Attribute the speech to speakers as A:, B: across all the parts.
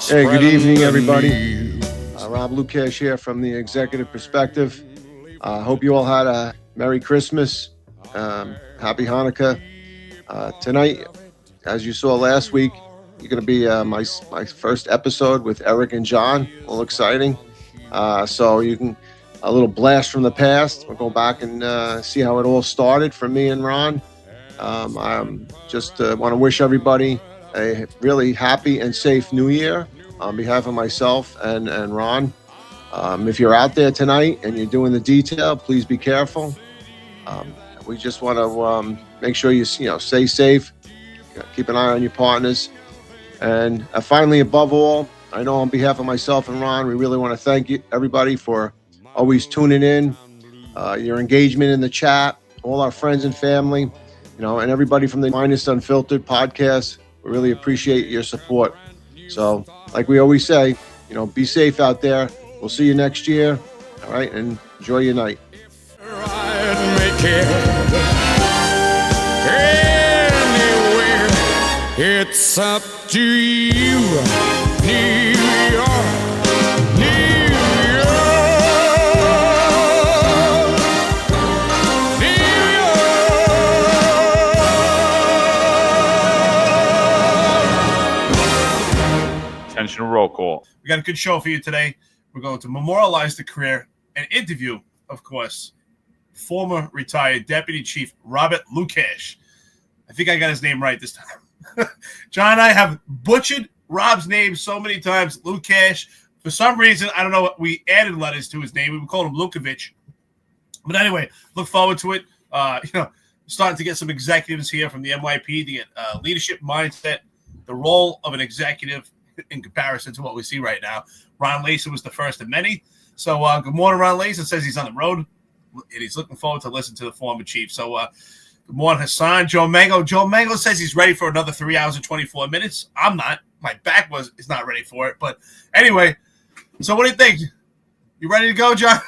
A: Hey, good evening, everybody. Rob Lukach here from the Executive Perspective. Hope you all had a Merry Christmas, Happy Hanukkah. Tonight, as you saw last week, you're going to be my first episode with Eric and John. All exciting. So you can a little blast from the past. We'll go back and see how it all started for me and Ron. I just want to wish everybody a really happy and safe New Year on behalf of myself and Ron. If you're out there tonight and you're doing the detail, please be careful. We just want to make sure you stay safe, keep an eye on your partners. And finally, above all, I know on behalf of myself and Ron, we really want to thank you, everybody, for always tuning in, your engagement in the chat, all our friends and family, and everybody from the Unfiltered podcast. We really appreciate your support. So, like we always say, be safe out there. We'll see you next year. All right, and enjoy your night.
B: Anywhere, it's up to you, New York, New York, New
C: York. Attention, roll call.
D: We got a good show for you today. We're going to memorialize the career and interview, of course, former retired Deputy Chief Robert Lukach. I think I got his name right this time. John and I have butchered Rob's name so many times, Lukach. For some reason, I don't know, we added letters to his name. We called him Lukovich. But anyway, look forward to it. Starting to get some executives here from the NYPD, leadership mindset, the role of an executive in comparison to what we see right now. Ron Leyson was the first of many. So good morning, Ron Leyson says he's on the road, and he's looking forward to listen to the former chief. So good morning, Hassan. Joe Mango. Joe Mango says he's ready for another 3 hours and 24 minutes. I'm not. My back is not ready for it. But anyway, so what do you think? You ready to go, John?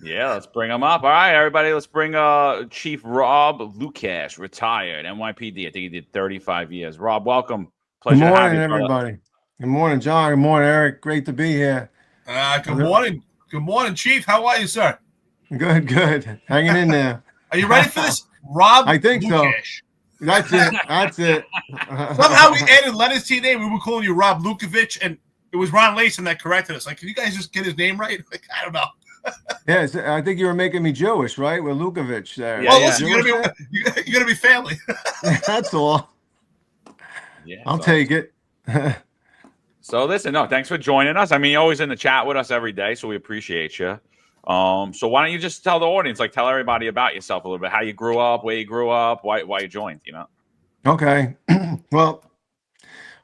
C: Yeah, let's bring him up. All right, everybody, let's bring Chief Rob Lukach, retired, NYPD. I think he did 35 years. Rob, welcome. Pleasure
A: Good morning,
C: to have you,
A: everybody. Good morning, John. Good morning, Eric. Great to be here.
D: Good morning. Good morning, Chief. How are you, sir?
A: Good. Hanging in there.
D: Are you ready for this? Rob
A: I think
D: Lukach.
A: So. That's it.
D: Somehow we added letters to your name. We were calling you Rob Lukovich, and it was Ron Leyson that corrected us. Like, can you guys just get his name right? Like, I don't know.
A: Yes, I think you were making me Jewish, right? With Lukovich there.
D: Yeah, well, listen, you're gonna be family.
A: That's all.
C: Yeah,
A: I'll take it.
C: So listen, no, thanks for joining us. I mean, you're always in the chat with us every day, so we appreciate you. So why don't you just tell the audience, tell everybody about yourself a little bit, how you grew up, where you grew up, why you joined,
A: Okay. Well,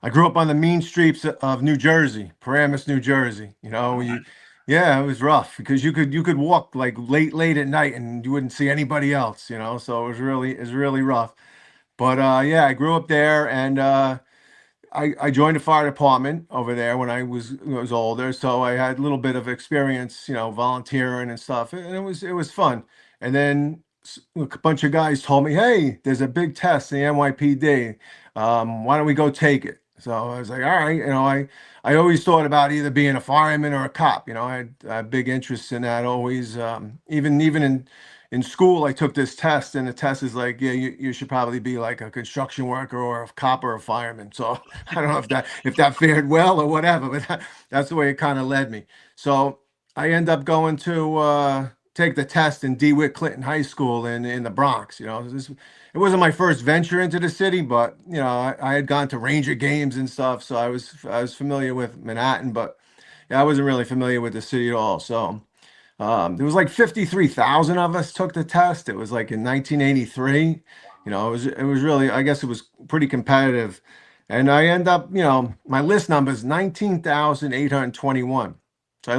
A: I grew up on the mean streets of New Jersey, Paramus, New Jersey. Yeah, it was rough because you could walk like late at night and you wouldn't see anybody else, so it was really rough. But yeah, I grew up there, and I joined the fire department over there when I was older, so I had a little bit of experience, volunteering and stuff, and it was fun. And then a bunch of guys told me, "Hey, there's a big test in the NYPD. Why don't we go take it?" So I was like, "All right." I always thought about either being a fireman or a cop. I had a big interest in that always. Even in school, I took this test, and the test is like, yeah, you should probably be like a construction worker or a cop or a fireman. So I don't know if that fared well or whatever, but that's the way it kind of led me. So I end up going to take the test in DeWitt Clinton High School in the Bronx. It wasn't my first venture into the city, but I had gone to Ranger games and stuff, so I was familiar with Manhattan, but yeah, I wasn't really familiar with the city at all. So there was like 53,000 of us took the test. It was like in 1983. It was really, I guess it was pretty competitive, and I end up, my list number is 19,821. So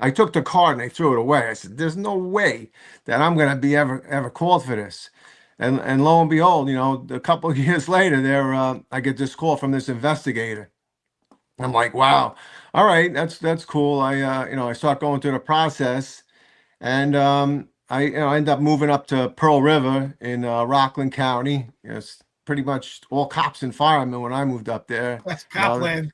A: I took the card and I threw it away. I said, "There's no way that I'm going to be ever called for this." And lo and behold, a couple of years later, I get this call from this investigator. I'm like, wow, all right, that's cool. I start going through the process, and I end up moving up to Pearl River in Rockland County. It's pretty much all cops and firemen when I moved up there.
D: That's
A: You know,
D: Copland.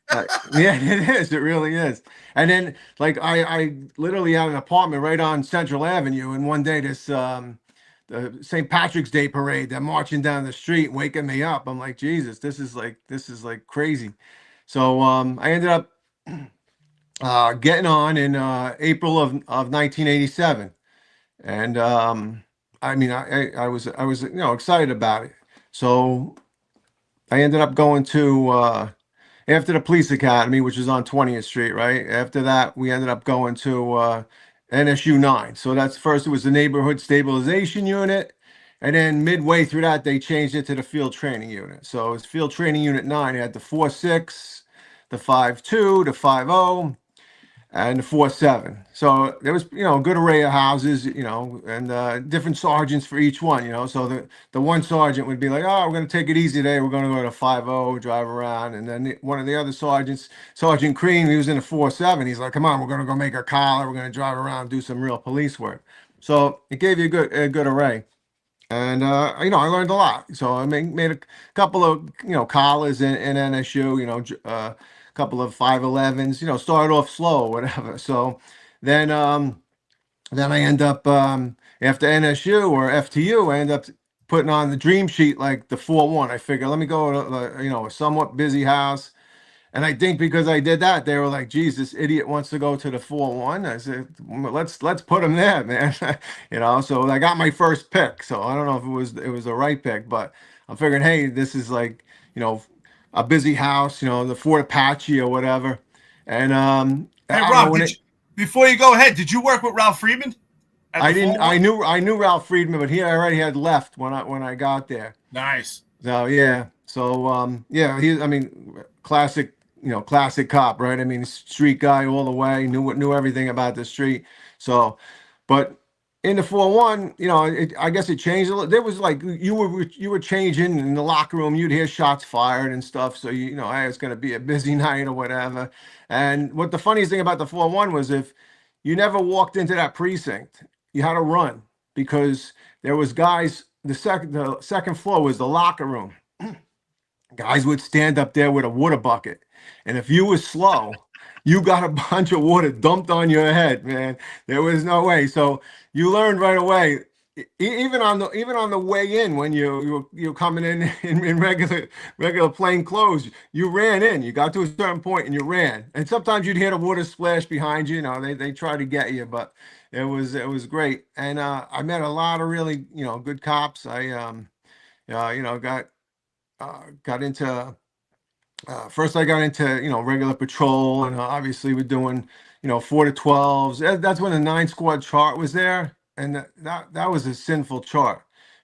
A: yeah, it is. It really is. And then, like, I literally had an apartment right on Central Avenue, and one day this the St. Patrick's Day parade, they're marching down the street, waking me up. I'm like, Jesus, this is like crazy. So I ended up getting on in April of 1987, and I mean, I was excited about it. So I ended up going to after the police academy, which is on 20th Street, right? After that, we ended up going to NSU 9. So that's first, it was the neighborhood stabilization unit. And then midway through that, they changed it to the field training unit. So it's field training unit 9. It had the 4.6, the 5.2, the 5.0, and the 4.7. So there was, a good array of houses, and different sergeants for each one, So the one sergeant would be like, oh, we're going to take it easy today. We're going to go to 5.0, drive around. And then one of the other sergeants, Sergeant Crean, he was in a 4.7. He's like, come on, we're going to go make a collar. We're going to drive around and do some real police work. So it gave you a good array. And, I learned a lot. So I made a couple of, collars in NSU, a couple of 5.11s, started off slow or whatever. So then I end up, after NSU or FTU, I end up putting on the dream sheet, like the 4.1. I figure, let me go to, a somewhat busy house. And I think because I did that, they were like, geez, this idiot wants to go to the 4.1. I said, well, let's put him there, man. So I got my first pick. So I don't know if it was the right pick, but I'm figuring, hey, this is like, a busy house, the Fort Apache or whatever. And
D: Hey, Rob, before you go ahead, did you work with Ralph Friedman?
A: I didn't. I knew Ralph Friedman, but he already had left when I got there.
D: Nice.
A: So yeah. So classic. Classic cop, right? I mean, street guy all the way, knew everything about the street. So, but in the 4.1, I guess it changed a little. There was like you were changing in the locker room. You'd hear shots fired and stuff. So hey, it's going to be a busy night or whatever. And what the funniest thing about the 4.1 was, if you never walked into that precinct, you had to run, because there was guys. The second floor was the locker room. Guys would stand up there with a water bucket. And if you were slow, you got a bunch of water dumped on your head, man. There was no way. So you learned right away, even on the way in, when you're coming in regular plain clothes, you ran in. You got to a certain point and you ran. And sometimes you'd hear the water splash behind you. They try to get you, but it was great. And I met a lot of really good cops. I got into. First, I got into regular patrol, and obviously we're doing 4 to 12s. That's when the 9 squad chart was there, and that was a sinful chart,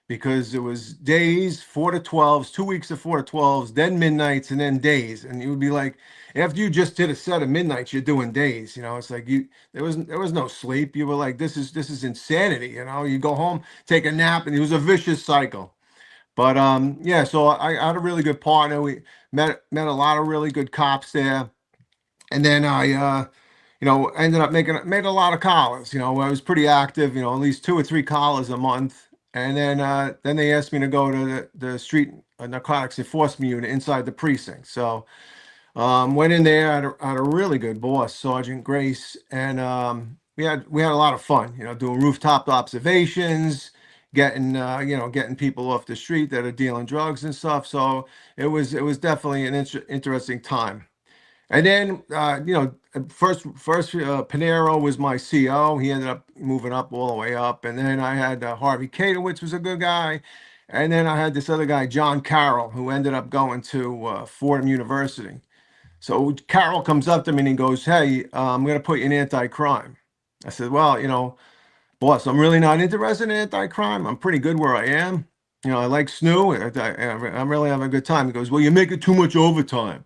A: because it was days, 4 to 12s, 2 weeks of 4 to 12s, then midnights, and then days. And you would be like, after you just did a set of midnights, you're doing days. It's like there was no sleep. You were like, this is insanity. You go home, take a nap, and it was a vicious cycle. But yeah, so I had a really good partner. We met a lot of really good cops there, and then I ended up made a lot of collars. I was pretty active. At least 2 or 3 collars a month. And then they asked me to go to the street narcotics enforcement unit inside the precinct. So went in there. Had a really good boss, Sergeant Grace, and we had a lot of fun. Doing rooftop observations, getting people off the street that are dealing drugs and stuff. So it was definitely an interesting time. And then first Pinero was my CO. He ended up moving up all the way up. And then I had Harvey Katowitz, was a good guy. And then I had this other guy, John Carroll, who ended up going to Fordham University. So Carroll comes up to me and he goes, hey, I'm going to put you in anti-crime. I said, well, boss, I'm really not interested in anti-crime. I'm pretty good where I am. I like SNU. I'm really having a good time. He goes, well, you're making too much overtime,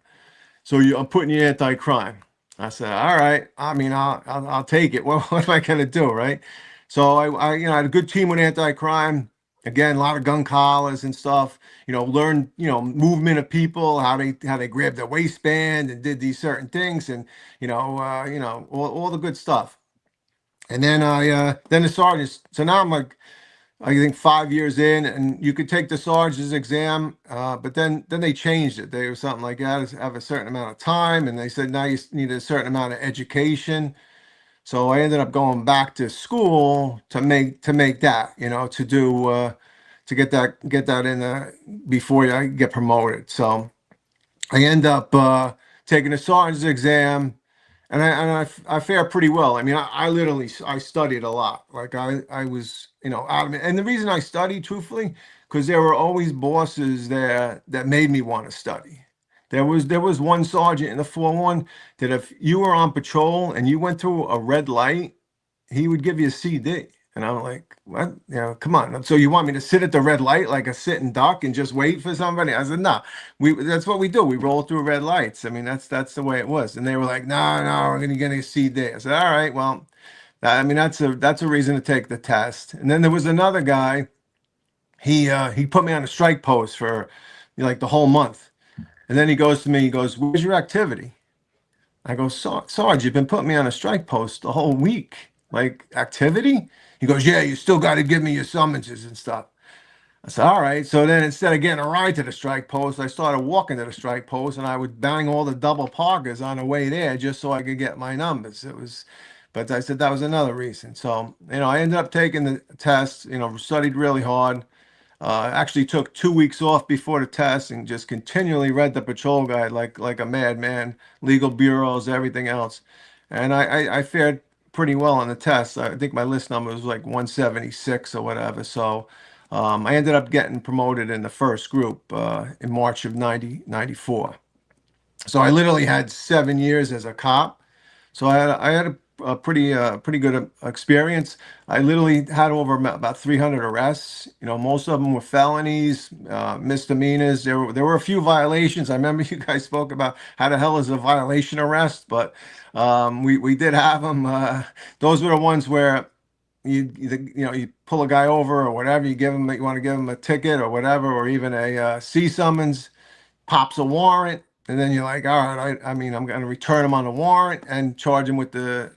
A: so I'm putting you anti-crime. I said, all right. I mean, I'll take it. What am I gonna do, right? So I had a good team with anti-crime. Again, a lot of gun collars and stuff. Learned movement of people, how they grabbed their waistband and did these certain things, and all the good stuff. And then then the sergeants. So now I'm like, I think 5 years in, and you could take the sergeant's exam, but then they changed it. They were something like that, have a certain amount of time, and they said now you need a certain amount of education. So I ended up going back to school to make that, to do to get that in before I get promoted. So I end up taking the sergeant's exam, and I fare pretty well. I mean, I literally I studied a lot. Like I was adamant, and the reason I studied, truthfully, because there were always bosses there that made me want to study. There was one sergeant in the 4-1 that if you were on patrol and you went through a red light, he would give you a CD. And I'm like, what? Come on. So you want me to sit at the red light like a sitting duck and just wait for somebody? I said, no, that's what we do. We roll through red lights. I mean, that's the way it was. And they were like, no, we're gonna get a CD. I said, all right, well, I mean, that's a reason to take the test. And then there was another guy, he put me on a strike post for like the whole month. And then he goes to me, he goes, where's your activity? I go, Sarge, you've been putting me on a strike post the whole week. Like, activity? He goes, yeah, you still got to give me your summonses and stuff. I said, all right. So then instead of getting a ride to the strike post, I started walking to the strike post, and I would bang all the double parkers on the way there just so I could get my numbers. But I said that was another reason. So, I ended up taking the test, studied really hard. Actually took 2 weeks off before the test and just continually read the patrol guide like a madman, legal bureaus, everything else. And I fared pretty well on the test. I think my list number was like 176 or whatever. So I ended up getting promoted in the first group in March of 94. So I literally had 7 years as a cop. So I had a pretty good experience. I literally had over about 300 arrests. Most of them were felonies, misdemeanors. There were a few violations. I remember you guys spoke about how the hell is a violation arrest, but we did have them. Those were the ones where you pull a guy over or whatever. You want to give him a ticket or whatever, or even a C summons, pops a warrant. And then you're like, all right, I mean, I'm going to return him on the warrant and charge him with the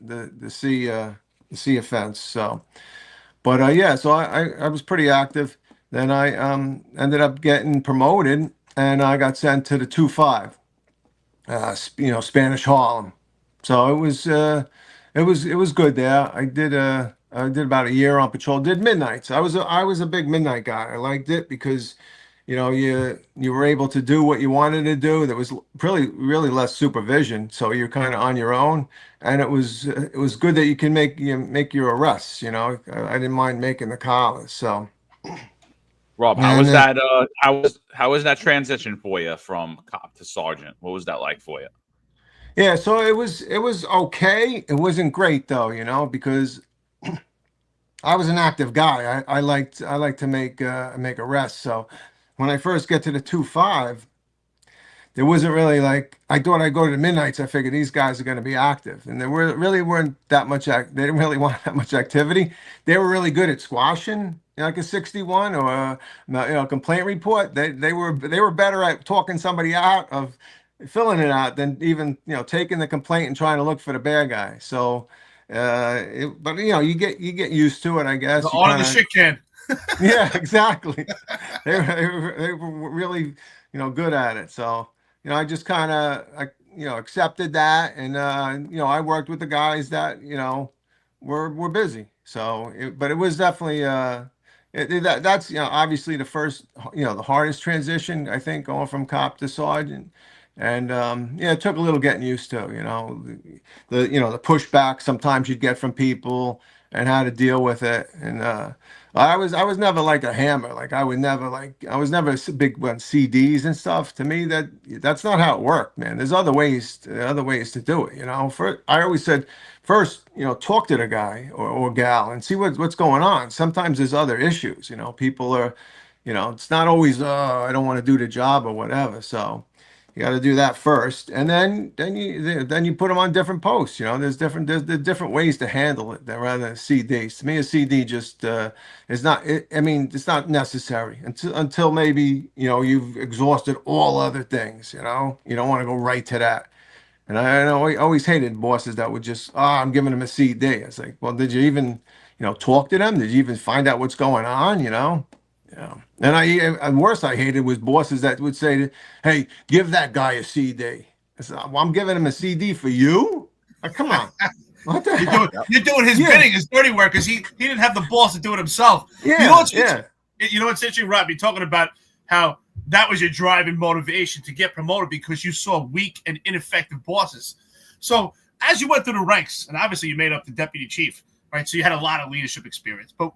A: C offense. So, but yeah, so I was pretty active. Then I ended up getting promoted, and I got sent to the 2-5, Spanish Harlem. So it was good there. I did about a year on patrol. Did midnights. I was a big midnight guy. I liked it because you were able to do what you wanted to do. There was really less supervision, so you're kind of on your own, and it was good that you can make your arrests. I didn't mind making the collars. So,
C: Rob, how was that? How was that transition for you from cop to sergeant? What was that like for you?
A: Yeah, so it was okay. It wasn't great though, because I was an active guy. I liked to make arrests. So when I first get to the 2-5, there wasn't really like, I thought I'd go to the midnights. I figured these guys are going to be active, and really weren't that much. They didn't really want that much activity. They were really good at squashing, like a 61 or a complaint report. They were better at talking somebody out of filling it out than even taking the complaint and trying to look for the bad guy. So, but you get used to it, I guess.
D: On the shit can.
A: Yeah, exactly. They were really good at it. So I just kind of accepted that, and I worked with the guys that were busy. So, but it was definitely that's obviously the first the hardest transition, I think, going from cop to sergeant. And it took a little getting used to, the pushback sometimes you'd get from people and how to deal with it. And I was never like a hammer. Like I was never big on CDs and stuff. To me, that's not how it worked, man. There's other ways to do it. I always said, first, talk to the guy or gal and see what's going on. Sometimes there's other issues. People are, it's not always I don't want to do the job or whatever. So you got to do that first, and then you put them on different posts. There's different ways to handle it rather than CDs. To me, a CD just is not. It's not necessary until maybe you've exhausted all other things. You don't want to go right to that. And I always hated bosses that would just, I'm giving them a CD. It's like, well, did you even talk to them? Did you even find out what's going on? Yeah. And worst I hated was bosses that would say, "Hey, give that guy a CD." I said, "Well, I'm giving him a CD for you? Come on, what the hell?"
D: You're doing his bidding, his dirty work, because he didn't have the balls to do it himself.
A: Yeah,
D: you know what's
A: yeah.
D: You know what's interesting, Rob? You're talking about how that was your drive and motivation to get promoted because you saw weak and ineffective bosses. So as you went through the ranks, and obviously you made up the deputy chief, right? So you had a lot of leadership experience. But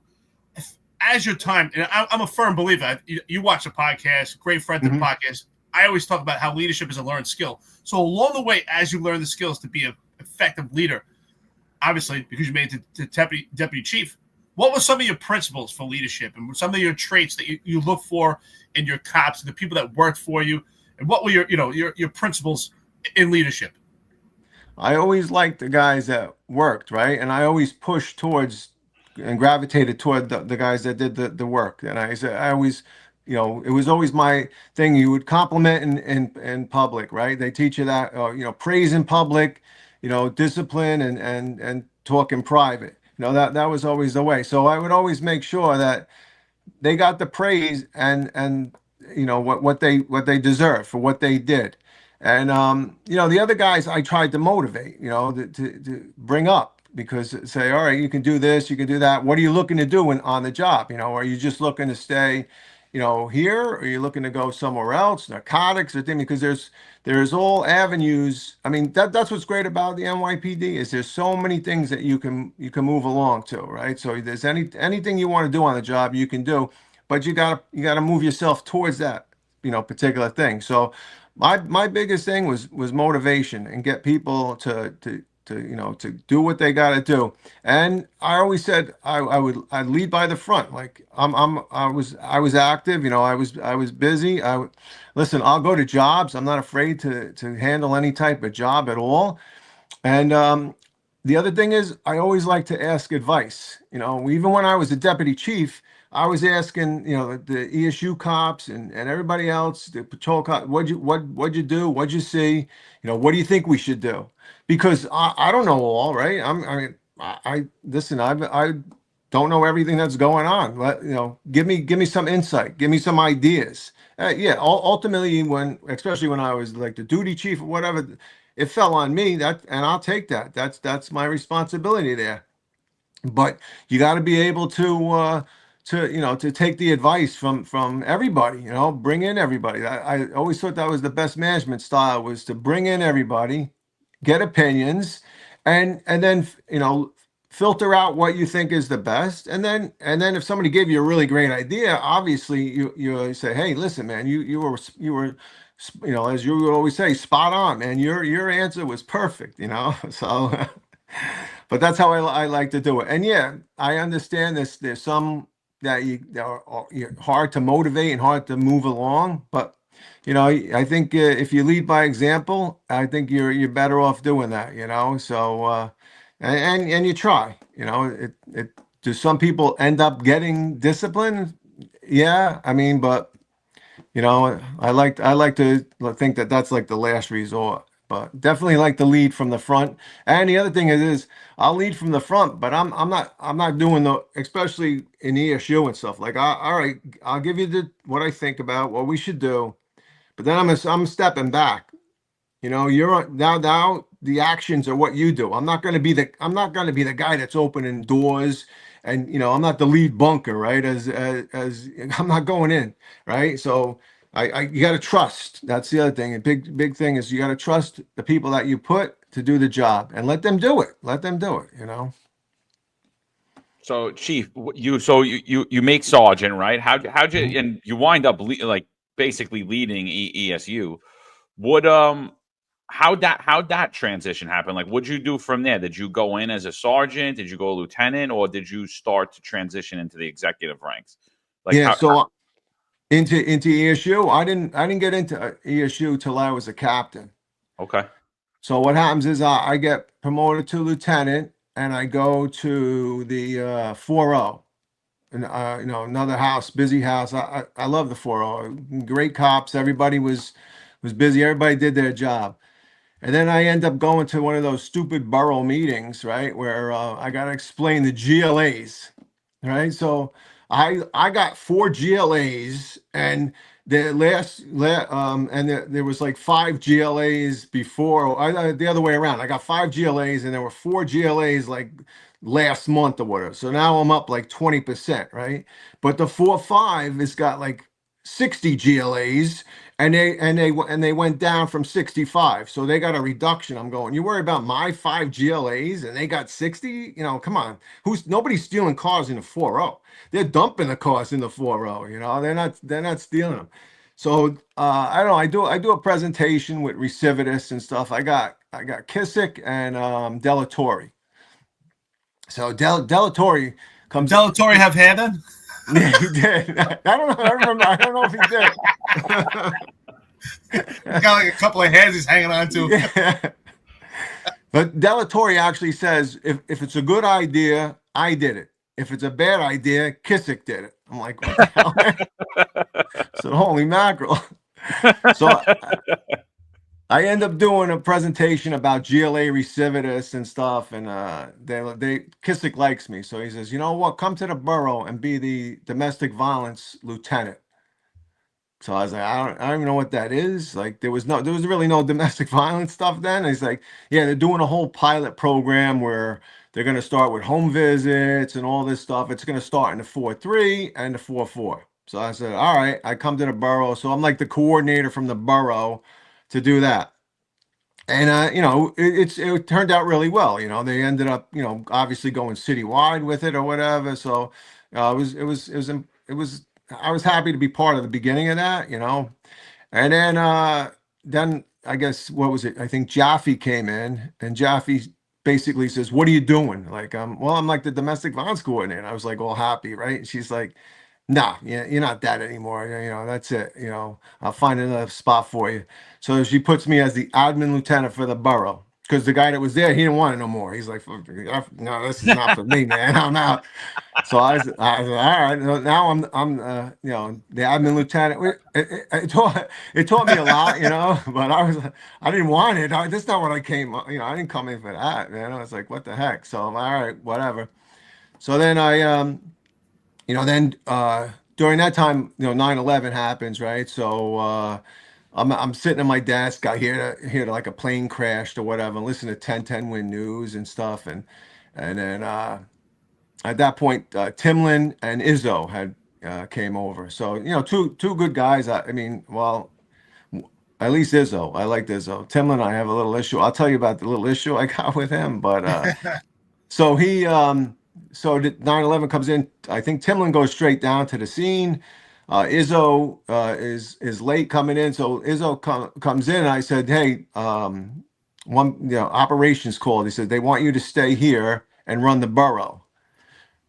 D: as your time, and I'm a firm believer, you watch the podcast, great friend to the podcast. I always talk about how leadership is a learned skill. So along the way, as you learn the skills to be an effective leader, obviously because you made it to deputy chief, what were some of your principles for leadership and some of your traits that you look for in your cops and the people that worked for you? And what were your principles in leadership?
A: I always liked the guys that worked, right? And I always pushed towards and gravitated toward the guys that did the work. And I always, it was always my thing. You would compliment in public, right? They teach you that, praise in public, discipline and talk in private. That was always the way. So I would always make sure that they got the praise and what they deserve for what they did. And the other guys I tried to motivate, to bring up, because say, all right, you can do this, you can do that. What are you looking to do on the job? Are you just looking to stay, here, or are you looking to go somewhere else, narcotics or thing? Because there's all avenues. I mean, that's what's great about the NYPD is there's so many things that you can move along to, right? So there's anything you want to do on the job you can do, but you gotta move yourself towards that, particular thing. So my biggest thing was motivation and get people to do what they got to do. And I always said I'd lead by the front. Like I was active, I was busy. Listen, I'll go to jobs. I'm not afraid to handle any type of job at all. And the other thing is I always like to ask advice. Even when I was a deputy chief, I was asking, the ESU cops and everybody else, the patrol cops, what'd you do? What'd you see? What do you think we should do? Because I don't know all, right? I listen. I don't know everything that's going on. Give me some insight. Give me some ideas. Ultimately, especially when I was like the duty chief or whatever, it fell on me. And I'll take that. That's my responsibility there. But you got to be able to take the advice from everybody. Bring in everybody. I always thought that was the best management style, was to bring in everybody, get opinions, and then filter out what you think is the best. And then if somebody gave you a really great idea, obviously you say, hey, listen, man, you were as you would always say, spot on, man. Your answer was perfect. So but that's how I like to do it. And yeah, I understand there's some that you're hard to motivate and hard to move along, but I think if you lead by example, I think you're better off doing that. So and you try. Do some people end up getting disciplined? Yeah, but I like to think that that's like the last resort. But definitely like to lead from the front. And the other thing is I'll lead from the front, but I'm not doing especially in ESU and stuff. Like, all right, I'll give you what I think about what we should do, but then I'm stepping back. You're now the actions are what you do. I'm not going to be the guy that's opening doors, and I'm not the lead bunker, right? As I'm not going in, right? So you got to trust. That's the other thing. A big thing is you got to trust the people that you put to do the job and let them do it.
C: So, Chief, you make sergeant, right? How'd you and you wind up basically leading ESU? How'd that transition happen? Like, what'd you do from there? Did you go in as a sergeant? Did you go lieutenant, or did you start to transition into the executive ranks?
A: Into ESU, I didn't get into ESU till I was a captain.
C: Okay.
A: So what happens is I get promoted to lieutenant, and I go to the 4-0, and another house, busy house. I love the 4-0. Great cops. Everybody was busy. Everybody did their job. And then I end up going to one of those stupid borough meetings, right, where I got to explain the GLAs, right? So I got 4 GLAs, and there was like 5 GLAs before. The other way around. I got 5 GLAs, and there were 4 GLAs like last month or whatever. So now I'm up like 20%, right? But the 4-5 has got like 60 GLAs, and they went down from 65, so they got a reduction. I'm going, you worry about my 5 GLAs and they got 60? Come on. Nobody's stealing cars in the 4-0. They're dumping the cars in the 4-0. They're not stealing them. So I don't know. I do a presentation with Recidivists and stuff. I got Kissick and Delatorre. So Delatorre comes.
D: Delatorre have hair then?
A: Yeah, he did. I don't know. I remember. I don't know if he did.
D: He's got like a couple of hairs he's hanging on to.
A: Yeah. But Delatorre actually says, if it's a good idea, I did it. If it's a bad idea, Kissick did it. I'm like, what the hell? So holy mackerel. So I end up doing a presentation about GLA recidivists and stuff, and Kissick likes me, so he says, you know what, come to the borough and be the domestic violence lieutenant. So I was like, I don't even know what that is. Like, there was really no domestic violence stuff then. And he's like, yeah, they're doing a whole pilot program where they're going to start with home visits and all this stuff. It's going to start in the 4-3 and the 4-4. So I said, all right, I come to the borough. So I'm like the coordinator from the borough to do that. And it turned out really well. They ended up, obviously going citywide with it or whatever. So I was happy to be part of the beginning of that, And then I guess, what was it? I think Jaffe came in, and Jaffe basically says, "What are you doing?" Like, well, I'm like the domestic violence coordinator. I was like all happy, right? And she's like, "Nah, you're not that anymore. That's it. I'll find another spot for you." So she puts me as the admin lieutenant for the borough, because the guy that was there, he didn't want it no more. He's like, "No, this is not for me, man. I'm out." So I was all right. Now I'm the admin lieutenant. It taught me a lot, But I didn't want it. That's not what I came. I didn't come in for that, man. I was like, what the heck? So I'm all right, whatever. So then during that time, 9/11 happens, right? So I'm sitting at my desk. I hear like a plane crashed or whatever, and listen to 1010 Win News and stuff, and then at that point, Timlin and Izzo had came over. So two good guys. I mean, well, at least Izzo. I liked Izzo. Timlin, I have a little issue. I'll tell you about the little issue I got with him. But so he, so 9/11 comes in. I think Timlin goes straight down to the scene. Izzo is late coming in. So Izzo comes in, and I said, "Hey, operations called." He said, "They want you to stay here and run the borough."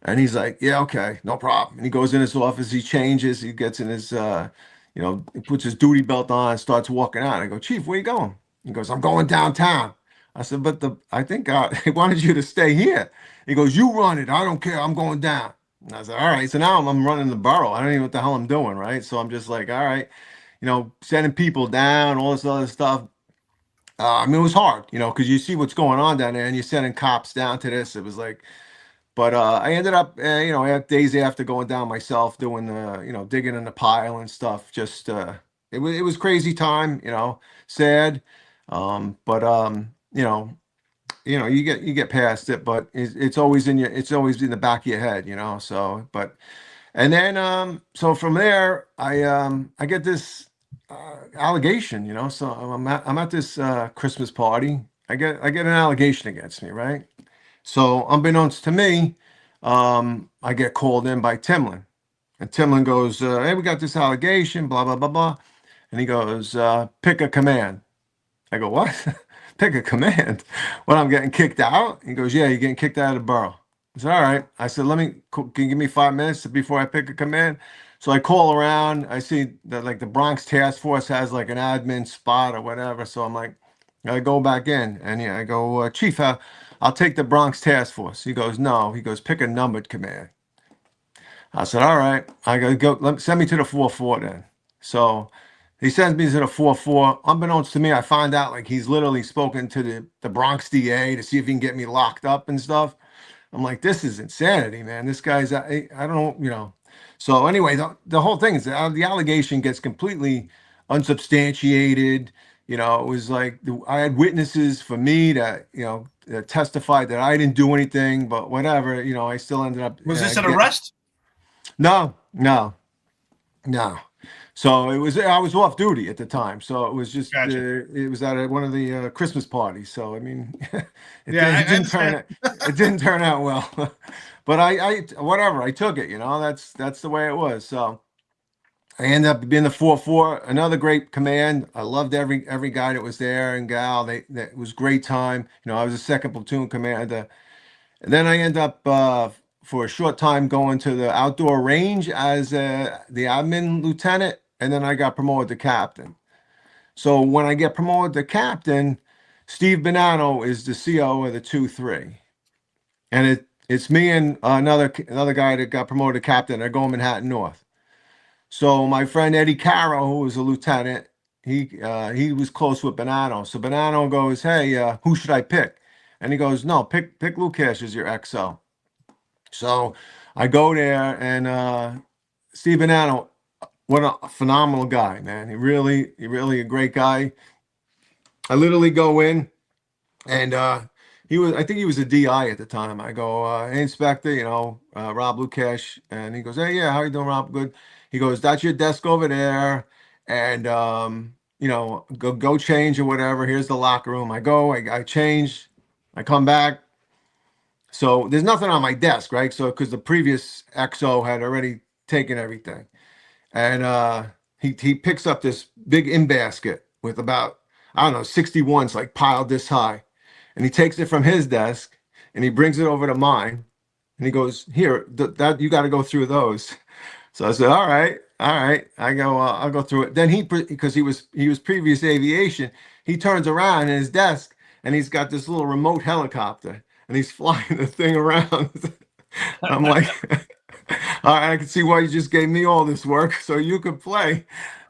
A: And he's like, "Yeah, okay, no problem." And he goes in his office, he changes, he gets in his, he puts his duty belt on, starts walking out. I go, "Chief, where you going?" He goes, "I'm going downtown." I said, "But I think they wanted you to stay here." He goes, "You run it. I don't care. I'm going down." And I said, "All right." So now I'm running the borough. I don't even know what the hell I'm doing, right? So I'm just like, all right, sending people down, all this other stuff. I mean, it was hard, because you see what's going on down there, and you're sending cops down to this. It was like, but I ended up, days after going down myself, doing the, digging in the pile and stuff. Just it was crazy time, sad, but you get past it. But it's always in the back of your head, So, but and then so from there, I get this allegation, So I'm at this Christmas party. I get an allegation against me, right? So unbeknownst to me, I get called in by Timlin, and Timlin goes, "Hey, we got this allegation, blah, blah, blah, blah." And he goes, "Pick a command." I go, "What?" "Pick a command?" "What, I'm getting kicked out?" He goes, "Yeah, you're getting kicked out of the borough." I said, "All right." I said, can you give me 5 minutes before I pick a command?" So I call around. I see that like the Bronx Task Force has like an admin spot or whatever. So I'm like, I go back in, and I go, "Chief, I'll take the Bronx Task Force." He goes, "No." He goes, "Pick a numbered command." I said, "All right." I go, send me to the 4-4 then. So He sends me to the 4-4. Unbeknownst to me, I find out like he's literally spoken to the Bronx DA to see if he can get me locked up and stuff. I'm like, this is insanity, man. This guy's, I don't know, you know. So anyway, the whole thing is the allegation gets completely unsubstantiated. You know, it was like I had witnesses for me that, you know, that testified that I didn't do anything, but whatever, you know, I still ended up.
D: Was this an arrest?
A: No, no, no. So I was off duty at the time. So it was just,
D: Gotcha.
A: it was at one of the Christmas parties. So, I mean,
D: I
A: it didn't turn out well, but whatever, I took it, you know, that's the way it was. So I ended up being the 4-4, another great command. I loved every guy that was there and gal. That was great time. You know, I was a second platoon commander. And then I end up for a short time going to the outdoor range as the admin lieutenant, and then I got promoted to captain. So when I get promoted to captain, Steve Bonanno is the CO of the 2-3, and it's me and another guy that got promoted to captain. I go Manhattan North. So my friend Eddie Caro, who was a lieutenant, he was close with Bonanno. So Bonanno goes, "Hey, who should I pick?" And he goes, "No, pick Lukach as your XO." So I go there, and Steve Bonanno, what a phenomenal guy, man. He really a great guy. I literally go in, and I think he was a DI at the time. I go, "Hey, Inspector, you know, Rob Lukach," and he goes, "Hey, yeah, how you doing, Rob? Good." He goes, "That's your desk over there, and you know, go change or whatever. Here's the locker room." I go, I change, I come back. So there's nothing on my desk, right? So because the previous XO had already taken everything, and he picks up this big in basket with about, I don't know, 61s like piled this high, and he takes it from his desk and he brings it over to mine, and he goes, "Here, that you got to go through those." So I said, all right. I go, I'll go through it. Then because he was previous aviation, he turns around in his desk and he's got this little remote helicopter and he's flying the thing around. I'm like, all right, I can see why you just gave me all this work so you could play.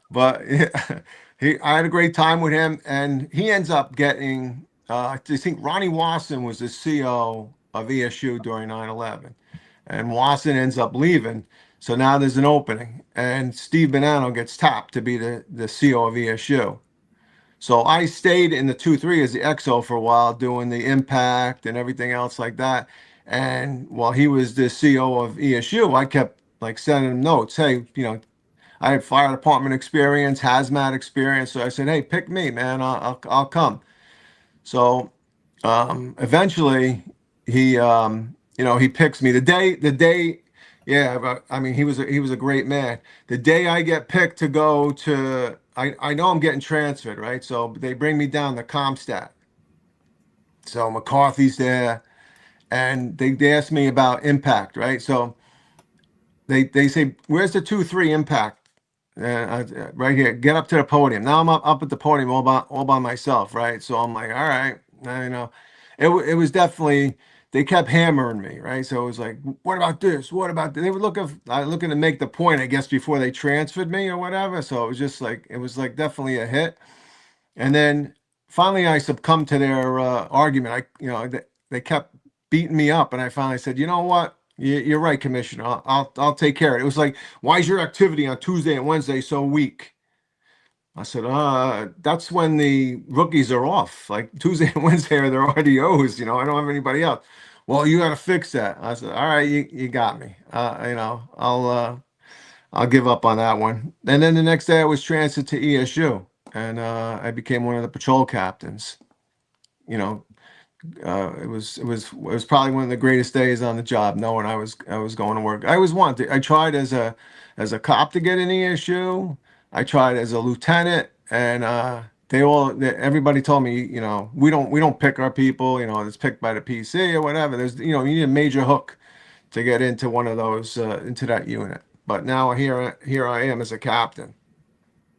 A: But I had a great time with him, and he ends up getting, I think Ronnie Wasson was the CO of ESU during 9/11, and Wasson ends up leaving. So now there's an opening, and Steve Bonanno gets tapped to be the CO of ESU. So I stayed in the 2-3 as the XO for a while, doing the impact and everything else like that. And while he was the CO of ESU, I kept like sending him notes. Hey, you know, I had fire department experience, hazmat experience. So I said, hey, pick me, man. I'll come. So eventually he, you know, he picks me the day. Yeah, but I mean, he was a great man. The day I get picked to go to, I know I'm getting transferred, right? So they bring me down to Comstat. So McCarthy's there, and they ask me about impact, right? So they say, "Where's the 2-3 impact?" Right here. Get up to the podium. Now I'm up at the podium all by myself, right? So I'm like, all right, you know, it was definitely. They kept hammering me, right? So it was like, what about this? What about this? They were looking to make the point, I guess, before they transferred me or whatever. So it was like definitely a hit. And then finally I succumbed to their argument. They kept beating me up, and I finally said, you know what? You're right, Commissioner. I'll take care of it. It was like, why is your activity on Tuesday and Wednesday so weak? I said, that's when the rookies are off. Like Tuesday and Wednesday are their RDOs. You know, I don't have anybody else. Well, you got to fix that. I said, all right, you got me. You know, I'll give up on that one. And then the next day I was transferred to ESU, and I became one of the patrol captains. You know, it was probably one of the greatest days on the job, knowing I was going to work. I tried as a cop to get in ESU. I tried as a lieutenant, and everybody told me, you know, we don't pick our people, you know, it's picked by the PC or whatever. There's, you know, you need a major hook to get into one of those, into that unit. But now here I am as a captain.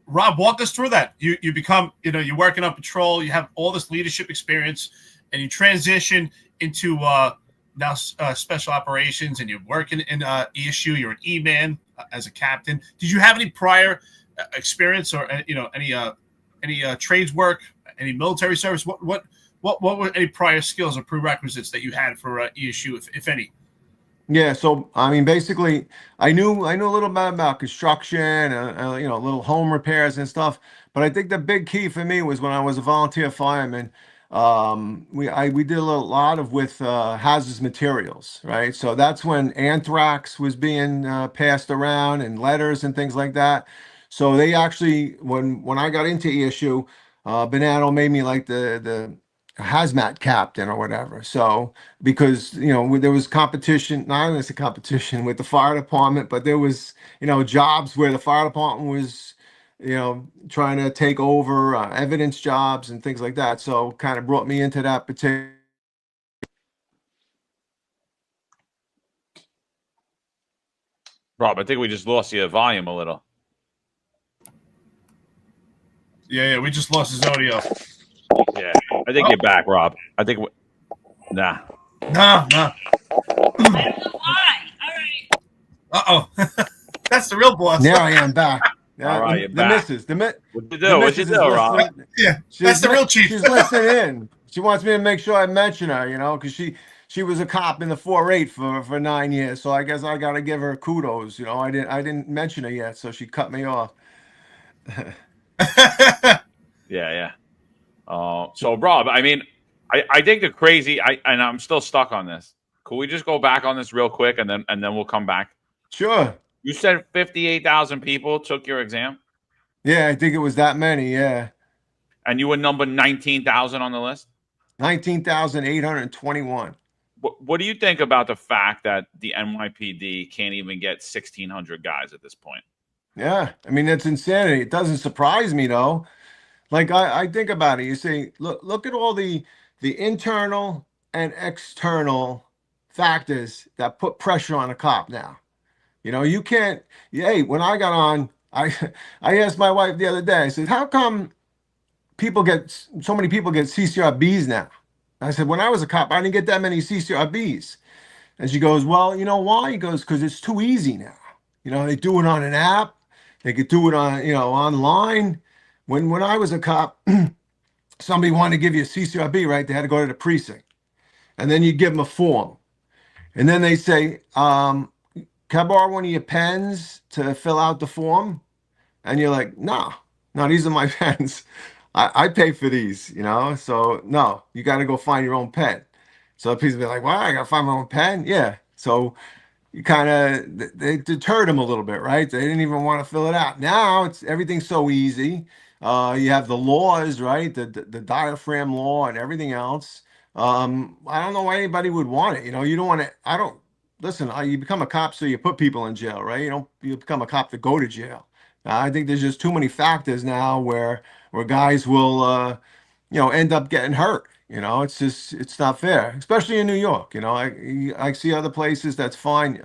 D: Rob, walk us through that. You become, you know, you're working on patrol, you have all this leadership experience, and you transition into now special operations, and you're working in ESU. You're an E-man as a captain. Did you have any prior experience or any trades work, any military service? What were any prior skills or prerequisites that you had for ESU, if any?
A: Yeah, so I mean, basically, I knew a little bit about construction, little home repairs and stuff. But I think the big key for me was when I was a volunteer fireman. We did a lot of with hazardous materials, right? So that's when anthrax was being passed around and letters and things like that. So they actually, when I got into ESU, Bonanno made me like the hazmat captain or whatever. So because there was competition, not only a competition with the fire department, but there was jobs where the fire department was trying to take over evidence jobs and things like that. So kind of brought me into that particular.
C: Rob, I think we just lost your volume a little.
D: Yeah, we just lost his audio.
C: Yeah, I think you're back, Rob. I think nah.
D: No.
E: I don't know why. All right.
D: That's the real boss.
A: Now I am back.
C: All right, you're
A: the
C: back.
A: missus,
C: What'd you do? What'd you do, Rob?
D: Yeah, that's the real chief.
A: She's listening in. She wants me to make sure I mention her, because she was a cop in the 4-8 for 9 years. So I guess I got to give her kudos. I didn't mention her yet, so she cut me off.
C: Yeah. So Rob, I mean, I think the crazy. And I'm still stuck on this. Could we just go back on this real quick and then we'll come back?
A: Sure.
C: You said 58,000 people took your exam?
A: Yeah, I think it was that many, yeah.
C: And you were number 19,000 on the list?
A: 19,821.
C: What do you think about the fact that the NYPD can't even get 1,600 guys at this point?
A: Yeah, I mean, that's insanity. It doesn't surprise me, though. Like, I think about it. You say, look at all the internal and external factors that put pressure on a cop now. You can't. Hey, when I got on, I asked my wife the other day. I said, "How come so many people get CCRBs now?" I said, "When I was a cop, I didn't get that many CCRBs." And she goes, "Well, you know why?" He goes, "Because it's too easy now. They do it on an app. They could do it on online. When I was a cop, somebody wanted to give you a CCRB, right? They had to go to the precinct, and then you give them a form, and then they say, can I borrow one of your pens to fill out the form?" And you're like, no, these are my pens. I pay for these, so no, you got to go find your own pen. So people be like, "Well, I got to find my own pen." Yeah. So you they deterred them a little bit, right? They didn't even want to fill it out. Now everything's so easy. You have the laws, right? The diaphragm law and everything else. I don't know why anybody would want it. You don't want to, listen, you become a cop so you put people in jail, right? You become a cop to go to jail. I think there's just too many factors now where guys will, end up getting hurt. It's not fair, especially in New York. I see other places that's fine.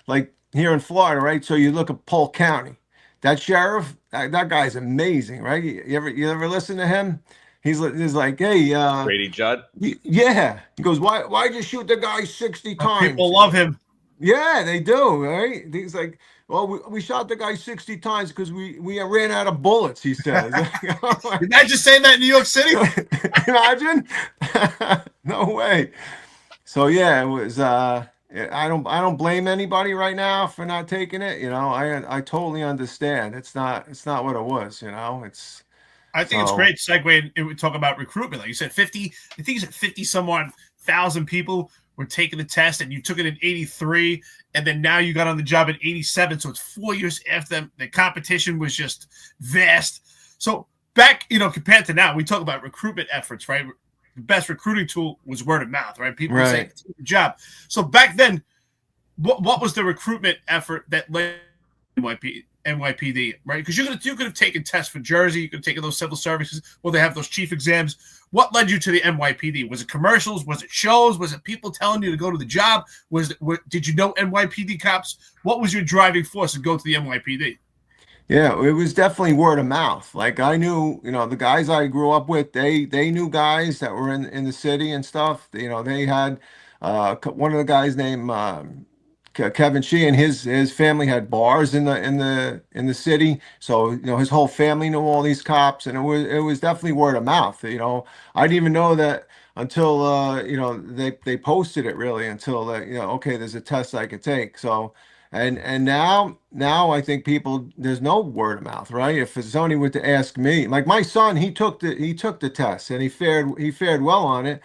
A: Like here in Florida, right? So you look at Polk County, that sheriff, that guy's amazing, right? You ever listen to him? He's like, "Hey,
C: Brady Judd."
A: Yeah. He goes, why'd you shoot the guy 60 times?
D: People love him.
A: Yeah, they do, right? He's like, "Well, we shot the guy 60 times because we ran out of bullets," he says.
D: Imagine saying that in New York City.
A: Imagine? No way. So yeah, it was I don't blame anybody right now for not taking it. I totally understand. It's not what it was, it's
D: I think it's great segue and we talk about recruitment. Like you said, 50, I think you said 50 some odd thousand people were taking the test and you took it in 83 and then now you got on the job in 87. So it's 4 years after them. The competition was just vast. So back, compared to now, we talk about recruitment efforts, right? The best recruiting tool was word of mouth, right? People would say, "Take the job." So back then, what was the recruitment effort that led to NYPD, right? Because you could have taken tests for Jersey, you could have taken those civil services, well, they have those chief exams. What led you to the NYPD? Was it commercials? Was it shows? Was it people telling you to go to the job? Did you know NYPD cops? What was your driving force to go to the NYPD?
A: Yeah, it was definitely word of mouth. Like I knew, the guys I grew up with, they knew guys that were in the city and stuff. They had one of the guys named Kevin Sheehan, his family had bars in the city, so his whole family knew all these cops, and it was definitely word of mouth. I didn't even know that until they posted it really until okay, there's a test I could take. So and now I think people, there's no word of mouth, right? If somebody were to ask me, like my son, he took the test and he fared well on it.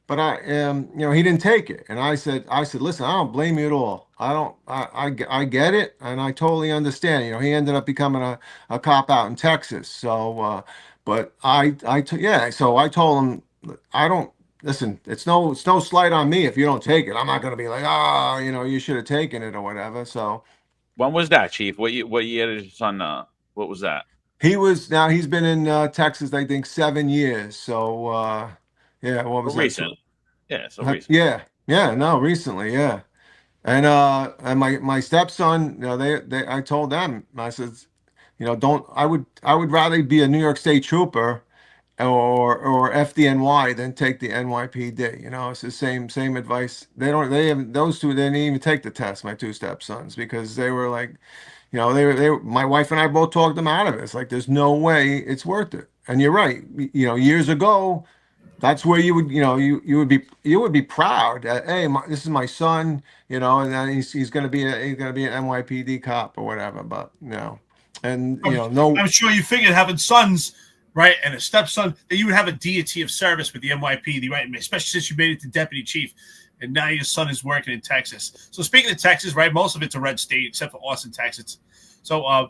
A: But he didn't take it, and I said, listen, I don't blame you at all. I don't, I get it, and I totally understand. He ended up becoming a cop out in Texas. So, but yeah. So I told him, I don't listen. It's no slight on me if you don't take it. I'm not going to be like, you should have taken it or whatever. So
C: When was that, Chief? What year did your son? What was that?
A: he's been in Texas, I think 7 years. So yeah, what was that?
C: Recent. Yeah, so recent.
A: Yeah, no, recently, yeah. And my stepson, I told them, I said, don't, I would rather be a New York State trooper or FDNY than take the NYPD. It's the same advice. Those two, they didn't even take the test, my two stepsons, because they were like, my wife and I both talked them out of it. It's like, there's no way it's worth it. And you're right. Years ago, that's where you would be proud that, hey, this is my son, and then he's going to be an NYPD cop or whatever. But and no.
D: I'm sure you figured having sons, right, and a stepson, that you would have a deity of service with the NYPD, right? Especially since you made it to deputy chief, and now your son is working in Texas. So speaking of Texas, right, most of it's a red state except for Austin, Texas. So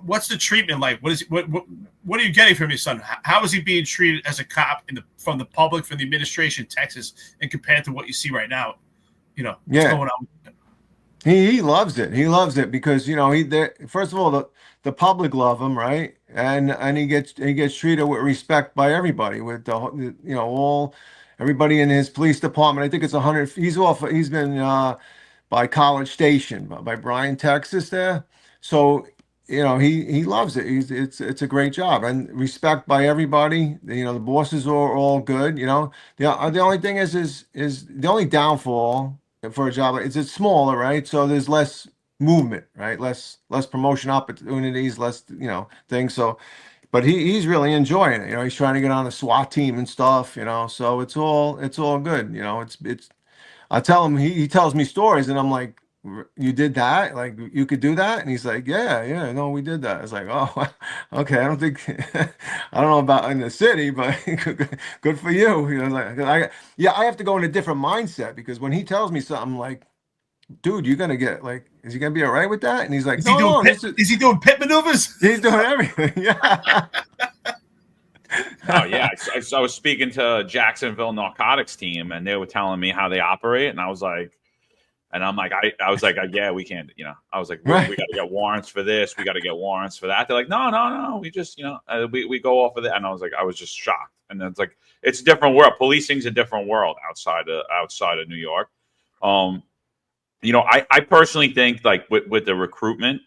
D: what's the treatment like? What are you getting from your son? How is he being treated as a cop from the public, from the administration in Texas, and compared to what you see right now? What's going on?
A: He loves it. He loves it because first of all, the public love him, right? And he gets treated with respect by everybody, with all everybody in his police department. I think it's 100. He's been by College Station, by Bryan, Texas there. So he loves it. It's a great job, and respect by everybody. The bosses are all good. The only thing is the only downfall for a job is it's smaller, right? So there's less movement, right? Less promotion opportunities, less things. So, but he's really enjoying it. He's trying to get on the SWAT team and stuff. So it's all good. It's. I tell him, he tells me stories, and I'm like, you did that? Like, you could do that? And he's like, yeah, no, we did that. It's like, oh, okay. I don't think, I don't know about in the city, but good for you. I have to go in a different mindset, because when he tells me something, I'm like, dude, you're gonna get is he gonna be all right with that? And he's like,
D: is he doing pit maneuvers?
A: He's doing everything. Yeah.
C: Oh yeah, I was speaking to Jacksonville narcotics team, and they were telling me how they operate, and I was like, yeah, we can't, I was like, we got to get warrants for this, we got to get warrants for that. They're like, no, we just, we go off of it, and I was just shocked, and it's like, it's a different world. Policing's a different world outside of New York. I personally think, like, with the recruitment,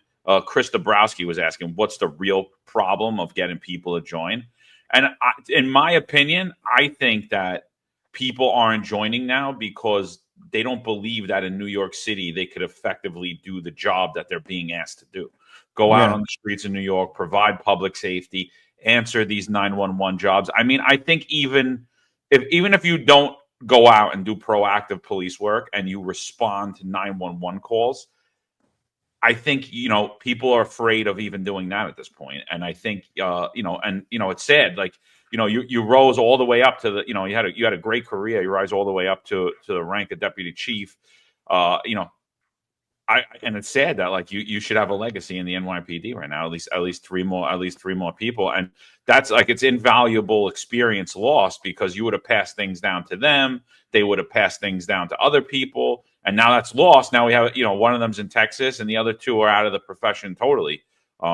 C: Chris Dabrowski was asking, what's the real problem of getting people to join? And in my opinion, I think that people aren't joining now because they don't believe that in New York City they could effectively do the job that they're being asked to do. Go out on the streets of New York, provide public safety, answer these 911 jobs. I mean, I think even if you don't go out and do proactive police work and you respond to 911 calls, I think, people are afraid of even doing that at this point. And I think, it's sad. Like, you rose all the way up to the, you had a great career. You rise all the way up to the rank of deputy chief. And it's sad that, like, you should have a legacy in the NYPD right now. At least three more people, and that's, like, it's invaluable experience lost, because you would have passed things down to them. They would have passed things down to other people, and now that's lost. Now we have, one of them's in Texas, and the other two are out of the profession totally.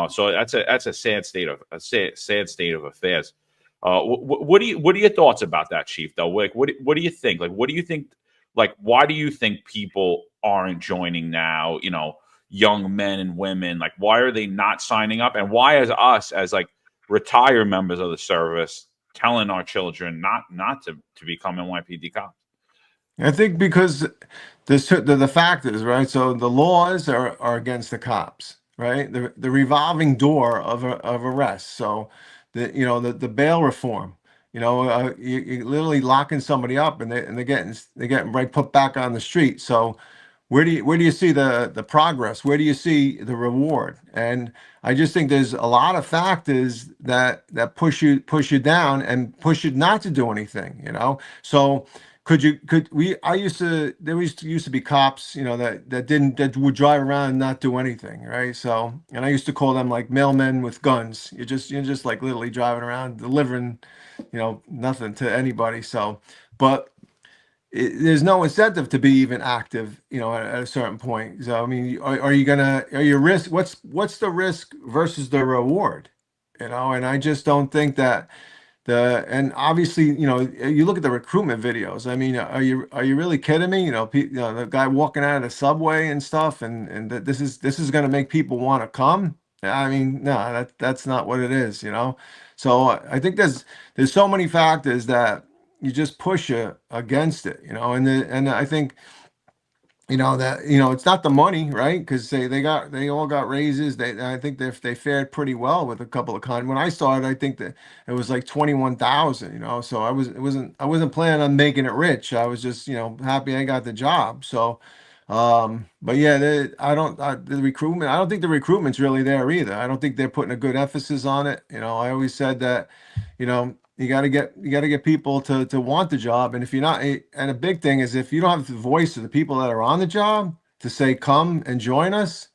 C: So that's a sad state of affairs. What are your thoughts about that, Chief? Though, like, what do you think? Like, what do you think? Like, why do you think people aren't joining now? Young men and women. Like, why are they not signing up? And why is us, as, like, retired members of the service, telling our children not to become NYPD cops?
A: I think because the fact is, right? So the laws are against the cops, right? The revolving door of arrest. So the bail reform. You're literally locking somebody up, and they're getting right put back on the street. So where do you see the progress? Where do you see the reward? And I just think there's a lot of factors that push you down and push you not to do anything. So I used to there used to be cops, that would drive around and not do anything, right? So, and I used to call them like mailmen with guns. You're just like literally driving around delivering, nothing to anybody. So, but there's no incentive to be even active, at a certain point. So, I mean, are you risk? What's the risk versus the reward? And I just don't think that and obviously, you look at the recruitment videos. I mean, are you really kidding me? The guy walking out of the subway and stuff, and this is going to make people want to come. I mean, no, that's not what it is. So I think there's so many factors that you just push you against it. And I think that it's not the money, right? Because they all got raises. I think they fared pretty well with a couple of when I started. I think that it was like 21,000. So I wasn't planning on making it rich. I was just happy I got the job. So but yeah, the recruitment. I don't think the recruitment's really there either. I don't think they're putting a good emphasis on it. I always said that you got to get people to want the job. And if you're not, and a big thing is if you don't have the voice of the people that are on the job to say, come and join us,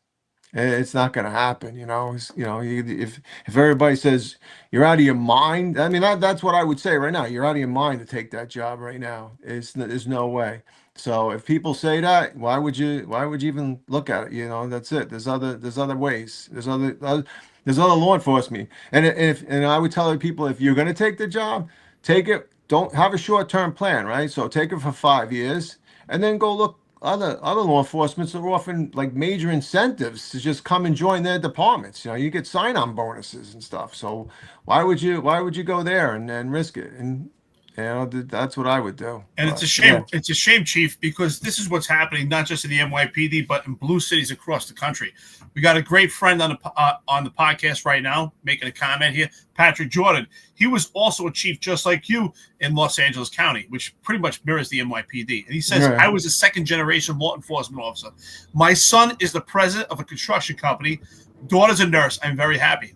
A: it's not going to happen. If everybody says you're out of your mind, I mean, that's what I would say right now. You're out of your mind to take that job right now. There's no way. So if people say that, why would you even look at it? That's it. There's other ways. There's other law enforcement. And I would tell other people, if you're going to take the job, take it. Don't have a short-term plan, right? So take it for 5 years and then go look. Other law enforcements are offering like major incentives to just come and join their departments. You get sign-on bonuses and stuff. So why would you go there and risk it? And that's what I would do.
D: And
A: But,
D: it's a shame.
A: yeah.
D: It's a shame, Chief, because this is what's happening not just in the NYPD but in blue cities across the country. We got a great friend on the podcast right now making a comment here, Patrick Jordan. He was also a chief just like you in Los Angeles County, which pretty much mirrors the NYPD. And he says,
A: Right.
D: I was a second-generation law enforcement officer. My son is the president of a construction company. Daughter's a nurse. I'm very happy.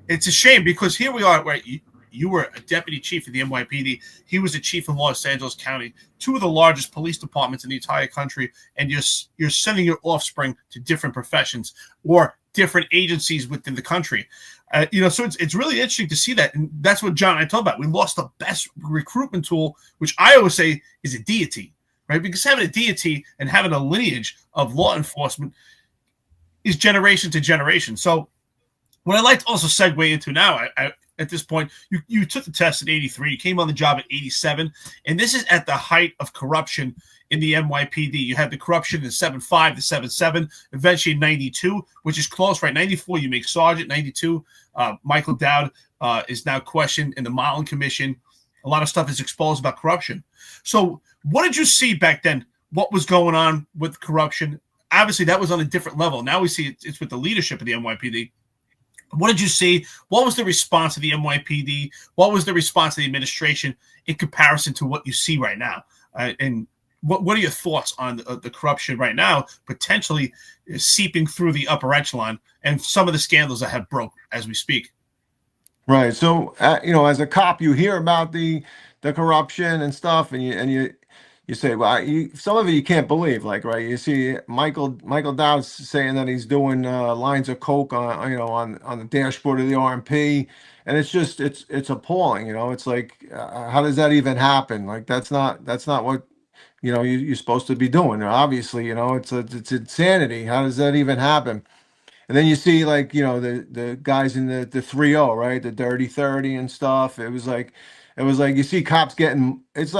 D: It's a shame because here we are, right? You were a deputy chief of the NYPD. He was a chief in Los Angeles County, two of the largest police departments in the entire country, and you're sending your offspring to different professions or different agencies within the country. So it's really interesting to see that, and that's what John and I talked about. We lost the best recruitment tool, which I always say is a deity, right? Because having a deity and having a lineage of law enforcement is generation to generation. So what I'd like to also segue into now, at this point, you took the test in 83, you came on the job at 87, and this is at the height of corruption in the NYPD. You had the corruption in 75 to 77, eventually in 92, which is close, right? 94, you make sergeant. 92, Michael Dowd is now questioned in the Motley Commission. A lot of stuff is exposed about corruption. So what did you see back then? What was going on with corruption? Obviously, that was on a different level. Now we see it's with the leadership of the NYPD. What did you see? What was the response of the NYPD? What was the response of the administration in comparison to what you see right now? And what are your thoughts on the corruption right now, potentially seeping through the upper echelon and some of the scandals that have broke as we speak?
A: Right. So, as a cop, you hear about the corruption and stuff, and you say, well, some of it you can't believe, like, right? You see Michael Dowd's saying that he's doing lines of coke on the dashboard of the RMP, and it's appalling. It's like, how does that even happen? Like, that's not what you're supposed to be doing. Obviously, it's insanity. How does that even happen? And then you see like, the guys in the 3-0, right? The dirty 30 and stuff. It was like you see cops getting, it's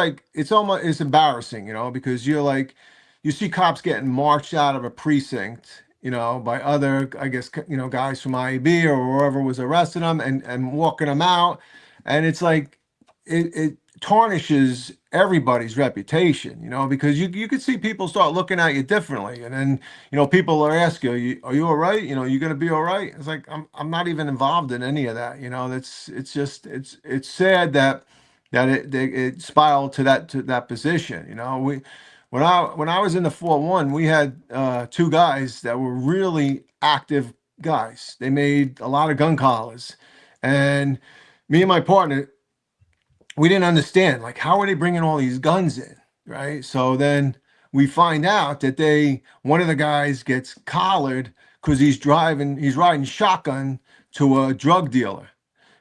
A: embarrassing, because you see cops getting marched out of a precinct, by other, I guess, guys from IEB or whoever was arresting them and walking them out. And it's like, tarnishes everybody's reputation, because you could see people start looking at you differently, and then people are asking, are you all right? You gonna be all right? It's like I'm not even involved in any of that. It's just it's sad that it spiraled to that position. When I was in the 4-1, we had two guys that were really active guys. They made a lot of gun collars, and me and my partner, we didn't understand, like, how are they bringing all these guns in, right? So then we find out that one of the guys gets collared because he's riding shotgun to a drug dealer.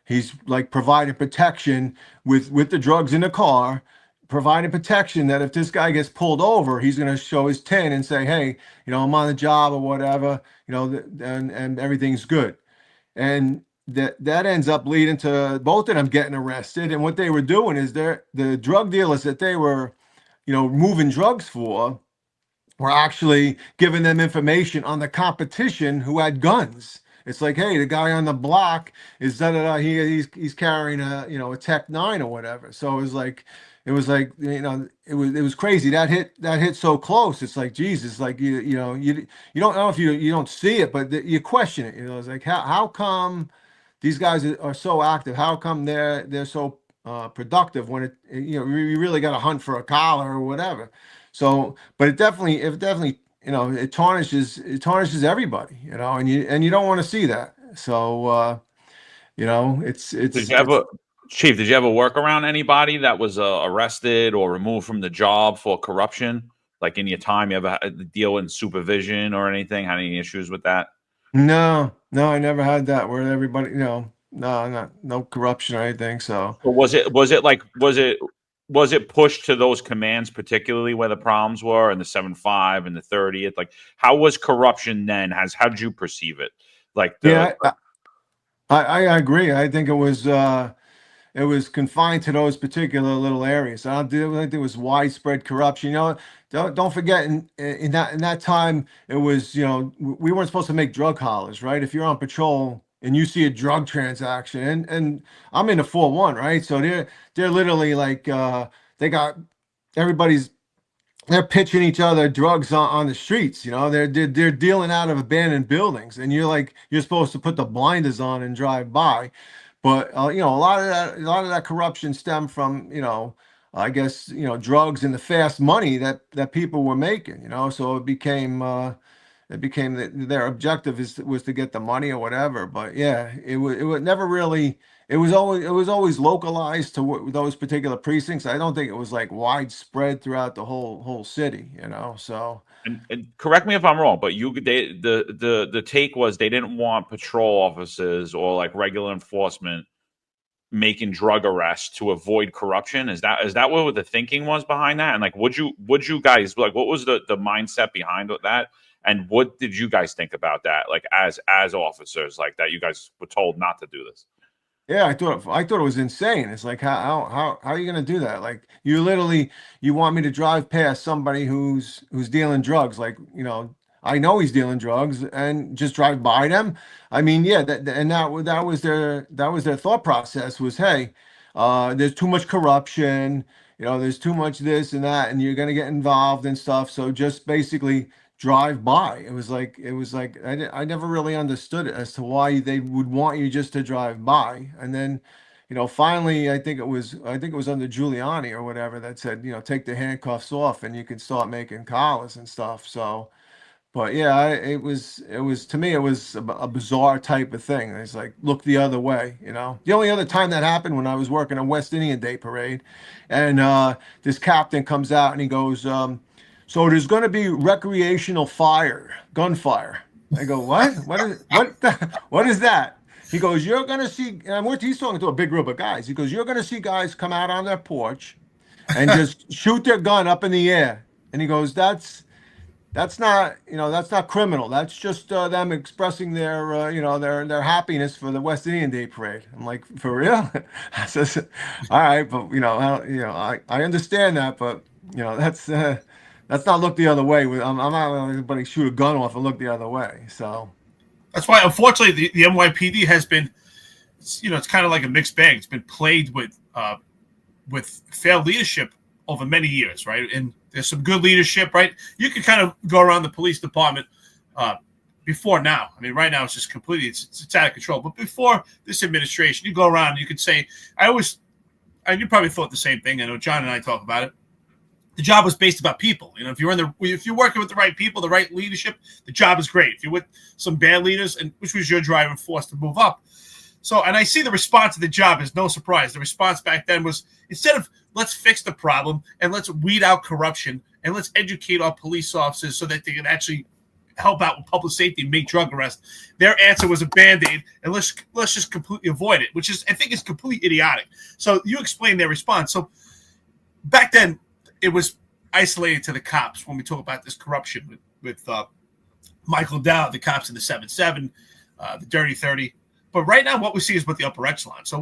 A: He's like providing protection with the drugs in the car, providing protection that if this guy gets pulled over, he's going to show his tin and say, hey, I'm on the job or whatever, and everything's good. And that ends up leading to both of them getting arrested. And what they were doing is the drug dealers that they were, moving drugs for, were actually giving them information on the competition who had guns. It's like, hey, the guy on the block is he's carrying a Tech 9 or whatever. So it was crazy. That hit so close. It's like, Jesus, like you don't know if you don't see it, but you question it. It's like, how come these guys are so active? How come they're so productive when you really got to hunt for a collar or whatever? So, but it definitely it tarnishes everybody, and you don't want to see that. So it's
C: Did you ever, Chief? Did you ever work around anybody that was arrested or removed from the job for corruption? Like in your time, you ever had to deal in supervision or anything? Had any issues with that?
A: No, I never had that where everybody, no corruption or anything. So
C: Or was it pushed to those commands, particularly where the problems were, in the 7-5 and the 30th? Like, how was corruption then? How did you perceive it? Like,
A: I agree. I think it was confined to those particular little areas. I don't think there was widespread corruption. Don't forget in that time it was, we weren't supposed to make drug collars, right? If you're on patrol and you see a drug transaction, and I'm in a 4-1, right? So they're literally like they got they're pitching each other drugs on the streets. They're dealing out of abandoned buildings, and you're supposed to put the blinders on and drive by. But a lot of that corruption stemmed from I guess drugs and the fast money that people were making. So it became their objective was to get the money or whatever. But yeah, it would never really. It was always localized to those particular precincts. I don't think it was like widespread throughout the whole city. So.
C: And correct me if I'm wrong, but the take was they didn't want patrol officers or like regular enforcement making drug arrests to avoid corruption. Is that what the thinking was behind that? And like, would you guys, like, what was the mindset behind that? And what did you guys think about that? Like as officers, like that you guys were told not to do this?
A: Yeah, I thought it was insane. It's like, how are you going to do that? Like, you want me to drive past somebody who's dealing drugs? Like, I know he's dealing drugs, and just drive by them. I mean, yeah, that was their thought process was, hey, there's too much corruption, there's too much this and that, and you're going to get involved and stuff. So just basically drive by. It was like I never really understood it as to why they would want you just to drive by. And then finally I think it was under Giuliani or whatever that said, take the handcuffs off and you can start making collars and stuff. So but yeah, it was to me, it was a bizarre type of thing. It's like, look the other way. The only other time that happened when I was working on West Indian Day Parade, and this captain comes out and he goes, so there's going to be recreational gunfire. I go, what? What is that? He goes, you're going to see, and he's talking to a big group of guys. He goes, you're going to see guys come out on their porch and just shoot their gun up in the air. And he goes, that's not, that's not criminal. That's just them expressing their, their happiness for the West Indian Day Parade. I'm like, for real? I says, all right, but I understand that, but that's not look the other way. I'm not letting anybody shoot a gun off and look the other way. So
D: that's why, unfortunately, the NYPD has been, it's kind of like a mixed bag. It's been plagued with with failed leadership over many years, right? And there's some good leadership, right? You can kind of go around the police department before now. I mean, right now it's just completely, it's out of control. But before this administration, you go around and you could say, and you probably thought the same thing. I know John and I talk about it. The job was based about people. You know, if you're working with the right people, the right leadership, the job is great. If you're with some bad leaders, and which was your driving force to move up. So, and I see the response to the job is no surprise. The response back then was, instead of let's fix the problem and let's weed out corruption and let's educate our police officers so that they can actually help out with public safety and make drug arrests, their answer was a Band-Aid and let's just completely avoid it, which is, I think, is completely idiotic. So you explained their response. So back then it was isolated to the cops when we talk about this corruption with Michael Dow, the cops in the 7-7, the Dirty 30. But right now, what we see is with the upper echelon. So,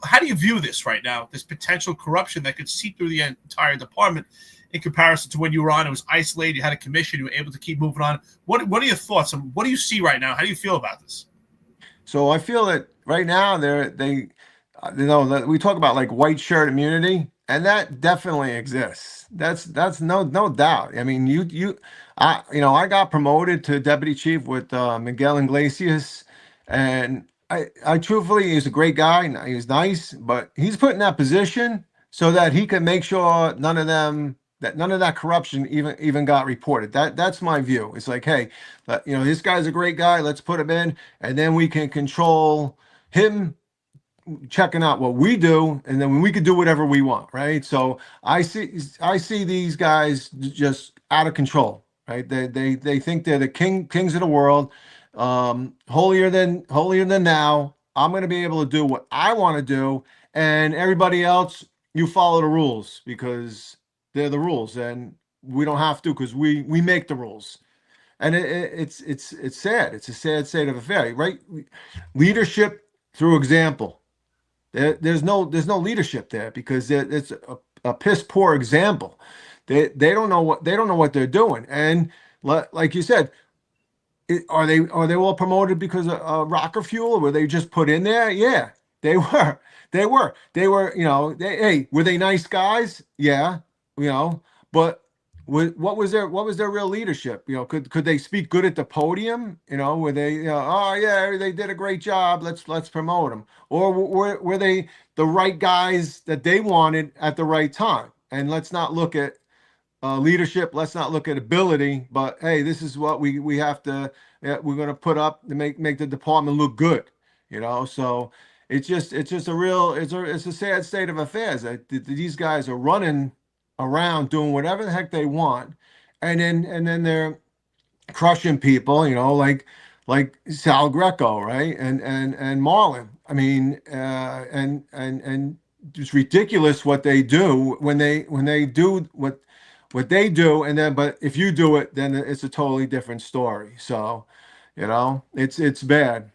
D: how do you view this right now? This potential corruption that could seep through the entire department, in comparison to when you were on, it was isolated. You had a commission. You were able to keep moving on. What are your thoughts? And what do you see right now? How do you feel about this?
A: So I feel that right now we talk about like white shirt immunity, and that definitely exists. That's no doubt. I mean, I got promoted to deputy chief with Miguel Iglesias, and I truthfully, he's a great guy. He's nice, but he's put in that position so that he can make sure none of that corruption even got reported. That's my view. It's like, hey, this guy's a great guy. Let's put him in, and then we can control him checking out what we do, and then we could do whatever we want, right? So I see these guys just out of control, right? They think they're the kings of the world. Holier than now. I'm going to be able to do what I want to do, and everybody else, you follow the rules because they're the rules, and we don't have to because we make the rules. And it's sad. It's a sad state of affair, right? Leadership through example. There's no leadership there because it's a piss poor example. They don't know what they're doing, and like you said. Are they all promoted because of rocker fuel, or were they just put in there? Yeah, they were. Were they nice guys? Yeah, but what was their real leadership? Could they speak good at the podium? Were they, oh yeah, they did a great job. Let's promote them. Or were they the right guys that they wanted at the right time? And let's not look at leadership. Let's not look at ability, but hey, this is what we have to. We're going to put up to make the department look good. So it's just a sad state of affairs that these guys are running around doing whatever the heck they want, and then they're crushing people. Like Sal Greco, right? And Marlon. I mean, and it's ridiculous what they do when they do what they do, but if you do it, then it's a totally different story. So, it's bad.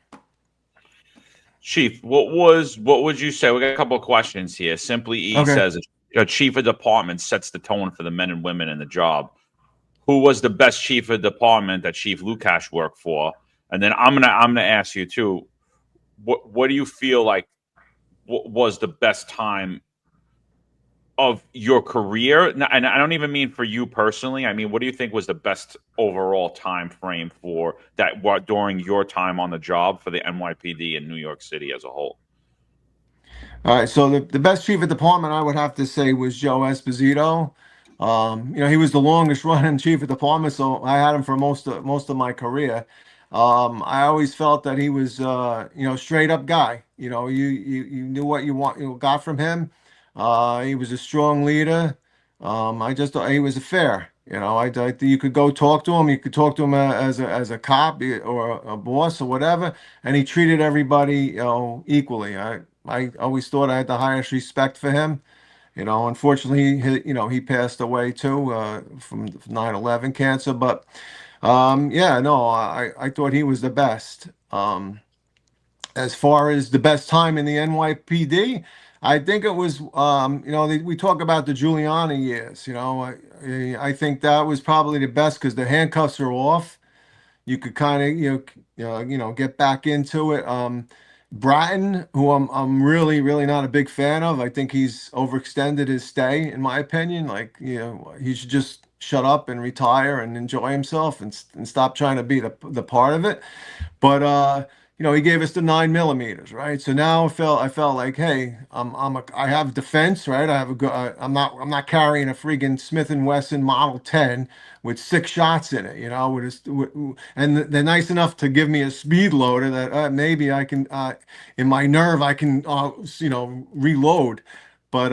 C: Chief, what would you say? We got a couple of questions here. Simply E says a chief of department sets the tone for the men and women in the job. Who was the best chief of department that Chief Lukach worked for? And then I'm gonna ask you too. What do you feel like was the best time of your career? And I don't even mean for you personally. I mean, what do you think was the best overall time frame for that during your time on the job for the NYPD in New York City as a whole?
A: All right, so the best chief of department I would have to say was Joe Esposito. He was the longest running chief of department, so I had him for most of my career. I always felt that he was straight up guy. You knew what you got from him. He was a strong leader. I just thought he was fair. You could go talk to him. You could talk to him as a cop or a boss or whatever, and he treated everybody equally. I always thought I had the highest respect for him. Unfortunately, he passed away too from 9/11 cancer. But I thought he was the best. As far as the best time in the NYPD. I think it was, we talk about the Giuliani years. I think that was probably the best because the handcuffs are off. You could kind of, get back into it. Bratton, who I'm really really not a big fan of. I think he's overextended his stay, in my opinion. Like, he should just shut up and retire and enjoy himself and stop trying to be the part of it. But he gave us the 9 millimeters, right? So now I felt like, hey, I have defense, right? I have a good. I'm not carrying a freaking Smith and Wesson Model 10 with 6 shots in it, and they're nice enough to give me a speed loader that maybe I can, in my nerve, I can, reload. But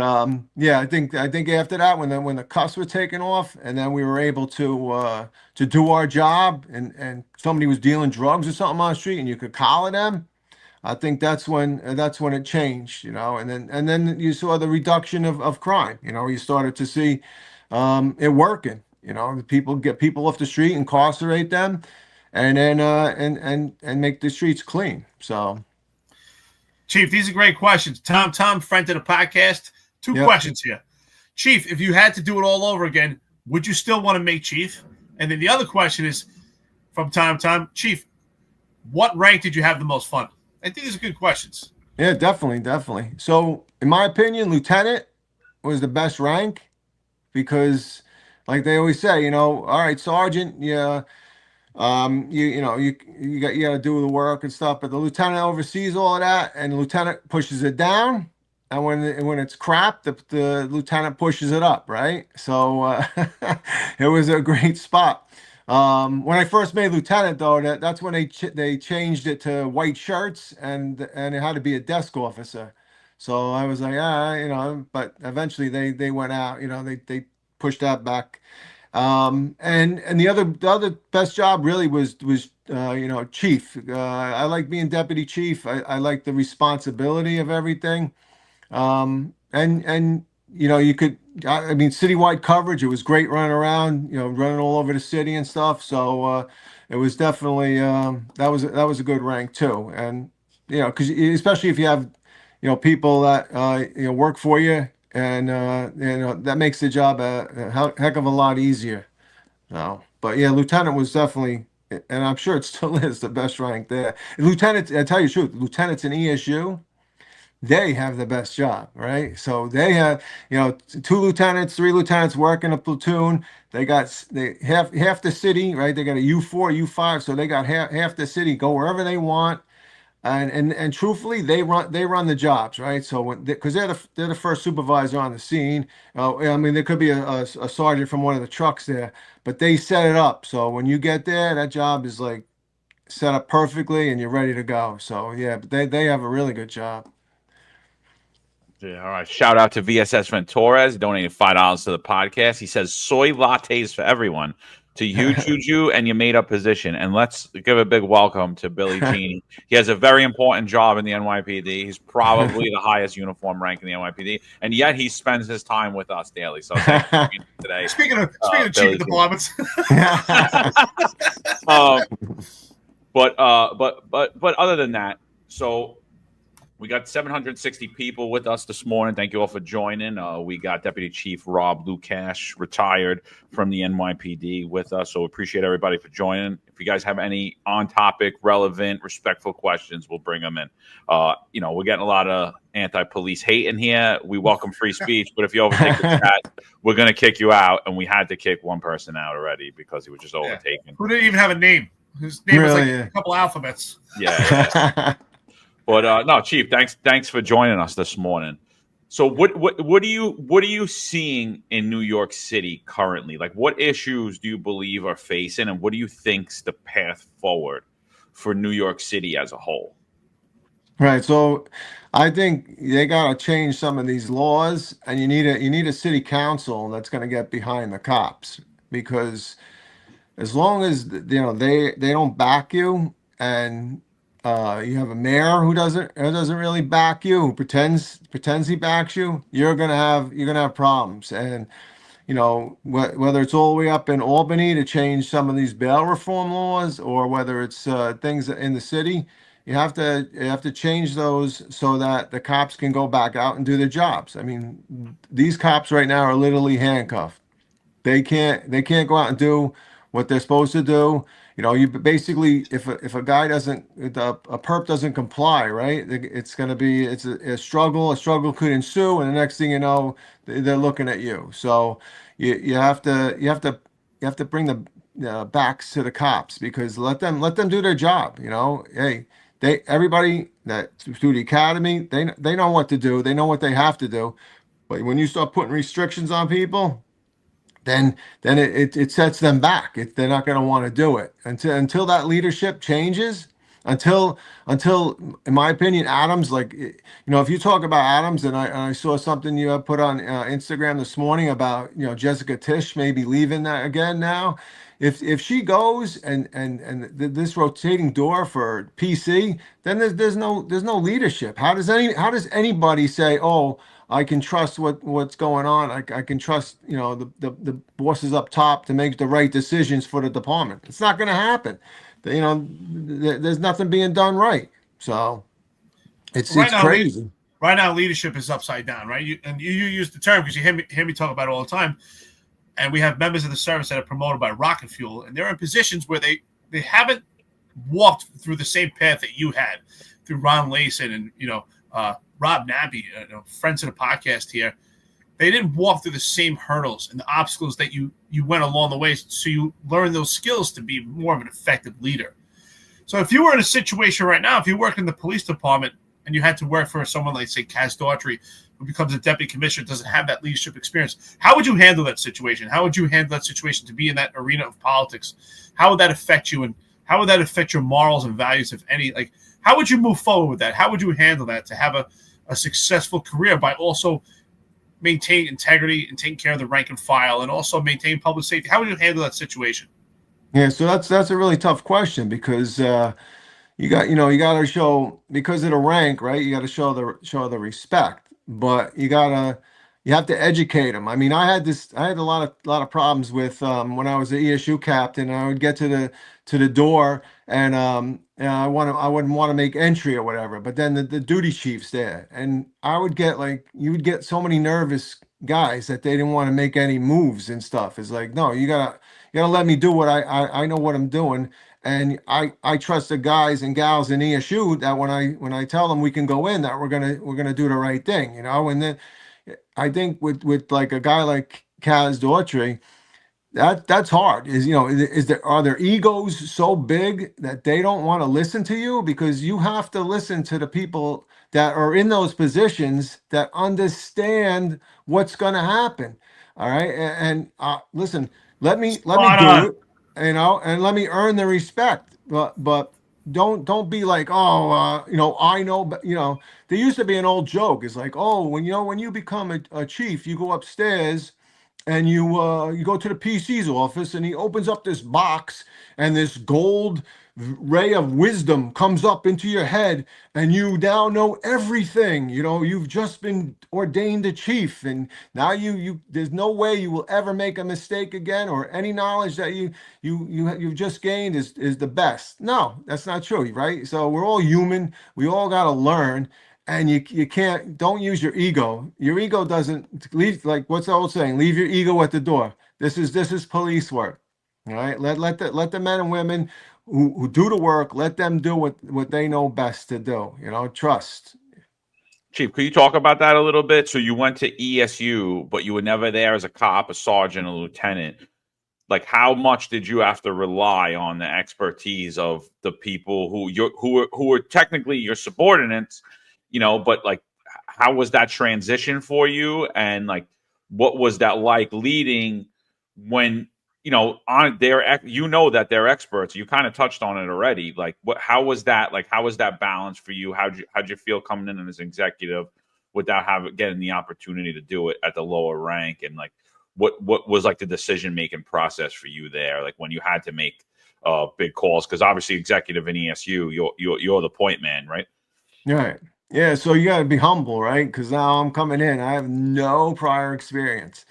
A: yeah, I think after that, when the cuffs were taken off, and then we were able to do our job, and somebody was dealing drugs or something on the street, and you could collar them. I think that's when it changed, and then you saw the reduction of crime. You started to see it working. The people get people off the street, incarcerate them, and then and make the streets clean. So.
D: Chief, these are great questions. Tom, friend to the podcast. Two
A: Yep.
D: questions here. Chief, if you had to do it all over again, would you still want to make chief? And then the other question is from Tom, Chief, what rank did you have the most fun? I think these are good questions.
A: Yeah, definitely. So, in my opinion, lieutenant was the best rank because, like they always say, all right, sergeant, yeah, you got to do the work and stuff, but the lieutenant oversees all of that, and the lieutenant pushes it down, and when it's crap, the lieutenant pushes it up, right? So it was a great spot. When I first made lieutenant, though, that's when they changed it to white shirts, and it had to be a desk officer. So I was like, but eventually they went out. They pushed that back. And the other best job really was chief. I like being deputy chief. I like the responsibility of everything. And you could, I mean, citywide coverage. It was great running around, running all over the city and stuff. So it was definitely that was a good rank too. And because especially if you have people that work for you, and that makes the job a heck of a lot easier. So, but yeah, lieutenant was definitely, and I'm sure it still is, the best rank there. Lieutenant, I tell you the truth, lieutenants in ESU, they have the best job, right? So they have, 2 lieutenants, 3 lieutenants work in a platoon. They half the city, right? They got a U4, U5, so they got half the city, go wherever they want. And truthfully, they run the jobs, right? So because they're the first supervisor on the scene. I mean, there could be a sergeant from one of the trucks there, but they set it up. So when you get there, that job is like set up perfectly, and you're ready to go. So yeah, but they have a really good job.
C: Yeah, all right. Shout out to VSS Ventores, donated $5 to the podcast. He says soy lattes for everyone. To you, Juju, and your made-up position. And let's give a big welcome to Billy Genie. He has a very important job in the NYPD. He's probably the highest uniform rank in the NYPD, and yet he spends his time with us daily. So thank you for being here today.
D: Speaking of chief departments.
C: But other than that, so we got 760 people with us this morning. Thank you all for joining. We got Deputy Chief Rob Lukach, retired from the NYPD, with us. So appreciate everybody for joining. If you guys have any on-topic, relevant, respectful questions, we'll bring them in. We're getting a lot of anti-police hate in here. We welcome free speech, but if you overtake the chat, we're going to kick you out. And we had to kick one person out already because he was just overtaken.
D: Who didn't even have a name? His name was like a couple alphabets.
C: Yeah. But no, Chief, thanks for joining us this morning. So what are you seeing in New York City currently? Like, what issues do you believe are facing, and what do you think's the path forward for New York City as a whole?
A: Right. So I think they got to change some of these laws, and you need a city council that's going to get behind the cops, because as long as they don't back you, and you have a mayor who doesn't really back you, who pretends he backs you, you're gonna have problems. And whether it's all the way up in Albany to change some of these bail reform laws, or whether it's things in the city, you have to change those so that the cops can go back out and do their jobs. I mean, these cops right now are literally handcuffed. They can't go out and do what they're supposed to do. You know, you basically, if a guy doesn't, a perp doesn't comply, right? It's going to be, it's a struggle. A struggle could ensue, and the next thing you know, they're looking at you. So you have to bring the backs to the cops, because let them do their job. You know, hey, everybody that through the academy, they know what to do. They know what they have to do. But when you start putting restrictions on people, then it sets them back. They're not going to want to do it until that leadership changes. Until, in my opinion, Adams, like, you know, if you talk about Adams, and I saw something you have put on Instagram this morning about, you know, Jessica Tisch maybe leaving that again now. If she goes and this rotating door for PC, then there's no leadership. How does anybody say, oh, I can trust what's going on. I can trust, you know, the bosses up top to make the right decisions for the department. It's not going to happen. You know, there's nothing being done right. So it's crazy.
D: Right now, leadership is upside down, right? You use the term because you hear me talk about it all the time. And we have members of the service that are promoted by rocket fuel, and they're in positions where they haven't walked through the same path that you had through Ron Leyson and, you know, Rob Nabby, friends of the podcast here. They didn't walk through the same hurdles and the obstacles that you went along the way, so you learn those skills to be more of an effective leader. So if you were in a situation right now, if you work in the police department and you had to work for someone like, say, Kaz Daughtry, who becomes a deputy commissioner, doesn't have that leadership experience, how would you handle that situation? How would you handle that situation to be in that arena of politics? How would that affect you, and how would that affect your morals and values, if any? Like, how would you move forward with that? How would you handle that to have a successful career by also maintain integrity and taking care of the rank and file, and also maintain public safety? How would you handle that situation?
A: Yeah, so that's a really tough question, because you got to show, because of the rank, right? You got to show the respect, but you have to educate them. I mean, I had a lot of problems with when I was the ESU captain. I would get to the door, and I wouldn't want to make entry or whatever, but then the duty chief's there, and you would get so many nervous guys that they didn't want to make any moves and stuff. It's like, no, you gotta let me do what I know what I'm doing. And I trust the guys and gals in ESU that when I tell them we can go in, that we're gonna do the right thing, you know. And then I think with like a guy like Kaz Daughtry, that's hard. Are their egos so big that they don't want to listen to you? Because you have to listen to the people that are in those positions that understand what's going to happen. All right, and listen, let me do it, you know, and let me earn the respect. But don't be like, oh, you know, I know, but you know, there used to be an old joke. It's like, oh, when you become a chief, you go upstairs and you go to the PC's office, and he opens up this box, and this gold ray of wisdom comes up into your head, and you now know everything. You know, you've just been ordained a chief, and now you there's no way you will ever make a mistake again, or any knowledge that you've just gained is the best. No, that's not true, right? So we're all human. We all got to learn. And you don't use your ego. Your ego doesn't leave, like what's the old saying? Leave your ego at the door. This is police work. All right. Let the men and women who do the work, let them do what they know best to do. You know, trust.
C: Chief, could you talk about that a little bit? So you went to ESU, but you were never there as a cop, a sergeant, a lieutenant. Like, how much did you have to rely on the expertise of the people who were technically your subordinates? You know, but like, how was that transition for you? And like, what was that like leading when, you know, on that they're experts. You kind of touched on it already. Like, how was that balance for you? How'd you feel coming in as an executive without getting the opportunity to do it at the lower rank? And like, what was like the decision making process for you there? Like when you had to make big calls, because obviously executive in ESU, you're the point man, right?
A: Right. Yeah, so you got to be humble, right? Because now I'm coming in, I have no prior experience.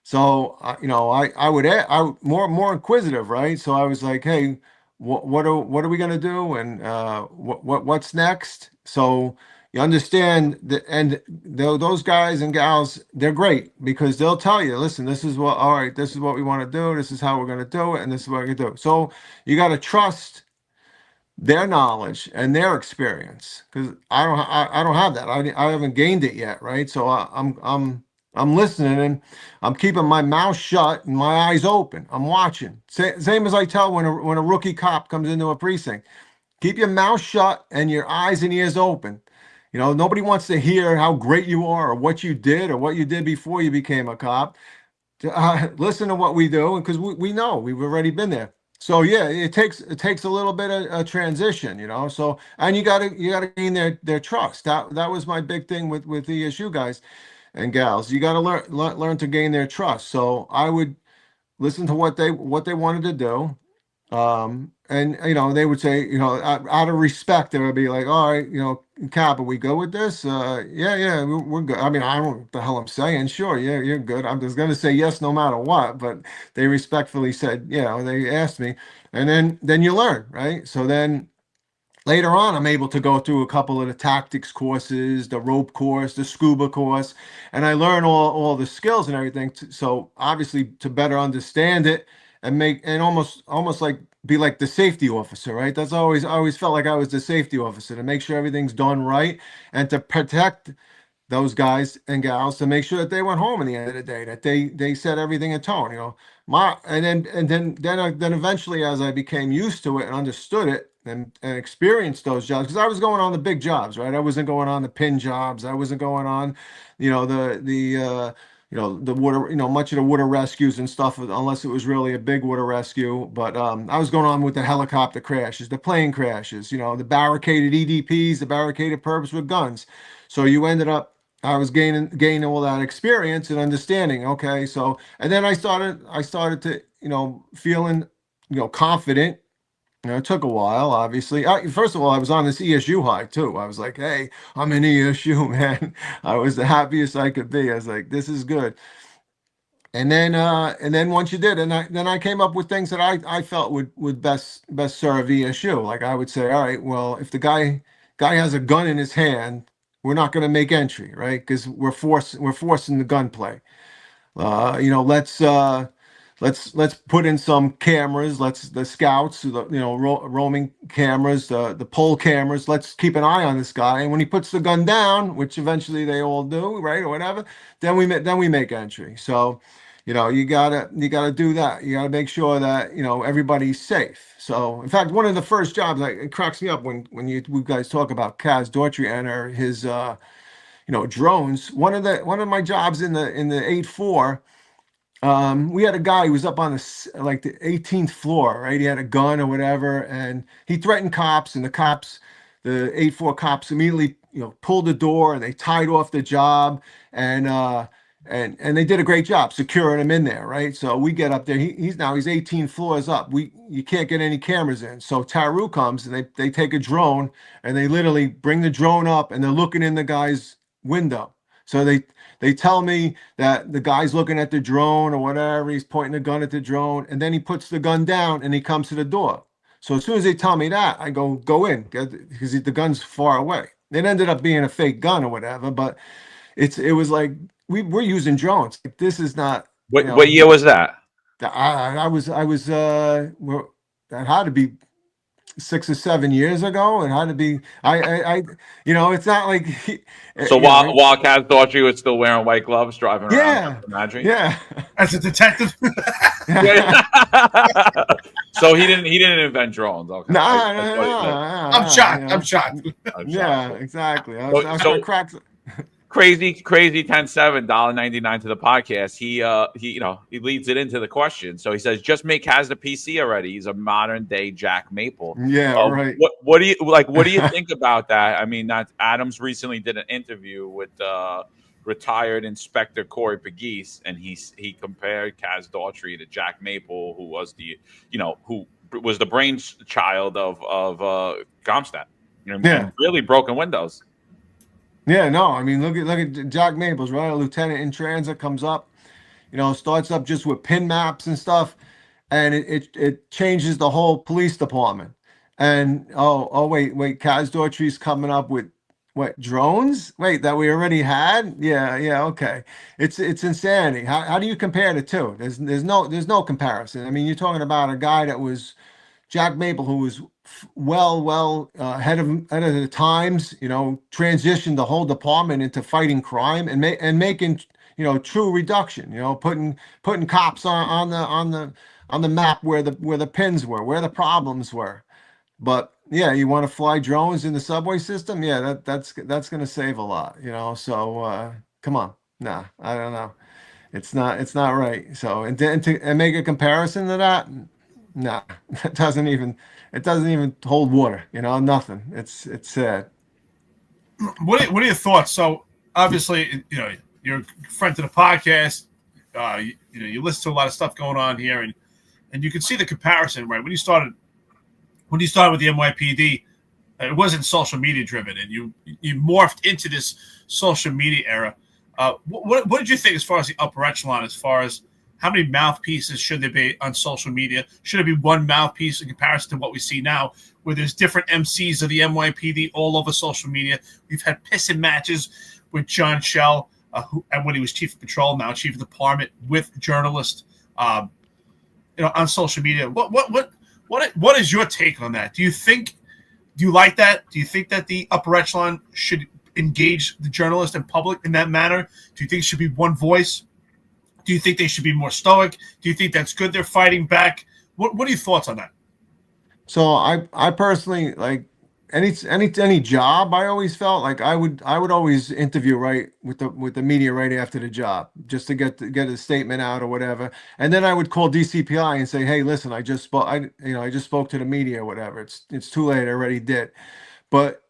A: So you know, I would more inquisitive, right? So I was like, hey, what are we gonna do, and what's next? So you understand that, and those guys and gals, they're great because they'll tell you, listen, this is what, all right, this is what we want to do, this is how we're going to do it, and this is what we're going to do. So you got to trust their knowledge and their experience because I don't have that. I haven't gained it yet, right? So I'm listening and I'm keeping my mouth shut and my eyes open. I'm watching. Same as I tell when a rookie cop comes into a precinct. Keep your mouth shut and your eyes and ears open. You know, nobody wants to hear how great you are or what you did before you became a cop. Listen to what we do, because we know we've already been there. So yeah, it takes a little bit of a transition, you know. So and you gotta gain their trust. That was my big thing with the ESU guys and gals. You got to learn to gain their trust. So I would listen to what they wanted to do. And you know, they would say, you know, out of respect, they would be like, all right, you know, Cap, are we good with this? Yeah, we're good. I mean, I don't know what the hell I'm saying. Sure, yeah, you're good. I'm just gonna say yes no matter what. But they respectfully said, you know, they asked me, and then you learn, right? So then later on, I'm able to go through a couple of the tactics courses, the rope course, the scuba course, and I learn all the skills and everything. So obviously to better understand it and make and almost like be like the safety officer, right? That's always I always felt like I was the safety officer to make sure everything's done right and to protect those guys and gals to make sure that they went home at the end of the day, that they set everything in tone, you know. Then eventually, as I became used to it and understood it and experienced those jobs, because I was going on the big jobs, right? I wasn't going on the pin jobs. I wasn't going on, you know, the water, you know, much of the water rescues and stuff, unless it was really a big water rescue. But I was going on with the helicopter crashes, the plane crashes, you know, the barricaded EDPs, the barricaded perps with guns. So you ended up I was gaining all that experience and understanding. Okay, so and then I started to, you know, feeling, you know, confident. You know, it took a while, obviously. First of all, I was on this ESU high too. I was like, hey, I'm in ESU, man. I was the happiest I could be. I was like, this is good. And then once you did, then I came up with things that I felt would best serve ESU. Like I would say, all right, well, if the guy has a gun in his hand, we're not going to make entry, right? Because we're forcing the gunplay. You know, let's put in some cameras. Let's the scouts, you know, roaming cameras, the pole cameras. Let's keep an eye on this guy. And when he puts the gun down, which eventually they all do, right, or whatever, then we make entry. So, you know, you gotta do that. You gotta make sure that, you know, everybody's safe. So, in fact, one of the first jobs, like, it cracks me up when you guys talk about Kaz Daughtry and his you know, drones. One of my jobs in the 8-4. We had a guy who was up on like the 18th floor, right? He had a gun or whatever, and he threatened cops, and the 8-4 cops immediately, you know, pulled the door and they tied off the job, and they did a great job securing him in there, right? So we get up there. He's 18 floors up. You can't get any cameras in. So Taru comes and they take a drone and they literally bring the drone up and they're looking in the guy's window. So they tell me that the guy's looking at the drone or whatever, he's pointing the gun at the drone, and then he puts the gun down and he comes to the door. So as soon as they tell me that, I go in, because the gun's far away. It ended up being a fake gun or whatever, but it was like we're using drones. This is not.
C: What year was that?
A: I was that had to be 6 or 7 years ago. It had to be you know, it's not like
C: So while Kaz Daughtry was still wearing white gloves driving around,
A: yeah,
D: As a detective.
C: So he didn't invent drones. Okay.
A: No,
D: I'm shocked. I'm shocked.
A: Yeah, exactly.
C: So crazy 10-7 $1.99 to the podcast. He you know, he leads it into the question. So he says, just make Kaz the PC already. He's a modern day Jack Maple.
A: Yeah, right.
C: What do you think about that? I mean, that Adams recently did an interview with retired Inspector Corey Pegues, and he compared Kaz Daughtry to Jack Maple, who was the brainchild of Comstat. You know,
A: Yeah.
C: really broken windows.
A: Yeah, no, I mean, look at Jack Maples, right? A lieutenant in transit comes up, you know, starts up just with pin maps and stuff, and it changes the whole police department. And wait, Kaz Daughtry's coming up with What, drones? Wait, that we already had? Yeah, yeah, okay. It's insanity. How do you compare the two? There's no comparison. I mean, you're talking about a guy that was Jack Maple, who was well ahead of the times. Transitioned the whole department into fighting crime and making true reduction. Putting cops on the map where the pins were, where the problems were. But yeah, you want to fly drones in the subway system? Yeah, that's going to save a lot. So come on, nah, I don't know. It's not right. So and make a comparison to that, nah, it doesn't even hold water. Nothing. It's sad.
D: What are your thoughts? So obviously, you're a friend to the podcast. You listen to a lot of stuff going on here, and you can see the comparison, right? When you started with the NYPD, it wasn't social media driven, and you morphed into this social media era. What did you think as far as the upper echelon, as far as how many mouthpieces should there be on social media? Should it be one mouthpiece in comparison to what we see now, where there's different MCs of the NYPD all over social media? We've had pissing matches with John Shell, and when he was chief of patrol, now chief of department, with journalists, on social media. What is your take on that? Do you like that? Do you think that the upper echelon should engage the journalist and public in that manner? Do you think it should be one voice? Do you think they should be more stoic? Do you think that's good they're fighting back? What are your thoughts on that?
A: So I personally, like, any job, I always felt like I would always interview right with the media right after the job, just to get a statement out or whatever, and then I would call DCPI and say, hey, listen, I just spoke to the media or whatever. It's too late, I already did. But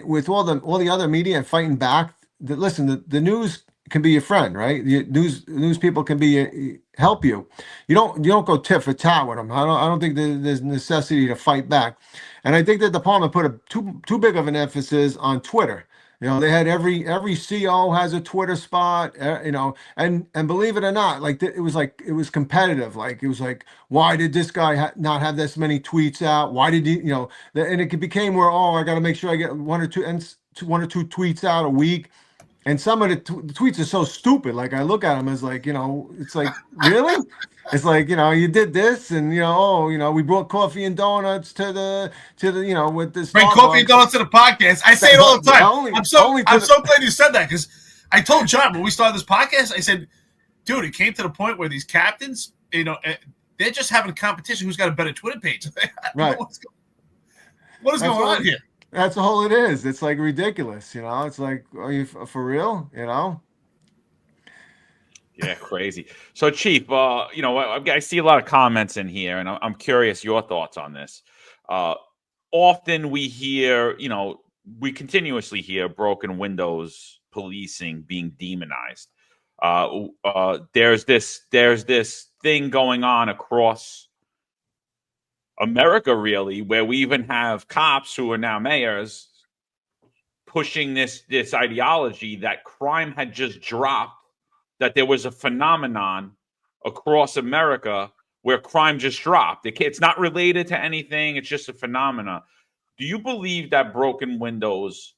A: with all the other media fighting back, listen, the news can be your friend, right? The news people can help you. You don't go tit for tat with them. I don't think there's necessity to fight back. And I think the department put too big of an emphasis on Twitter. They had every CO has a Twitter spot. And believe it or not, it was competitive. Like, it was like, why did this guy not have this many tweets out? Why did he? And it became where, I got to make sure I get one or two tweets out a week. And some of the tweets are so stupid. Like, I look at them as like, it's like, really? It's like, you did this, and we brought coffee and donuts to the with this.
D: Bring coffee and donuts to the podcast. I say it all the time. I'm so glad you said that, because I told John when we started this podcast, I said, dude, it came to the point where these captains, they're just having a competition who's got a better Twitter page.
A: Right.
D: What is going on here?
A: That's all it is. It's like ridiculous, It's like, are you for real?
C: Yeah, crazy. So, Chief, I see a lot of comments in here, and I'm curious your thoughts on this. Often we hear, we continuously hear broken windows policing being demonized. There's this thing going on across America, really, where we even have cops who are now mayors pushing this ideology that crime had just dropped, that there was a phenomenon across America where crime just dropped. It's not related to anything. It's just a phenomena. Do you believe that broken windows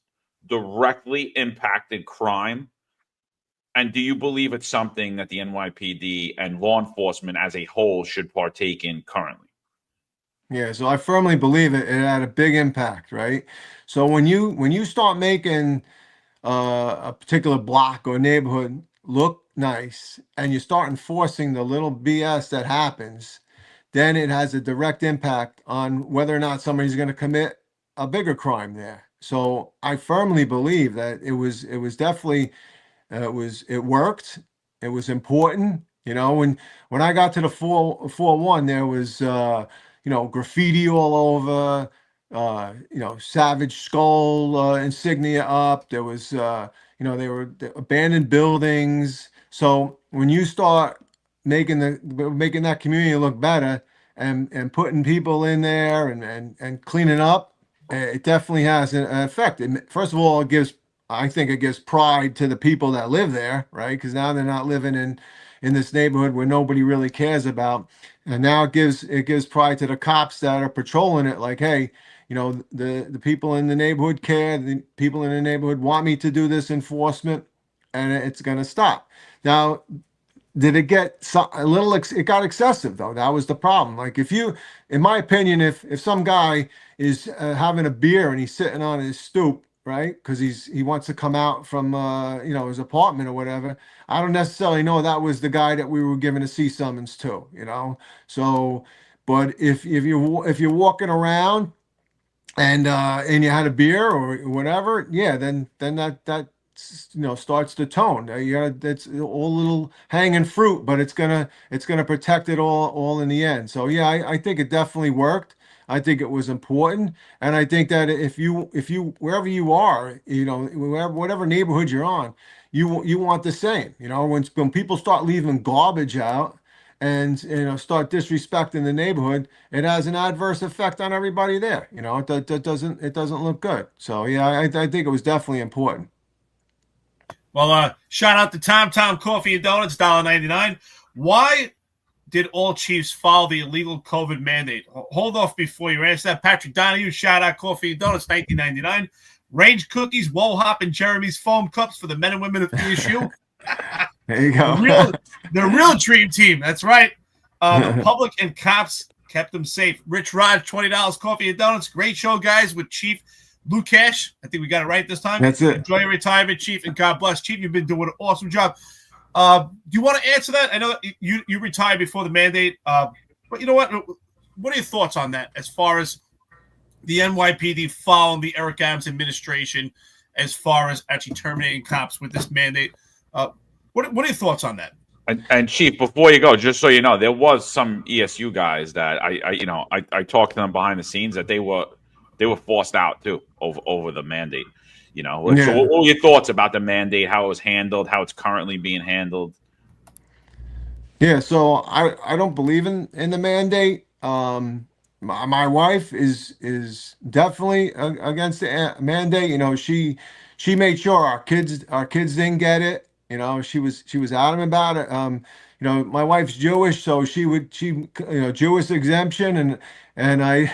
C: directly impacted crime? And do you believe it's something that the NYPD and law enforcement as a whole should partake in currently?
A: Yeah, so I firmly believe it had a big impact, right? So when you start making a particular block or neighborhood look nice, and you start enforcing the little BS that happens, then it has a direct impact on whether or not somebody's going to commit a bigger crime there. So I firmly believe that it was definitely it worked. It was important. When I got to the 441, there was graffiti all over, Savage Skull insignia up. There was they were abandoned buildings. So when you start making that community look better and putting people in there and cleaning up, it definitely has an effect. First of all, I think it gives pride to the people that live there, right? Because now they're not living in in this neighborhood where nobody really cares about. And now it gives pride to the cops that are patrolling it. Like, hey, the people in the neighborhood care. The people in the neighborhood want me to do this enforcement, and it's going to stop. Now, did it get a little? It got excessive though. That was the problem. Like in my opinion, if some guy is having a beer and he's sitting on his stoop, right? Because he wants to come out from his apartment or whatever. I don't necessarily know that was the guy that we were giving a C summons to. So, but if you're walking around and you had a beer or whatever, yeah, then that starts to tone. That's all little hanging fruit, but it's gonna protect it all in the end. So yeah, I think it definitely worked. I think it was important, and I think that if you wherever you are, whatever neighborhood you're on, you want the same. When people start leaving garbage out and start disrespecting the neighborhood, it has an adverse effect on everybody there. It doesn't look good. So yeah, I think it was definitely important.
D: Well, shout out to Tom Coffee and Donuts, $1.99. Why did all chiefs follow the illegal COVID mandate? Hold off before you answer that. Patrick Donahue, shout out Coffee and Donuts, $19.99. Range Cookies, Woe Hop, and Jeremy's foam cups for the men and women of ESU.
A: There you go.
D: The real dream team. That's right. The public and cops kept them safe. Rich Rod, $20, Coffee and Donuts. Great show, guys, with Chief Lukach. I think we got it right this time.
A: That's it.
D: Enjoy your retirement, Chief, and God bless. Chief, you've been doing an awesome job. Do you want to answer that? I know you retired before the mandate, but you know what? What are your thoughts on that as far as the NYPD following the Eric Adams administration as far as actually terminating cops with this mandate? What are your thoughts on that?
C: And Chief, before you go, just so you know, there was some ESU guys that I talked to them behind the scenes that they were forced out too over the mandate. So what were your thoughts about the mandate, how it was handled, how it's currently being handled?
A: Yeah, so I don't believe in the mandate. My wife is definitely against the mandate. She made sure our kids didn't get it. She was adamant about it. My wife's Jewish, so she Jewish exemption, and I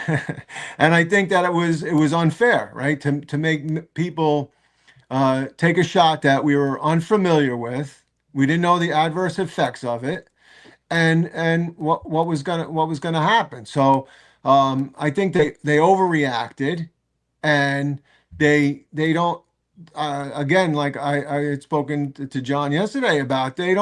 A: and I think that it was unfair, right, to make people take a shot that we were unfamiliar with. We didn't know the adverse effects of it, and what was gonna happen. So I think they overreacted, and they don't. Again, like I had spoken to John yesterday about, they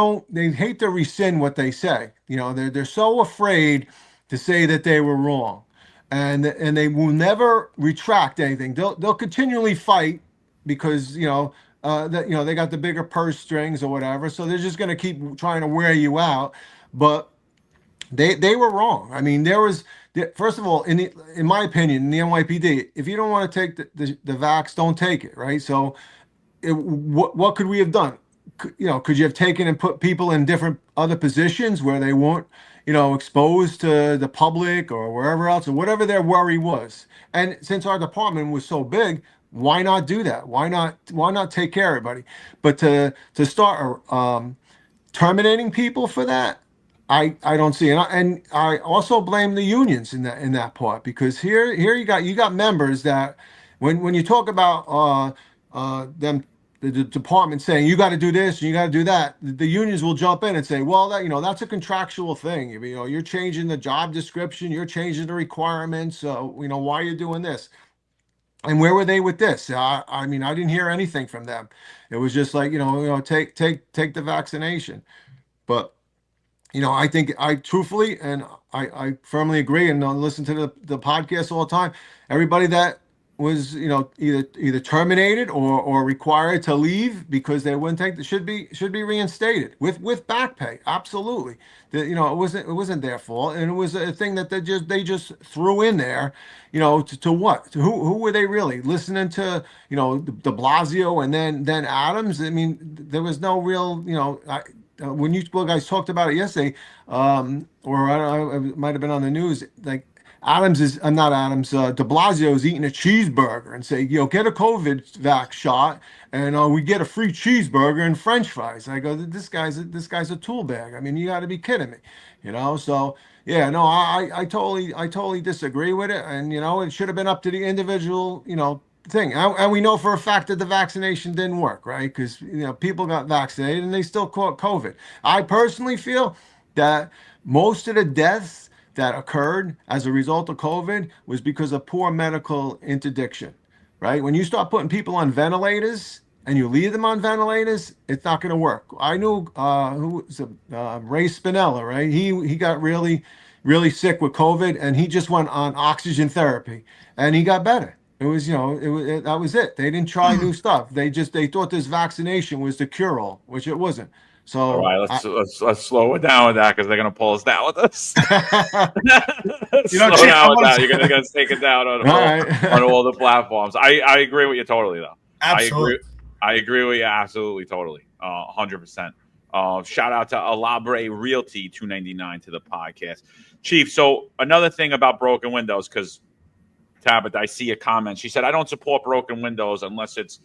A: hate to rescind what they say. They're so afraid to say that they were wrong, and they will never retract anything. They'll continually fight because they got the bigger purse strings or whatever. So they're just going to keep trying to wear you out. But they were wrong. I mean, first of all, in my opinion, in the NYPD, if you don't want to take the vax, don't take it, right? So what could we have done? Could you have taken and put people in different other positions where they weren't, exposed to the public or wherever else, or whatever their worry was? And since our department was so big, why not do that? Why not take care of everybody? But to start terminating people for that, I don't see it. And I also blame the unions in that part, because here you got members that when you talk about them, the department saying you got to do this and you got to do that, the unions will jump in and say, well, that's a contractual thing. You're changing the job description, you're changing the requirements. So why are you doing this? And where were they with this? I mean, I didn't hear anything from them. It was just like, take the vaccination. But I think I truthfully, and I firmly agree, and listen to the podcast all the time. Everybody that was, either terminated or required to leave because they wouldn't take should be reinstated with back pay. Absolutely. It wasn't their fault, and it was a thing that they just threw in there, to what? To who were they really listening to? De Blasio and then Adams. I mean, there was no real, when you guys talked about it yesterday, or I don't know, it might have been on the news, like De Blasio is eating a cheeseburger and say, get a COVID vax shot, and we get a free cheeseburger and French fries. I go, this guy's a tool bag. I mean, you got to be kidding me, So yeah, no, I totally disagree with it, and it should have been up to the individual, thing. And we know for a fact that the vaccination didn't work, right? Because people got vaccinated and they still caught COVID. I personally feel that most of the deaths that occurred as a result of COVID was because of poor medical interdiction, right? When you start putting people on ventilators and you leave them on ventilators, it's not going to work. I knew who was Ray Spinella, right? He got really, really sick with COVID, and he just went on oxygen therapy, and he got better. It was, that was it. They didn't try new stuff. They thought this vaccination was the cure-all, which it wasn't. So
C: All right, let's slow it down with that, because they're gonna pull us down with this. Slow
D: Chief,
C: down with that. You're gonna take it down on on all the platforms. I agree with you totally, though.
D: Absolutely.
C: I agree with you absolutely, totally, 100%. Shout out to Alabre Realty 299 to the podcast, Chief. So another thing about broken windows, because Tabitha, I see a comment. She said, "I don't support broken windows unless it's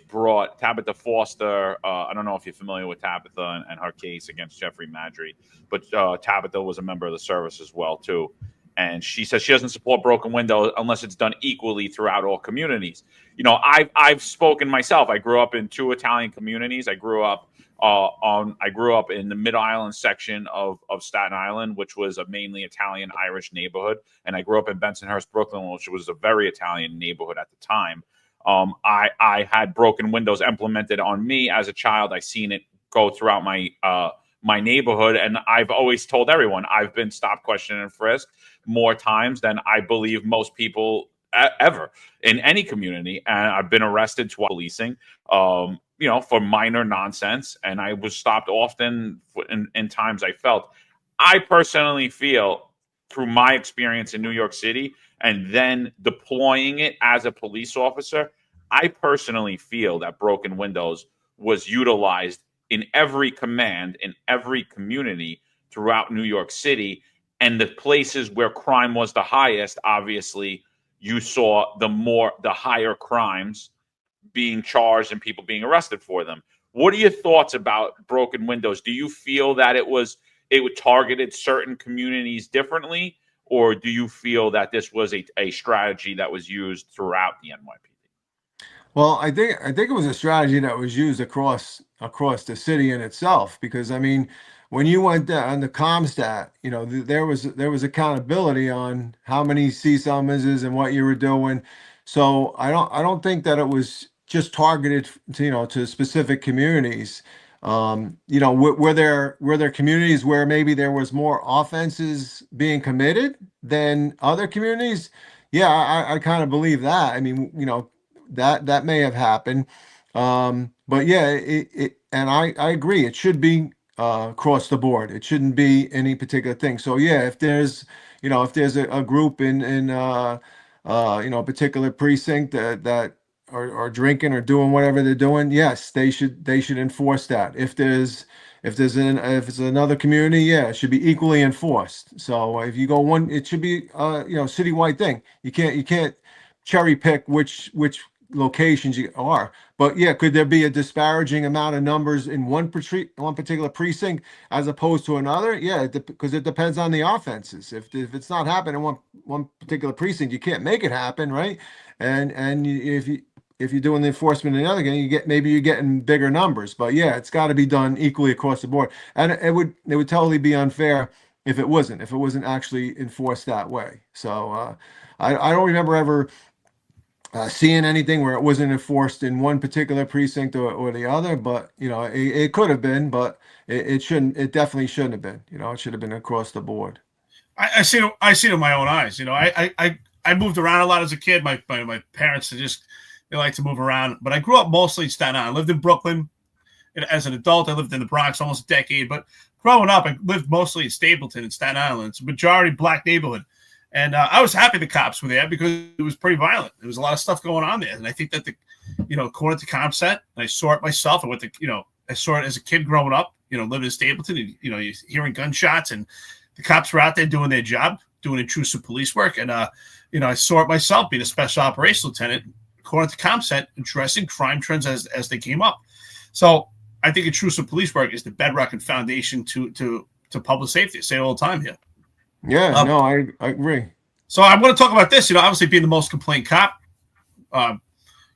C: brought." Tabitha Foster. I don't know if you're familiar with Tabitha and her case against Jeffrey Madry, but Tabitha was a member of the service as well too. And she says she doesn't support broken windows unless it's done equally throughout all communities. I've spoken myself. I grew up in 2 Italian communities. I grew up in the Mid Island section of Staten Island, which was a mainly Italian Irish neighborhood, and I grew up in Bensonhurst, Brooklyn, which was a very Italian neighborhood at the time. I had broken windows implemented on me as a child. I seen it go throughout my neighborhood, and I've always told everyone I've been stopped, questioned, and frisked more times than I believe most people ever in any community, and I've been arrested twice policing, for minor nonsense, and I was stopped often in times I felt. I personally feel, through my experience in New York City and then deploying it as a police officer, I personally feel that broken windows was utilized in every command, in every community throughout New York City. And the places where crime was the highest, obviously, you saw the higher crimes being charged and people being arrested for them. What are your thoughts about broken windows? Do you feel that it targeted certain communities differently, or do you feel that this was a strategy that was used throughout the NYPD?
A: Well, I think it was a strategy that was used across the city in itself, because I mean, when you went on the CompStat, there was accountability on how many CSUMs and what you were doing. So I don't think that it was just targeted to specific communities. Were there communities where maybe there was more offenses being committed than other communities? Yeah, I kind of believe that. I mean, that may have happened. But yeah, and I agree. It should be across the board. It shouldn't be any particular thing. So yeah, if there's a group in a particular precinct that are drinking or doing whatever they're doing, yes, they should enforce that. If it's another community, yeah, it should be equally enforced. So if you go one, it should be citywide thing. You can't cherry pick which locations you are. But yeah, could there be a disparaging amount of numbers in one particular precinct as opposed to another? Yeah, because it depends on the offenses. If it's not happening in one particular precinct, you can't make it happen, right? And if you're doing the enforcement in the other game, you're getting bigger numbers. But yeah, it's got to be done equally across the board. And it would totally be unfair if it wasn't actually enforced that way. So I don't remember ever seeing anything where it wasn't enforced in one particular precinct or the other, but it could have been, but it definitely shouldn't have been. It should have been across the board.
D: I see it with my own eyes. I moved around a lot as a kid. My parents they like to move around, but I grew up mostly in Staten Island. I lived in Brooklyn. As an adult, I lived in the Bronx almost a decade, but growing up, I lived mostly in Stapleton in Staten Island. It's a majority black neighborhood. And I was happy the cops were there because it was pretty violent. There was a lot of stuff going on there. And I think that according to CompStat, and I saw it myself, I saw it as a kid growing up, living in Stapleton, and, you're hearing gunshots, and the cops were out there doing their job. doing intrusive police work, and I saw it myself being a special operations lieutenant, according to ComSet, addressing crime trends as they came up. So I think intrusive police work is the bedrock and foundation to public safety. I say it all the time here.
A: Yeah, no, I agree.
D: So I want to talk about this. Obviously being the most complained cop,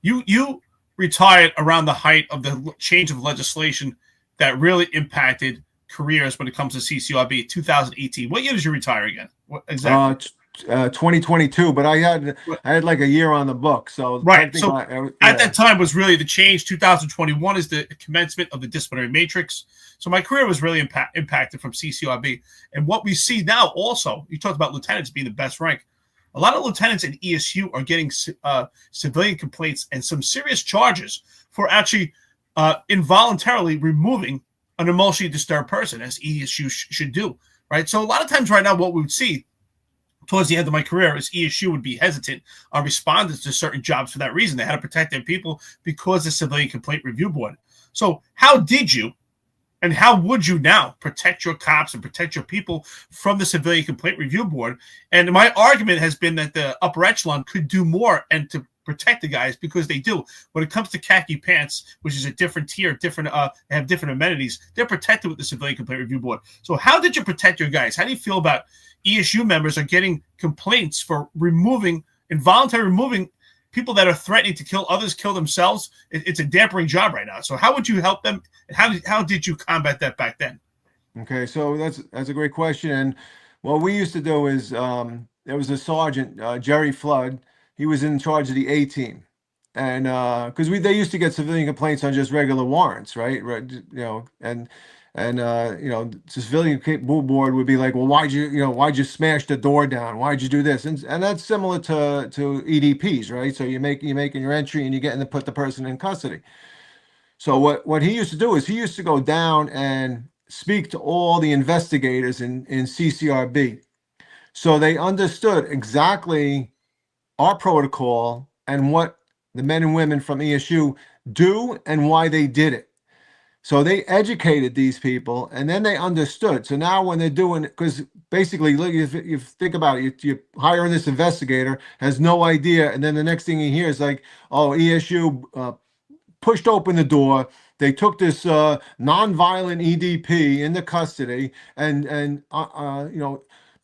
D: you retired around the height of the change of legislation that really impacted careers when it comes to CCRB. 2018. What year did you retire again? What exactly?
A: 2022, but I had like a year on the book. So
D: right. So at that time was really the change. 2021 is the commencement of the disciplinary matrix. So my career was really impacted from CCRB. And what we see now also, you talked about lieutenants being the best rank. A lot of lieutenants in ESU are getting civilian complaints and some serious charges for actually involuntarily removing an emotionally disturbed person, as ESU should do, right? So a lot of times right now, what we would see towards the end of my career is ESU would be hesitant on responding to certain jobs for that reason. They had to protect their people because of the Civilian Complaint Review Board. So how did you and how would you now protect your cops and protect your people from the Civilian Complaint Review Board? And my argument has been that the upper echelon could do more and to protect the guys, because they do. When it comes to khaki pants, which is a different tier, they have different amenities, they're protected with the Civilian Complaint Review Board. So how did you protect your guys? How do you feel about ESU members are getting complaints for involuntarily removing people that are threatening to kill others, kill themselves? It's a dampering job right now. So how would you help them? And how did you combat that back then?
A: Okay, so that's a great question. And what we used to do is there was a sergeant, Jerry Flood. He was in charge of the A team, and because they used to get civilian complaints on just regular warrants, right? And the civilian board would be like, well, why'd you smash the door down? Why'd you do this? And that's similar to EDPs, right? So you're making your entry and you're getting to put the person in custody. So what he used to do is he used to go down and speak to all the investigators in CCRB, so they understood exactly our protocol and what the men and women from ESU do and why they did it. So they educated these people, and then they understood. So now when they're doing, because basically, look, if you think about it, you're hiring this investigator, has no idea, and then the next thing you hear is like, oh, ESU pushed open the door. They took this non-violent EDP into custody, and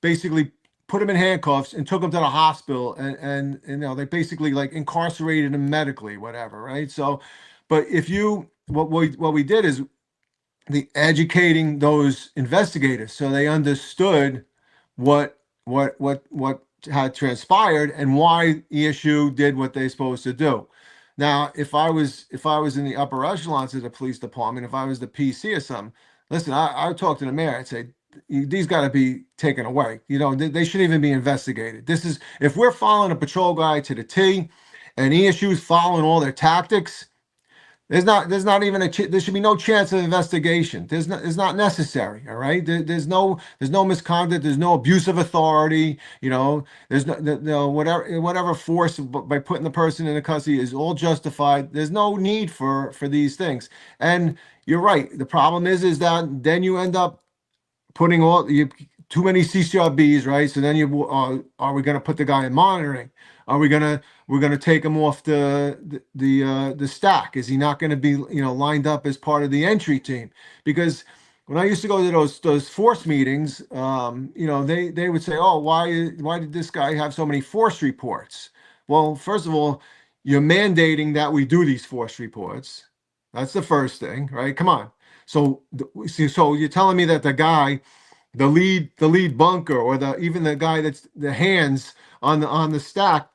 A: basically put him in handcuffs and took him to the hospital, and they basically like incarcerated him medically, whatever, right? So, but what we did is the educating those investigators so they understood what had transpired and why ESU did what they're supposed to do. Now, if I was in the upper echelons of the police department, if I was the PC or something, listen, I would talk to the mayor. I'd say, these got to be taken away. They shouldn't even be investigated. If we're following a patrol guy to the T, and ESU's following all their tactics, there's not even there should be no chance of investigation. It's not necessary. All right. There's no misconduct. There's no abuse of authority. There's no whatever force by putting the person in the custody is all justified. There's no need for these things. And you're right. The problem is that then you end up putting too many CCRBs, right? So then are we going to put the guy in monitoring? Are we're going to take him off the stack? Is he not going to be lined up as part of the entry team? Because when I used to go to those force meetings, they would say, oh, why did this guy have so many force reports? Well, first of all, you're mandating that we do these force reports. That's the first thing, right? Come on. So you're telling me that the guy, the lead bunker, or even the guy that's the hands on the stack,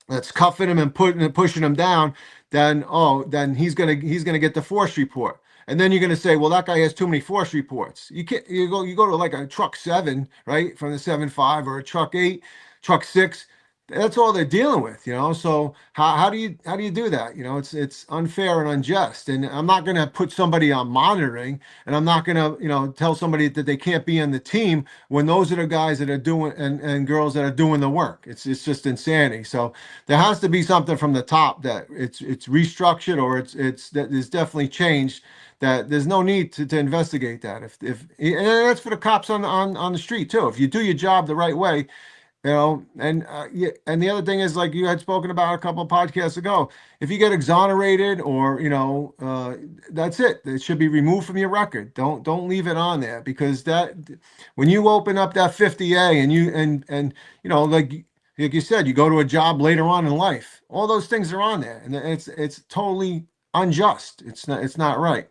A: that's cuffing him and pushing him down, then he's gonna get the force report. And then you're gonna say, well, that guy has too many force reports. You go to like a truck 7, right, from the 7.5, or a truck 8, truck 6. that's all they're dealing with, So how do you do that? It's unfair and unjust. And I'm not going to put somebody on monitoring, and I'm not going to, tell somebody that they can't be on the team when those are the guys that are doing and girls that are doing the work. It's just insanity. So there has to be something from the top that it's restructured, or it's that there's definitely changed, that there's no need to investigate that. If and that's for the cops on the street too. If you do your job the right way, yeah, and the other thing is, like you had spoken about a couple of podcasts ago, if you get exonerated, or that's it. It should be removed from your record. Don't leave it on there, because that, when you open up that 50A, and like you said, you go to a job later on in life, all those things are on there, and it's totally unjust. It's not right.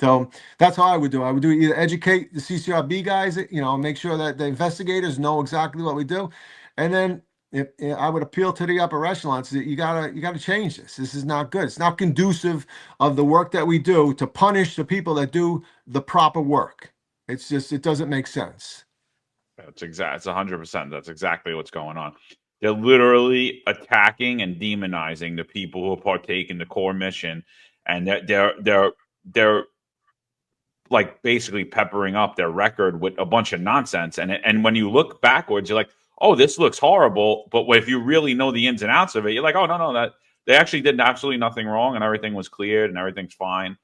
A: So that's how I would do. I would do either educate the CCRB guys, make sure that the investigators know exactly what we do, and then if I would appeal to the upper echelons, that you gotta change this. This is not good. It's not conducive of the work that we do to punish the people that do the proper work. It doesn't make sense.
C: It's 100%. That's exactly what's going on. They're literally attacking and demonizing the people who partake in the core mission, and they're like basically peppering up their record with a bunch of nonsense. And when you look backwards, you're like, oh, this looks horrible. But if you really know the ins and outs of it, you're like, oh, no, that they actually did absolutely nothing wrong, and everything was cleared and everything's fine.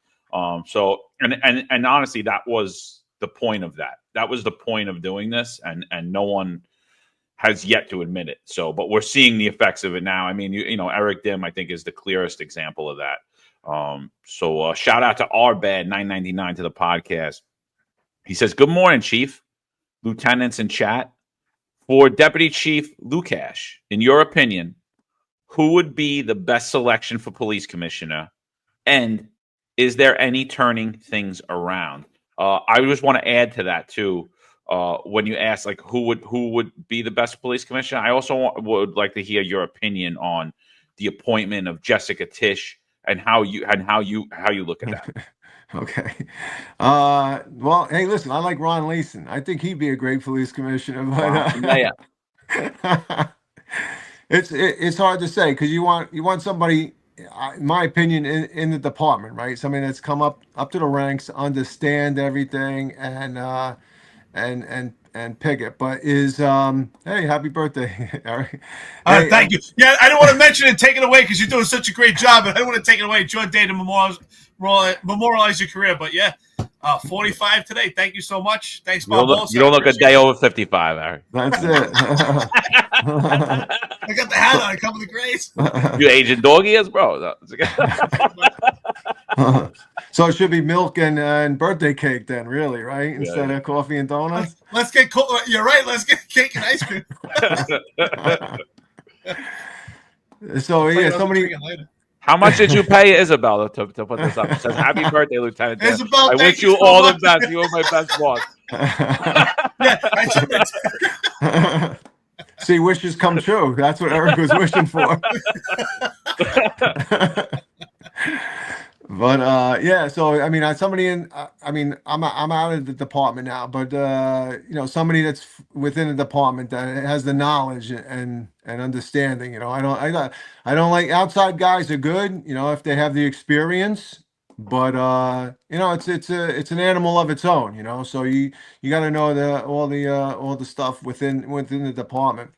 C: So honestly, that was the point of that. That was the point of doing this, and no one has yet to admit it. So, but we're seeing the effects of it now. I mean, Eric Dim, I think, is the clearest example of that. So shout out to Arbad 999 to the podcast. He says, good morning, Chief, lieutenants in chat. For Deputy Chief Lukach, in your opinion, who would be the best selection for police commissioner? And is there any turning things around? I just want to add to that too. When you ask, like, who would be the best police commissioner, I also would like to hear your opinion on the appointment of Jessica Tisch, and how you look at that.
A: Okay. Well, hey, listen, I like Ron Leyson. I think he'd be a great police commissioner, but it's hard to say, because you want somebody, in my opinion, in the department, right? Somebody that's come up to the ranks, understand everything, and pick it. But hey, happy birthday, Eric. Hey,
D: thank you. Yeah, I don't want to mention it, take it away, because you're doing such a great job, and I don't want to take it away. Enjoy day to memorialize your career. But yeah, 45 today. Thank you so much. Thanks, Bob.
C: You don't look a day over 55, Eric.
A: That's it.
D: I got the hat on. I come with the grace.
C: You Agent Doggy is, bro.
A: So it should be milk and birthday cake then, really, right? Instead of coffee and donuts.
D: Let's get you're right. Let's get cake and ice cream.
A: So yeah, somebody.
C: How much did you pay Isabel to put this up? It says, "Happy birthday, Lieutenant Dan.
D: Isabel,
C: I wish you all the best. You are my best boss."
D: Yeah,
A: see, wishes come true. That's what Eric was wishing for. But yeah, so I mean, I'm out of the department now, but somebody that's within the department that has the knowledge and understanding. I don't like outside guys are good, if they have the experience, but it's an animal of its own, so you got to know all the stuff within the department.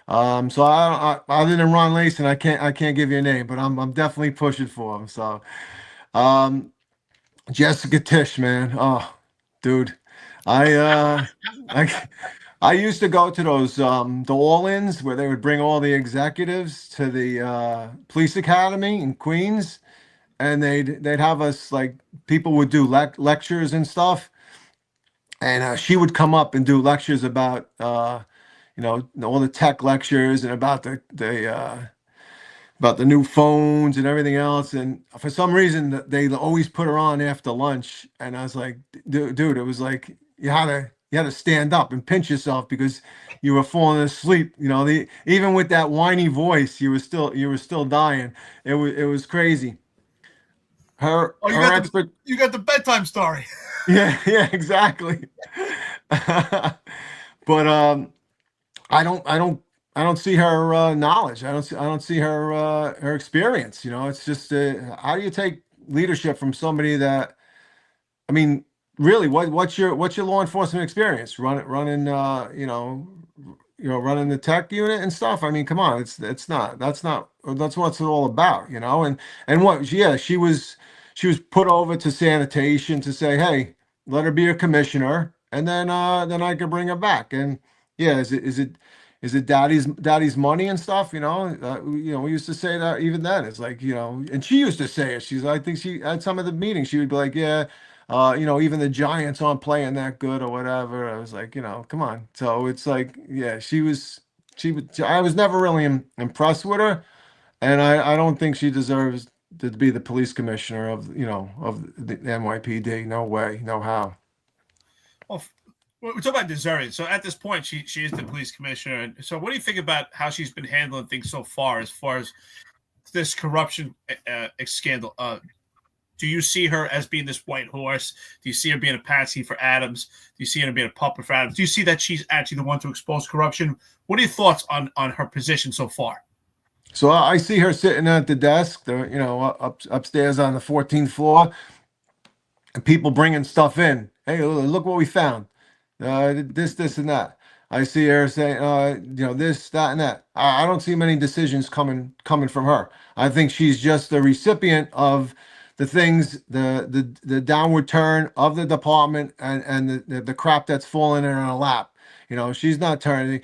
A: So other than Ron Leyson, I can't give you a name, but I'm definitely pushing for him. So, Jessica Tisch, man. Oh, dude, I used to go to those the all-ins where they would bring all the executives to the police academy in Queens, and they'd have us, like, people would do lectures and stuff, and she would come up and do lectures about all the tech lectures, and about the new phones and everything else. And for some reason, they always put her on after lunch. And I was like, dude, it was like you had to stand up and pinch yourself because you were falling asleep. Even with that whiny voice, you were still dying. It was crazy. You
D: got the bedtime story.
A: Yeah, exactly. But I don't I don't see her knowledge. I don't see her her experience. You know, it's just how do you take leadership from somebody that, I mean, really, what's your law enforcement experience? Running running the tech unit and stuff. I mean, come on, it's not that's what it's all about, you know. And what, yeah, she was put over to sanitation to say, hey, let her be a commissioner, and then I could bring her back. And yeah, is it daddy's money and stuff, you know? We used to say that even then. It's like, you know, and she used to say it. I think she at some of the meetings she would be like, yeah, even the Giants aren't playing that good or whatever. I was like, you know, come on. So it's like, yeah, I was never really impressed with her, and I don't think she deserves to be the police commissioner of, of the NYPD. No way, no how.
D: Well, we're talking about deserving. So at this point, she is the police commissioner. And so what do you think about how she's been handling things so far as this corruption scandal? Do you see her as being this white horse? Do you see her being a patsy for Adams? Do you see her being a puppet for Adams? Do you see that she's actually the one to expose corruption? What are your thoughts on her position so far?
A: So I see her sitting at the desk, upstairs on the 14th floor, and people bringing stuff in. Hey, look what we found. This, and that. I see her saying, this, that, and that. I don't see many decisions coming from her. I think she's just the recipient of the things, the downward turn of the department, and the crap that's falling in her lap. You know, she's not turning.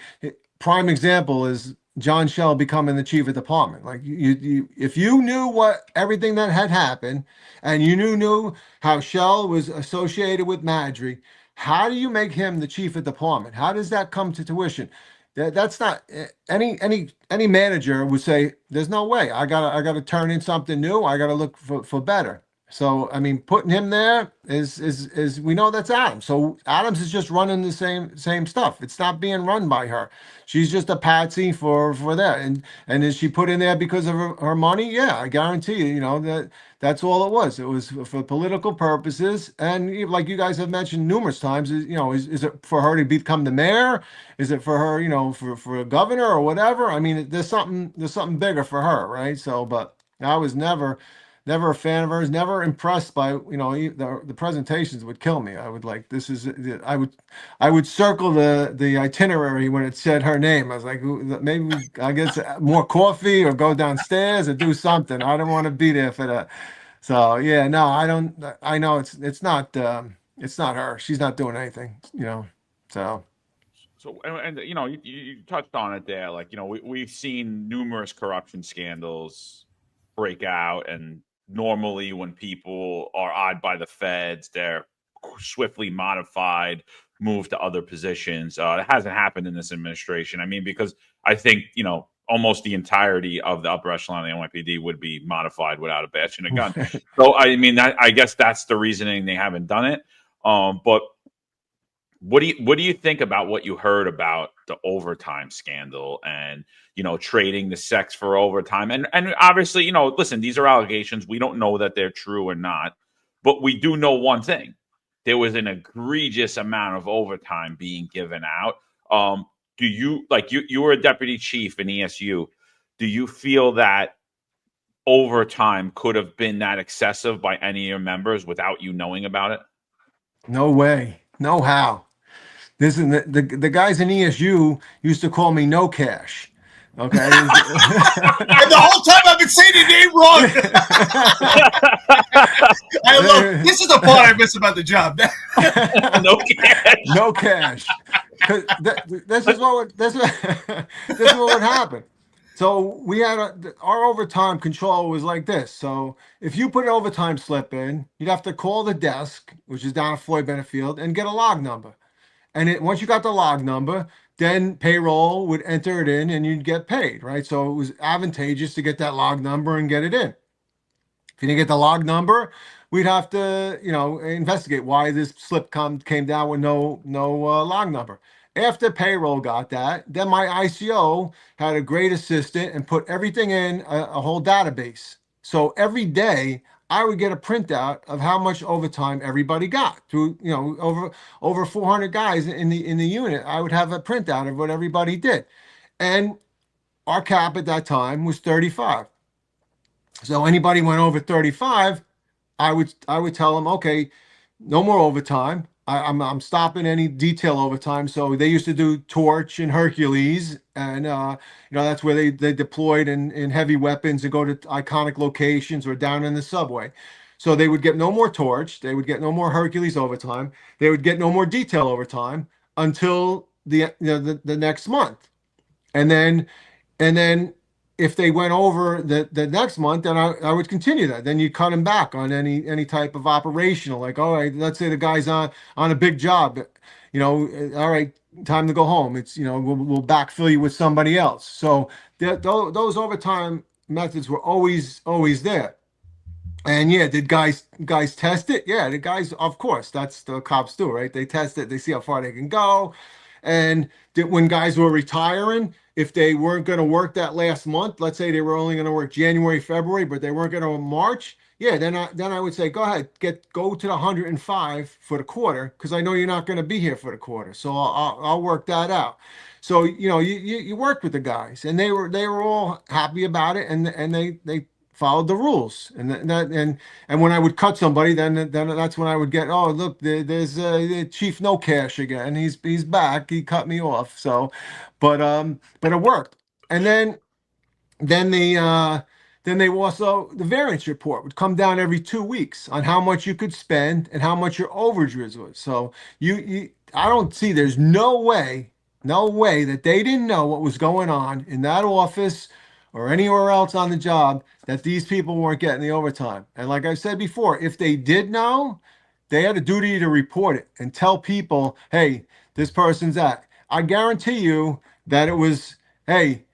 A: Prime example is John Shell becoming the chief of department. Like, if you knew everything that had happened, and you knew how Shell was associated with Madry, how do you make him the chief of department? How does that come to tuition? That's not any manager would say, there's no way. I gotta turn in something new. I gotta look for better. So I mean, putting him there is we know that's Adams. So Adams is just running the same stuff. It's not being run by her. She's just a patsy for that. And is she put in there because of her money? Yeah, I guarantee you. You know that's all it was. It was for political purposes. And like you guys have mentioned numerous times, is it for her to become the mayor? Is it for her, for a governor or whatever? I mean, there's something bigger for her, right? So, but I was never a fan of hers, never impressed by, the presentations would kill me. I would I would circle the itinerary when it said her name. I was like, maybe I guess more coffee or go downstairs or do something. I don't want to be there for that. So yeah, no, I know it's not her. She's not doing anything, so.
C: So, and you touched on it there. Like, we've seen numerous corruption scandals break out, and normally when people are eyed by the feds, they're swiftly modified, moved to other positions. It hasn't happened in this administration. I mean, because I think, almost the entirety of the upper echelon of the NYPD would be modified without a badge and a gun. So, I mean, I guess that's the reasoning they haven't done it. But what do you think about what you heard about the overtime scandal and, trading the sex for overtime? And obviously, listen, these are allegations. We don't know that they're true or not, but we do know one thing. There was an egregious amount of overtime being given out. Do you, like, you were a deputy chief in ESU. Do you feel that overtime could have been that excessive by any of your members without you knowing about it?
A: No way. No how. This is the guys in ESU used to call me No Cash. Okay.
D: And the whole time I've been saying your name wrong. This is the part I miss about the job.
C: No cash.
A: No cash. This is what would happen. So we had our overtime control was like this. So if you put an overtime slip in, you'd have to call the desk, which is down at Floyd Benefield, and get a log number. And once you got the log number, then payroll would enter it in and you'd get paid, right? So it was advantageous to get that log number and get it in. If you didn't get the log number, we'd have to, investigate why this slip came down with no log number. After payroll got that, then my ICO had a great assistant and put everything in a whole database. So every day I would get a printout of how much overtime everybody got through, over 400 guys in the unit. I would have a printout of what everybody did. And our cap at that time was 35. So anybody went over 35, I would tell them, okay, no more overtime. I'm stopping any detail overtime. So they used to do Torch and Hercules, and that's where they deployed in heavy weapons and go to iconic locations or down in the subway. So they would get no more Torch, they would get no more Hercules overtime, they would get no more detail overtime until the next month, and then if they went over the next month, then I would continue that. Then you cut them back on any type of operational, like, all right, let's say the guy's on a big job, all right, time to go home. It's, we'll backfill you with somebody else. So those overtime methods were always there. And yeah, did guys test it? Yeah, the guys, of course, that's the cops do, right? They test it, they see how far they can go. And when guys were retiring, if they weren't going to work that last month, let's say they were only going to work January, February, but they weren't going to March, yeah, then I would say, go ahead, go to the 105 for the quarter, because I know you're not going to be here for the quarter, so I'll work that out. So you worked with the guys, and they were all happy about it, and they followed the rules, and when I would cut somebody, then that's when I would get, oh, look, there's Chief No Cash again. He's back. He cut me off. So, but it worked. And then they also, the variance report would come down every 2 weeks on how much you could spend and how much your overage was. So I don't see, there's no way that they didn't know what was going on in that office or anywhere else on the job, that these people weren't getting the overtime. And like I said before, if they did know, they had a duty to report it and tell people, hey, this person's at. I guarantee you that it was, hey,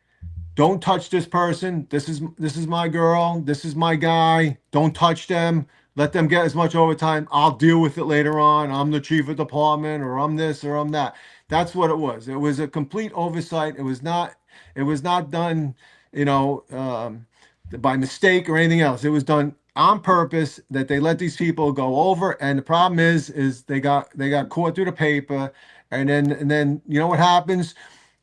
A: don't touch this person. This is my girl. This is my guy. Don't touch them. Let them get as much overtime. I'll deal with it later on. I'm the chief of department, or I'm this, or I'm that. That's what it was. It was a complete oversight. It was not done, by mistake or anything else. It was done on purpose, that they let these people go over. And the problem is they got caught through the paper. And then you know what happens?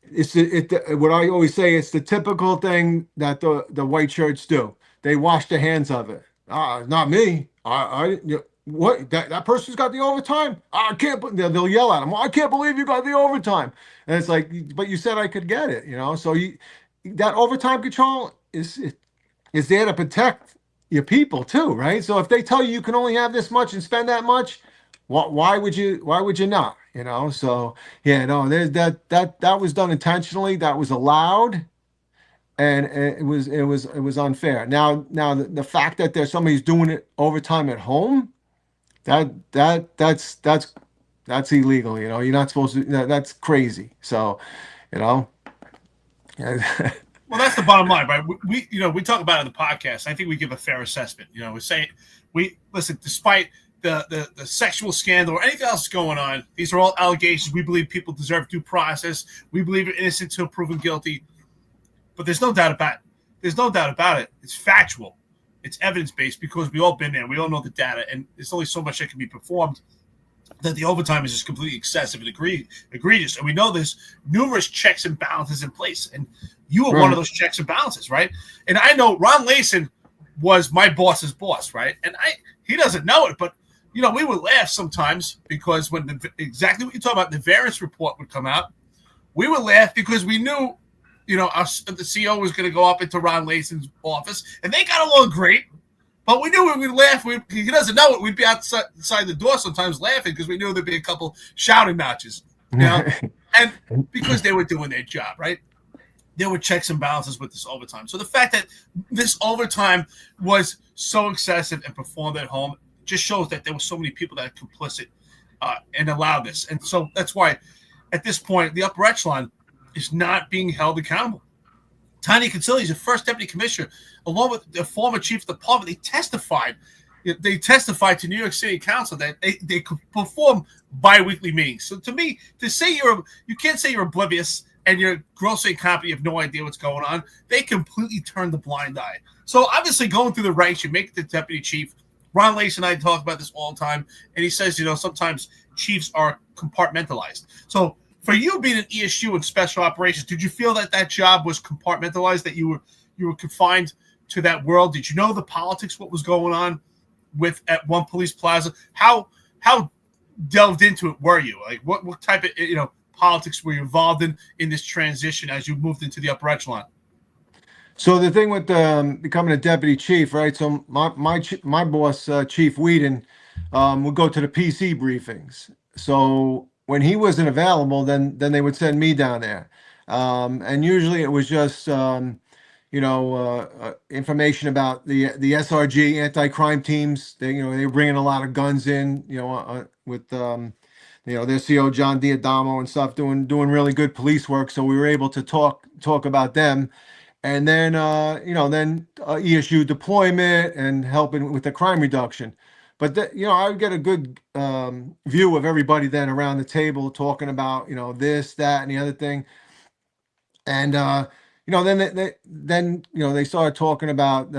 A: What I always say, it's the typical thing that the white shirts do. They wash their hands of it. Not me. What, that person's got the overtime? I can't. They'll yell at them. I can't believe you got the overtime. And it's like, but you said I could get it. So that overtime control is there to protect your people too, right? So if they tell you can only have this much and spend that much, why would you not? So yeah, no, there's that was done intentionally. That was allowed, and it was unfair. Now the fact that there's somebody's doing it overtime at home, that's illegal. You're not supposed to. That's crazy. So,
D: Well, that's the bottom line, right? We talk about it in the podcast. I think we give a fair assessment. We're saying, listen, despite the sexual scandal or anything else going on, these are all allegations. We believe people deserve due process. We believe they're innocent until proven guilty. But there's no doubt about it. There's no doubt about it. It's factual. It's evidence-based, because we all been there. We all know the data, and there's only so much that can be performed, that the overtime is just completely excessive and egregious. And we know there's numerous checks and balances in place. And you were one of those checks and balances, right? And I know Ron Leyson was my boss's boss, right? And he doesn't know it, but we would laugh sometimes, because when exactly what you talk about, the variance report would come out, we would laugh because we knew, the CEO was going to go up into Ron Leyson's office, and they got along great. But we knew when we'd laugh, he doesn't know it. We'd be outside the door sometimes laughing, because we knew there'd be a couple shouting matches, and because they were doing their job, right? There were checks and balances with this overtime. So the fact that this overtime was so excessive and performed at home just shows that there were so many people that are complicit and allowed this. And so that's why, at this point, the upper echelon is not being held accountable. Tanya Concili is the first deputy commissioner, along with the former chief of the department. They testified to New York City Council that they could perform bi-weekly meetings. So to me, to say you can't say you're oblivious and you're grossly incompetent, you have no idea what's going on. They completely turned the blind eye. So obviously, going through the ranks, you make it to deputy chief. Ron Leyson and I talk about this all the time, and he says, sometimes chiefs are compartmentalized. So For you being an ESU in special operations, did you feel that job was compartmentalized, that you were confined to that world? Did you know the politics, what was going on at One Police Plaza? How delved into it were you? Like what type of politics were you involved in this transition as you moved into the upper echelon?
A: So the thing with becoming a deputy chief, right? So my boss, Chief Whedon, would go to the PC briefings. So when he wasn't available, then they would send me down there, and usually it was just information about the SRG anti-crime teams. They were bringing a lot of guns in, with their CO John Diadamo and stuff, doing really good police work. So we were able to talk about them. And then ESU deployment and helping with the crime reduction. But I would get a good view of everybody then around the table talking about this, that, and the other thing. And then they started talking about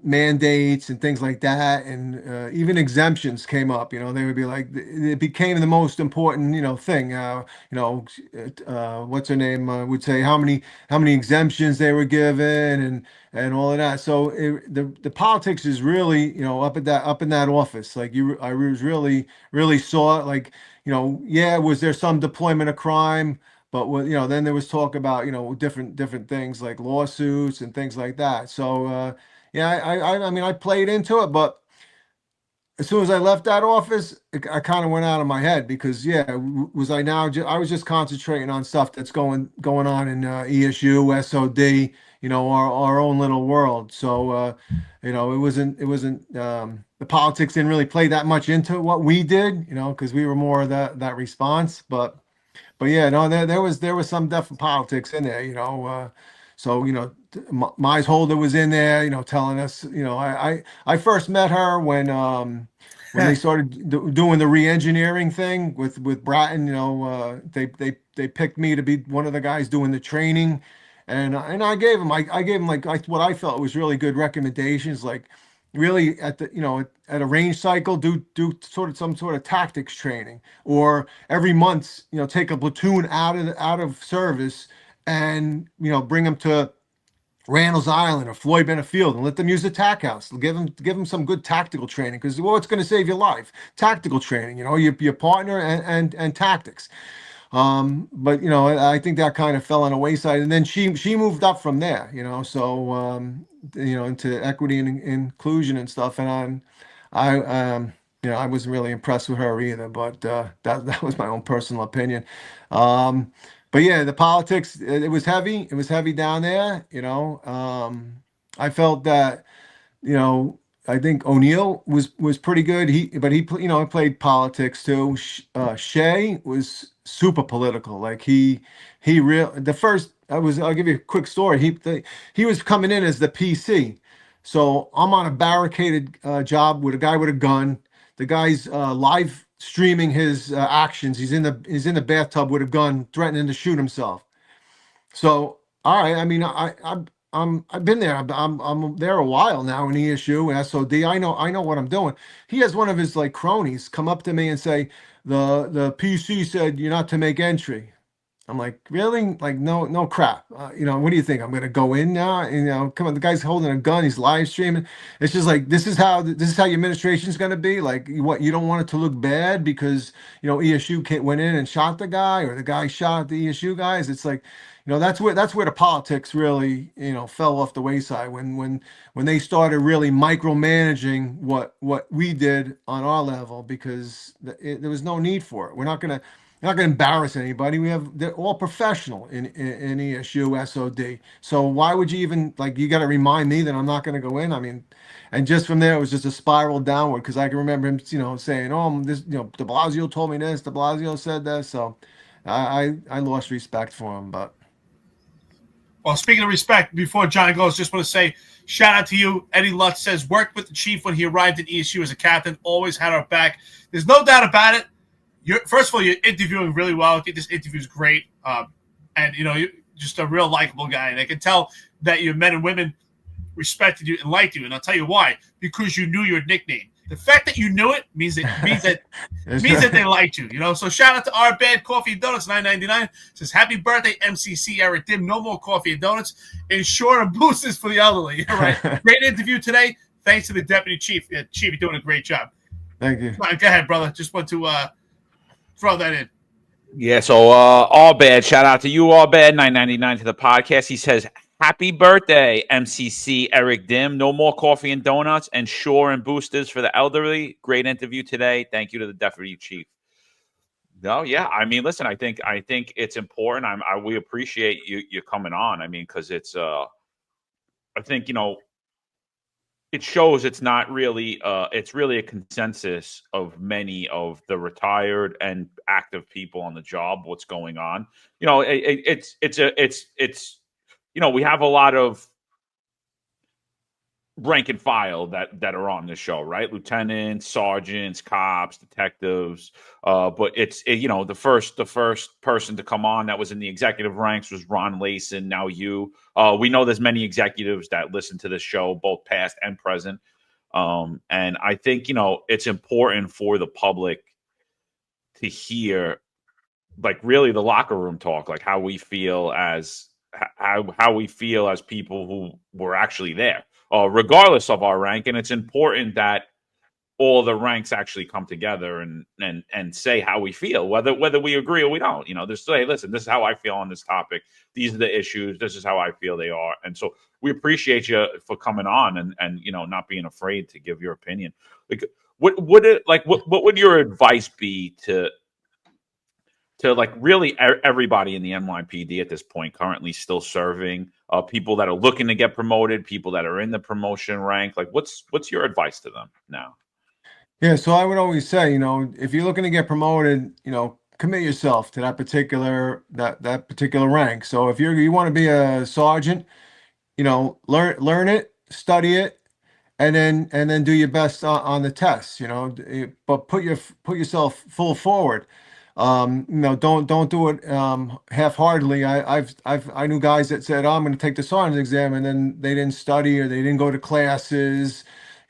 A: mandates and things like that, and even exemptions came up. They would be like, it became the most important thing. What's her name would say how many exemptions they were given and all of that. So the politics is really up in that office. Like I was really saw it. Like was there some deployment of crime? But then there was talk about different things like lawsuits and things like that. So I mean I played into it, but as soon as I left that office, I kind of went out of my head because was I now? I was just concentrating on stuff that's going on in ESU, SOD, our own little world. So it wasn't the politics didn't really play that much into what we did, because we were more of that response, but. But yeah, no, there was some definite politics in there, So Mize Holder was in there, telling us, I first met her when they started doing the re-engineering thing with Bratton. They picked me to be one of the guys doing the training, and I gave him like what I felt was really good recommendations, like really at at a range cycle do some sort of tactics training, or every month take a platoon out of service and bring them to Randall's Island or Floyd Bennett Field and let them use the TAC house. Give them some good tactical training, because it's going to save your life. Tactical training, your partner and tactics. But I think that kind of fell on the wayside, and then she moved up from there, so into equity and inclusion and stuff, and I wasn't really impressed with her either, but that was my own personal opinion. But yeah, the politics, it was heavy down there. I felt that I think O'Neill was pretty good. He played politics too. Shea was super political. Like I'll give you a quick story. He was coming in as the PC. So I'm on a barricaded job with a guy with a gun. The guy's live streaming his actions. He's in the bathtub with a gun, threatening to shoot himself. So all right, I mean I've been there. I'm there a while now in ESU and SOD. I know what I'm doing. He has one of his like cronies come up to me and say, the PC said you're not to make entry. I'm like, really? Like, no crap. What do you think? I'm gonna go in now? Come on, the guy's holding a gun. He's live streaming. It's just like this is how your administration's gonna be. Like, what, you don't want it to look bad because ESU went in and shot the guy, or the guy shot the ESU guys. It's like, that's where the politics really fell off the wayside when they started really micromanaging what we did on our level, because there was no need for it. We're not gonna embarrass anybody. They're all professional in ESU, SOD. So why would you even, like, you got to remind me that I'm not going to go in? I mean, and just from there, it was just a spiral downward, because I can remember him, saying, oh, this, de Blasio told me this, de Blasio said this. So I lost respect for him, but.
D: Well, speaking of respect, before John goes, just want to say, shout out to you. Eddie Lutz says, worked with the chief when he arrived at ESU as a captain, always had our back. There's no doubt about it. First of all, you're interviewing really well. I think this interview is great. And, you're just a real likable guy. And I can tell that your men and women respected you and liked you. And I'll tell you why. Because you knew your nickname. The fact that you knew it means that
A: That's
D: means that
A: right.
D: they liked you. So shout out to our bad coffee and donuts, $9.99. Says happy birthday, MCC Eric Dim. No more coffee and donuts. Ensure and boosters for the elderly. All right. Great interview today. Thanks to the deputy chief. Yeah, Chief, you're doing a great job.
A: Thank you.
D: Come on, go ahead, brother. Just want to throw that in.
C: Yeah, so all bad. Shout out to you, all bad. $9.99 to the podcast. He says, "Happy birthday, MCC Eric Dim. No more coffee and donuts, and Shore and boosters for the elderly. Great interview today. Thank you to the deputy chief." No, yeah. I mean, listen. I think it's important. We appreciate you coming on. I mean, because it's I think it shows it's not really it's really a consensus of many of the retired and active people on the job what's going on. It's we have a lot of rank and file that are on this show, right? Lieutenants, sergeants, cops, detectives, but the first person to come on that was in the executive ranks was Ron Leyson. Now we know there's many executives that listen to this show, both past and present, and I think it's important for the public to hear, like, really the locker room talk, like how we feel as people who were actually there, regardless of our rank. And it's important that all the ranks actually come together and say how we feel, whether we agree or we don't. Just say, listen, this is how I feel on this topic. These are the issues. This is how I feel they are. And so we appreciate you for coming on and not being afraid to give your opinion. Like, what would your advice be to like really everybody in the NYPD at this point, currently still serving, people that are looking to get promoted, people that are in the promotion rank? Like, what's your advice to them now?
A: Yeah, so I would always say, if you're looking to get promoted, commit yourself to that particular rank. So if you want to be a sergeant, learn it, study it, and then do your best on the tests. But put yourself full forward. Don't do it half-heartedly. I knew guys that said, "Oh, I'm going to take the sergeant's exam," and then they didn't study or they didn't go to classes.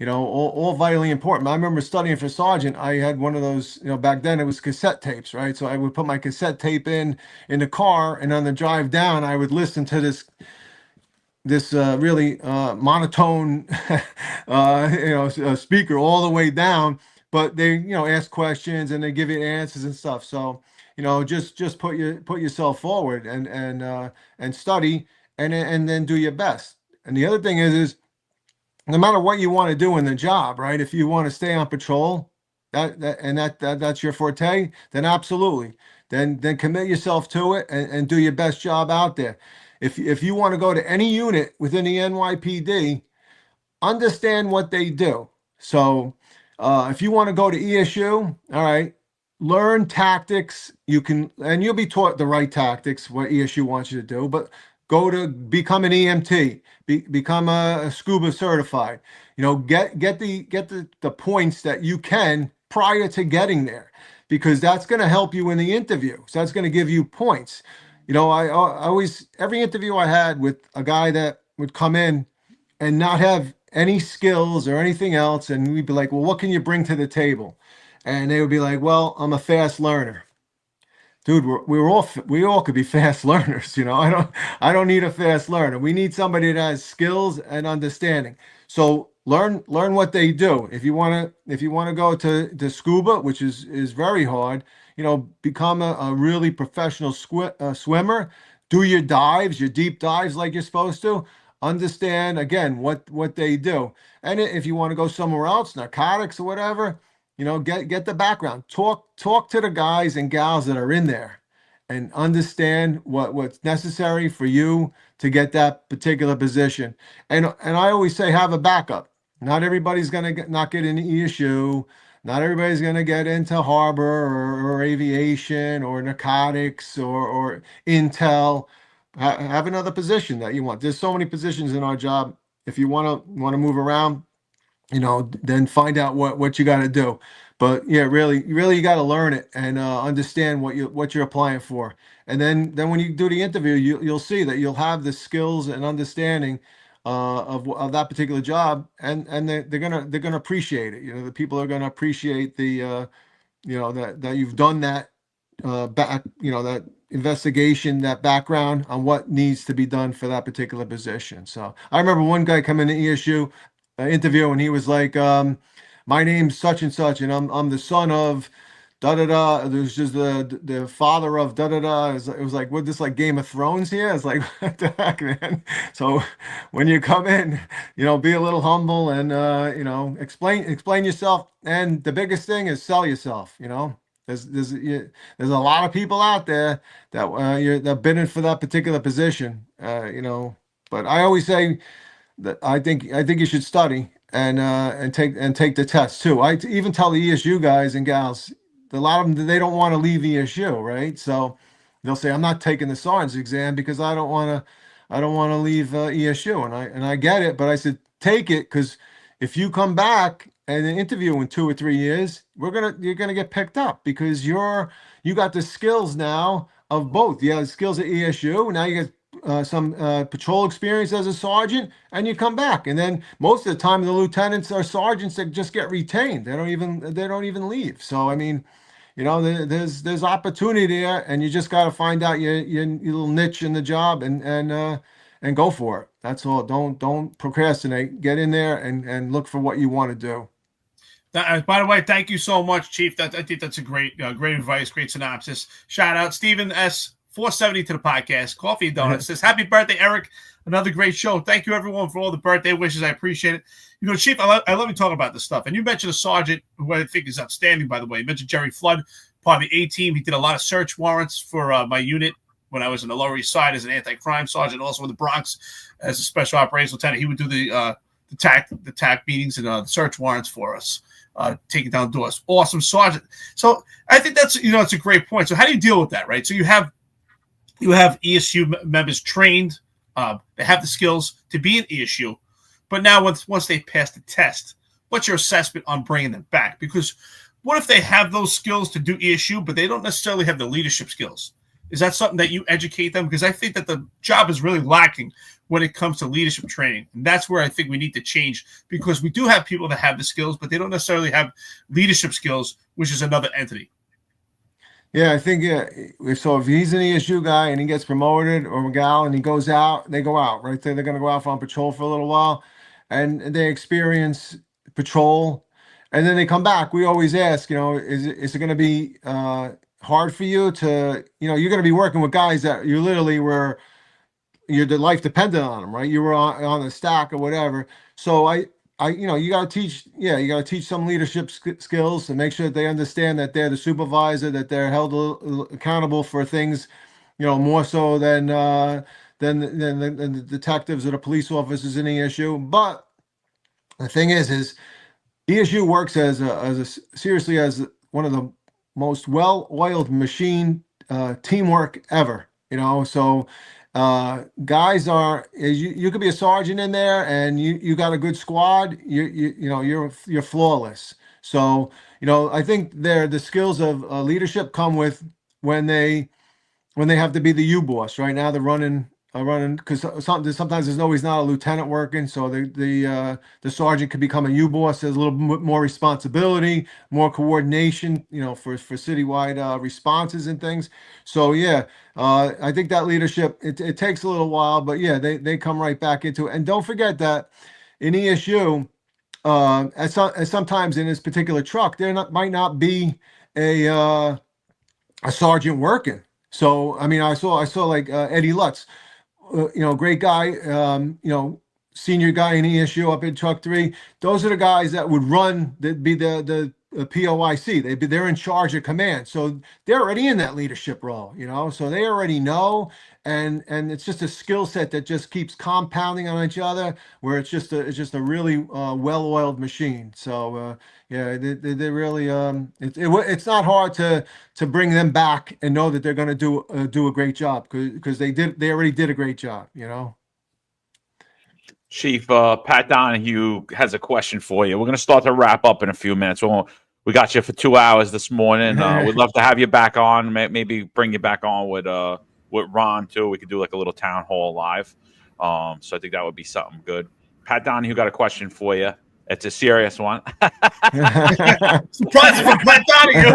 A: All vitally important. I remember studying for sergeant. I had one of those. Back then it was cassette tapes, right? So I would put my cassette tape in the car, and on the drive down, I would listen to this really monotone, speaker all the way down. But they, ask questions and they give you answers and stuff. So, just put yourself forward and study and then do your best. And the other thing is no matter what you want to do in the job, right? If you want to stay on patrol, that's your forte, then absolutely. Then commit yourself to it and do your best job out there. If you want to go to any unit within the NYPD, understand what they do. So if you want to go to ESU, all right, learn tactics. And you'll be taught the right tactics, what ESU wants you to do, but go to become an EMT, become a scuba certified, get the points that you can prior to getting there, because that's going to help you in the interview. So that's going to give you points. I always, every interview I had with a guy that would come in and not have any skills or anything else, and we'd be like, well, what can you bring to the table? And they would be like, well, I'm a fast learner. Dude, we all could be fast learners. I don't need a fast learner. We need somebody that has skills and understanding. So learn what they do. If you want to go to scuba, which is very hard, become a really professional swimmer. Do your dives, your deep dives like you're supposed to. Understand again what they do. And if you want to go somewhere else, narcotics or whatever, get the background. Talk to the guys and gals that are in there and understand what's necessary for you to get that particular position. And I always say, have a backup. Not everybody's going to not get into ESU. Not everybody's going to get into harbor or aviation or narcotics or intel. Have another position that you want. There's so many positions in our job. If you want to move around, then find out what you got to do. But yeah, really you got to learn it and understand what you're applying for. And then when you do the interview, you'll see that you'll have the skills and understanding of that particular job, and they're gonna appreciate it. The people are gonna appreciate the that you've done that back, that investigation, that background on what needs to be done for that particular position. So I remember one guy coming to ESU interview, and he was like, "My name's such and such, and I'm the son of." Da da da. There's just the father of da da da. It was like, what, this like Game of Thrones here? It's like, what the heck, man? So when you come in, be a little humble and explain yourself. And the biggest thing is sell yourself. There's a lot of people out there that they're bidding for that particular position. But I always say that I think you should study and take the test too. I even tell the ESU guys and gals, a lot of them, they don't want to leave ESU, right? So they'll say, I'm not taking the sergeant's exam because I don't want to leave ESU, and I get it, but I said take it, because if you come back and interview in 2 or 3 years, you're gonna get picked up, because you got the skills now of both. You have the skills at ESU, now you got some patrol experience as a sergeant, and you come back, and then most of the time the lieutenants or sergeants that just get retained. They don't even leave. So I mean, there's opportunity there, and you just got to find out your little niche in the job and go for it. That's all. Don't procrastinate. Get in there and look for what you want to do.
D: By the way, thank you so much, Chief. I think that's a great advice, great synopsis. Shout out Stephen S. 470 to the podcast. Coffee and Donuts says, happy birthday, Eric. Another great show. Thank you, everyone, for all the birthday wishes. I appreciate it. Chief, I love you talking about this stuff. And you mentioned a sergeant who I think is outstanding, by the way. You mentioned Jerry Flood, part of the A-team. He did a lot of search warrants for my unit when I was in the Lower East Side as an anti-crime sergeant, also in the Bronx as a special operations lieutenant. He would do the TAC meetings and the search warrants for us, taking down doors. Awesome sergeant. So I think that's, it's a great point. So how do you deal with that, right? So you have ESU members trained. They have the skills to be in ESU. But now once they pass the test, what's your assessment on bringing them back? Because what if they have those skills to do ESU, but they don't necessarily have the leadership skills? Is that something that you educate them? Because I think that the job is really lacking when it comes to leadership training. And that's where I think we need to change, because we do have people that have the skills, but they don't necessarily have leadership skills, which is another entity.
A: Yeah, I think so. If he's an ESU guy and he gets promoted, or a gal, and he goes out, they go out, right? They're going to go out on patrol for a little while, and they experience patrol, and then they come back. We always ask, is it going to be hard for you to, you're going to be working with guys that you literally your life depended on them, right? You were on the stack or whatever. So you got to teach some leadership skills, and make sure that they understand that they're the supervisor, that they're held accountable for things, more so than the detectives or the police officers in ESU. But the thing is ESU works seriously as one of the most well-oiled machine teamwork ever. So. Guys you could be a sergeant in there, and you got a good squad. You're flawless. So I think the skills of leadership come with when they have to be the U-boss. Right now they're running because sometimes there's always not a lieutenant working, so the sergeant could become a U-boss. There's a little bit more responsibility, more coordination, for citywide responses and things. So I think that leadership, it takes a little while, but they come right back into it. And don't forget that in ESU, sometimes in this particular truck, might not be a sergeant working. So I mean, I saw like Eddie Lutz. Great guy, senior guy in ESU up in Truck 3. Those are the guys that would run, that'd be the POIC. They're in charge of command. So they're already in that leadership role, so they already know. And it's just a skill set that just keeps compounding on each other, where it's just a really well-oiled machine. So they really it's not hard to bring them back and know that they're going to do a great job, because they already did a great job.
C: Chief, Pat Donahue has a question for you. We're going to start to wrap up in a few minutes. We got you for 2 hours this morning. We'd love to have you back on. Maybe bring you back on with Ron too. We could do like a little town hall live. So I think that would be something good. Pat Donahue got a question for you. It's a serious one.
D: Surprise from Pat Donahue.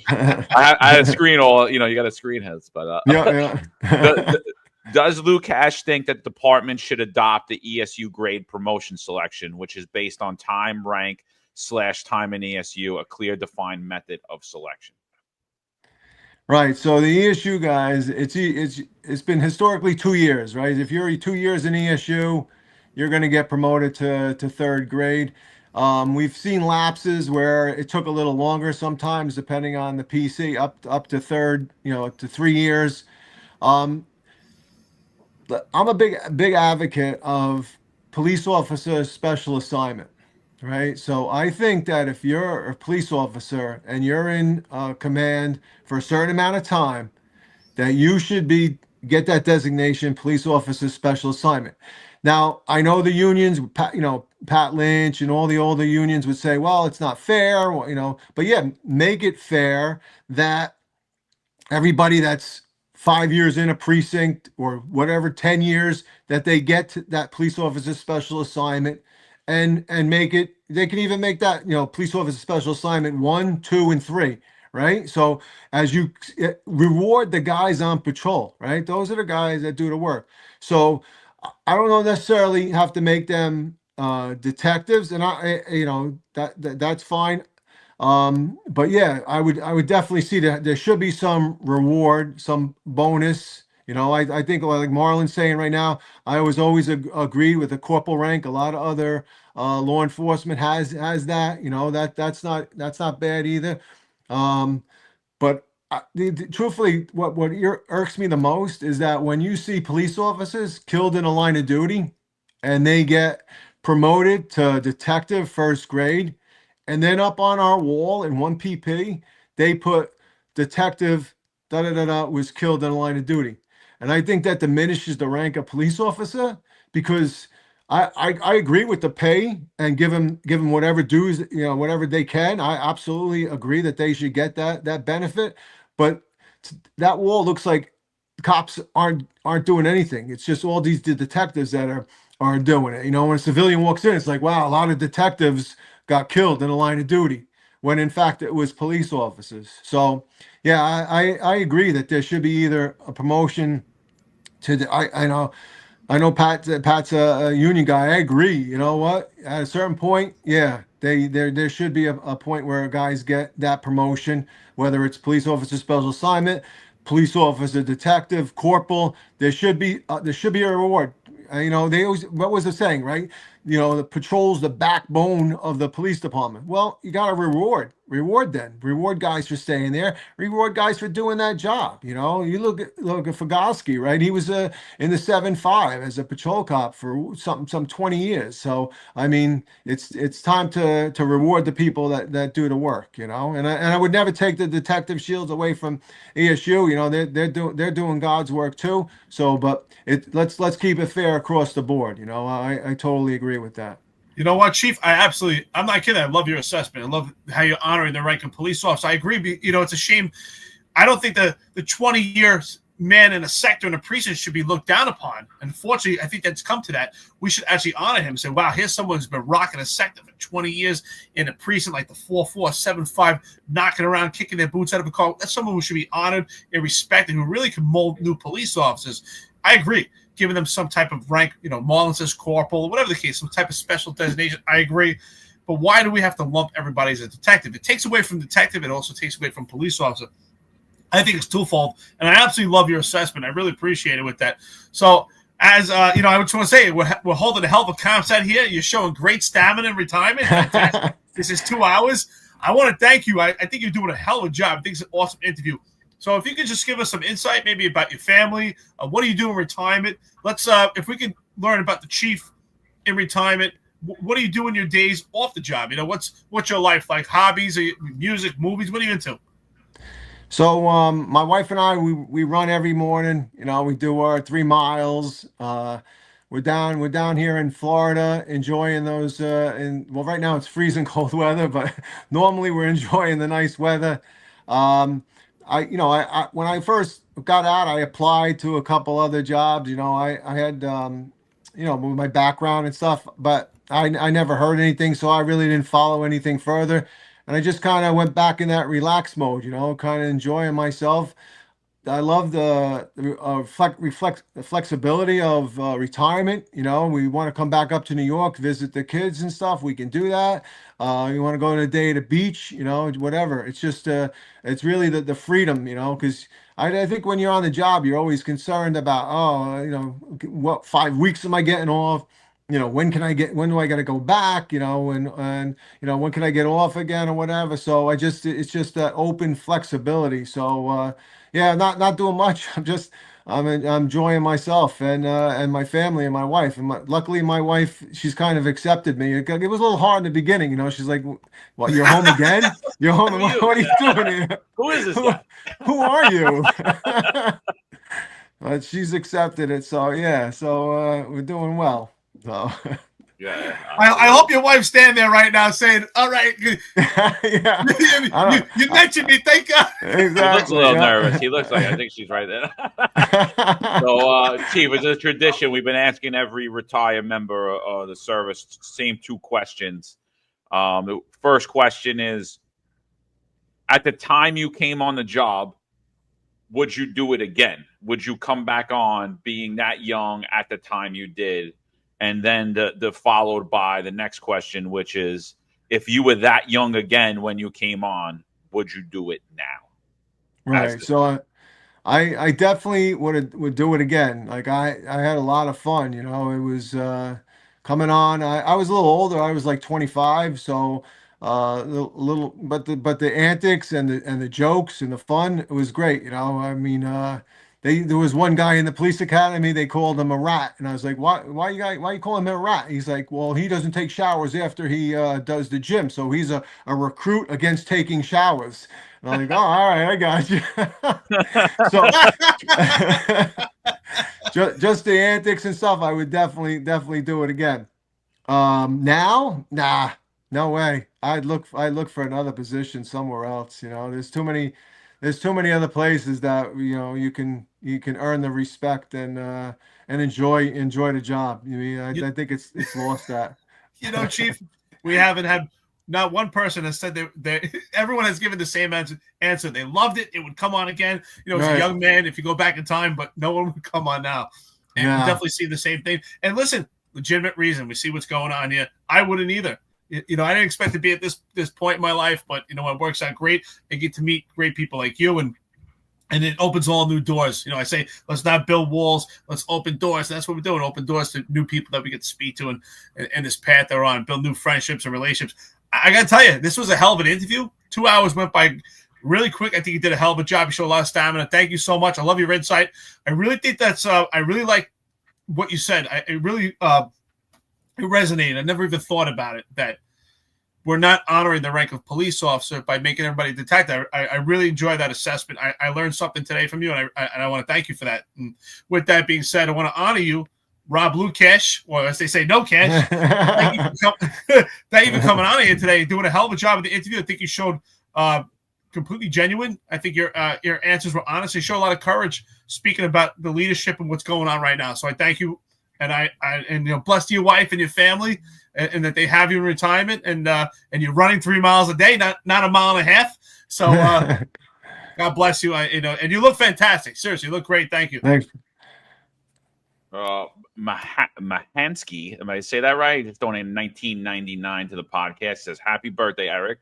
C: I had a screen all, you got to screen his, but
A: Yeah.
C: does Lukach think that the department should adopt the ESU grade promotion selection, which is based on time, rank / time in ESU, a clear defined method of selection?
A: Right. So the ESU guys, it's been historically 2 years, right? If you're 2 years in ESU, you're going to get promoted to third grade. We've seen lapses where it took a little longer sometimes, depending on the PC, up to third, to 3 years. But I'm a big advocate of police officer special assignment, right? So I think that if you're a police officer and you're in command for a certain amount of time, that you should get that designation, police officer special assignment. Now, I know the unions, Pat Lynch and all the older unions would say, well, it's not fair, but yeah, make it fair that everybody that's 5 years in a precinct or whatever, 10 years, that they get that police officer special assignment, and make it, they can even make that, police officer special assignment 1, 2, and 3, right? So as you reward the guys on patrol, right? Those are the guys that do the work. So I don't know necessarily have to make them detectives, and that's fine. But yeah, I would definitely see that there should be some reward, some bonus. I think like Marlon's saying right now, I was always agreed with the corporal rank. A lot of other law enforcement has that. That's not bad either. But truthfully, what irks me the most is that when you see police officers killed in a line of duty, and they get promoted to detective first grade, and then up on our wall in 1PP, they put detective was killed in a line of duty. And I think that diminishes the rank of police officer, because I agree with the pay and give them whatever dues, whatever they can. I absolutely agree that they should get that benefit. But that wall looks like cops aren't doing anything. It's just all these detectives that are doing it. When a civilian walks in, it's like, wow, a lot of detectives got killed in a line of duty, when in fact it was police officers. So yeah, I agree that there should be either a promotion to the, I know Pat's a union guy. I agree. You know what? At a certain point, yeah, there should be a point where guys get that promotion, whether it's police officer special assignment, police officer, detective, corporal. There should be a reward. They always, what was the saying, right? The patrol's the backbone of the police department. Well, you got to reward guys for staying there, reward guys for doing that job. You look at Fagosky, right? He was in the 7-5 as a patrol cop for some 20 years. So I mean, it's time to reward the people that do the work. And I would never take the detective shields away from ESU. They're doing God's work too. So, but let's keep it fair across the board. I totally agree with that.
D: You know what, Chief? I'm not kidding. I love your assessment. I love how you're honoring the rank of police officer. I agree. It's a shame. I don't think the 20 years man in a sector in a precinct should be looked down upon. Unfortunately, I think that's come to that. We should actually honor him and say, wow, here's someone who's been rocking a sector for 20 years in a precinct like the 4-4, 7-5, knocking around, kicking their boots out of a car. That's someone who should be honored and respected, who really can mold new police officers. I agree. Giving them some type of rank, Marlon says corporal, whatever the case, some type of special designation. I agree. But why do we have to lump everybody as a detective? It takes away from detective. It also takes away from police officer. I think it's twofold. And I absolutely love your assessment. I really appreciate it with that. So as, I just want to say, we're holding a hell of a concept here. You're showing great stamina in retirement. This is 2 hours. I want to thank you. I think you're doing a hell of a job. I think it's an awesome interview. So if you could just give us some insight, maybe about your family, what do you do in retirement? Let's, if we could learn about the chief in retirement, what do you do in your days off the job? What's your life like? Hobbies, music, movies? What are you into?
A: So my wife and I, we run every morning. We do our 3 miles. We're down here in Florida, enjoying those. Right now it's freezing cold weather, but normally we're enjoying the nice weather. when I first got out, I applied to a couple other jobs. I had, with my background and stuff, but I never heard anything, so I really didn't follow anything further. And I just kind of went back in that relaxed mode, kind of enjoying myself. I love the flexibility of retirement. We want to come back up to New York, visit the kids and stuff. We can do that. You want to go on a day at the beach, whatever. It's just it's really the freedom, because I think when you're on the job, you're always concerned about, what 5 weeks am I getting off? When do I got to go back? And when can I get off again or whatever? So it's just that open flexibility. So. Yeah, not doing much. I'm enjoying myself and my family and my wife. And luckily, my wife, she's kind of accepted me. It was a little hard in the beginning, She's like, "What? You're home again? You're home?
C: Who are you?
A: What are you doing here?
C: Who is this
A: Who,
C: guy?
A: who are you?" But she's accepted it, so yeah. So we're doing well. So
C: Yeah.
D: I hope your wife's standing there right now saying, "All right,
A: yeah,
D: you mentioned me. Thank God."
A: exactly.
C: He looks a little
A: yeah.
C: nervous. He looks like I think she's right there. So, Chief, it's a tradition. We've been asking every retired member of the service same 2 questions. The first question is: at the time you came on the job, would you do it again? Would you come back on being that young at the time you did? And then the followed by the next question, which is, if you were that young again when you came on, would you do it now?
A: Right. So I definitely would do it again. Like I had a lot of fun, It was coming on. I was a little older. I was like 25, so little but the antics and the jokes and the fun, it was great, I mean, there was one guy in the police academy, they called him a rat, and I was like, why you call him a rat? He's like, well, he doesn't take showers after he does the gym, so he's a recruit against taking showers. And I'm like, oh, all right, I got you. So just the antics and stuff, I would definitely do it again. Now, nah, no way. I'd look for another position somewhere else. There's too many other places that you can earn the respect and enjoy the job. I think it's lost that.
D: Chief, we haven't had not one person has said they everyone has given the same answer. They loved it. It would come on again. As a young man, if you go back in time, but no one would come on now. And we definitely see the same thing. And listen, legitimate reason. We see what's going on here. I wouldn't either. I didn't expect to be at this point in my life, but it works out great. I get to meet great people like you, and it opens all new doors. I say, let's not build walls, let's open doors. That's what we're doing. Open doors to new people that we get to speak to and this path they're on, build new friendships and relationships. I got to tell you, this was a hell of an interview. 2 hours went by really quick. I think you did a hell of a job. You showed a lot of stamina. Thank you so much. I love your insight. I really think that's I really like what you said. It really it resonated. I never even thought about it, that we're not honoring the rank of police officer by making everybody detective. I really enjoyed that assessment. I learned something today from you, and I want to thank you for that. And with that being said, I want to honor you, Rob Lukach, or as they say, no cash. Thank you for coming on here today, doing a hell of a job of the interview. I think you showed completely genuine. I think your answers were honest. You show a lot of courage speaking about the leadership and what's going on right now. So I thank you, and bless your wife and your family, and that they have you in retirement, and you're running 3 miles a day, not a mile and a half. So God bless you. And you look fantastic. Seriously, you look great. Thank you.
A: Thanks.
C: Mahansky, am I say that right? Just donated $19.99 to the podcast. Says, happy birthday, Eric.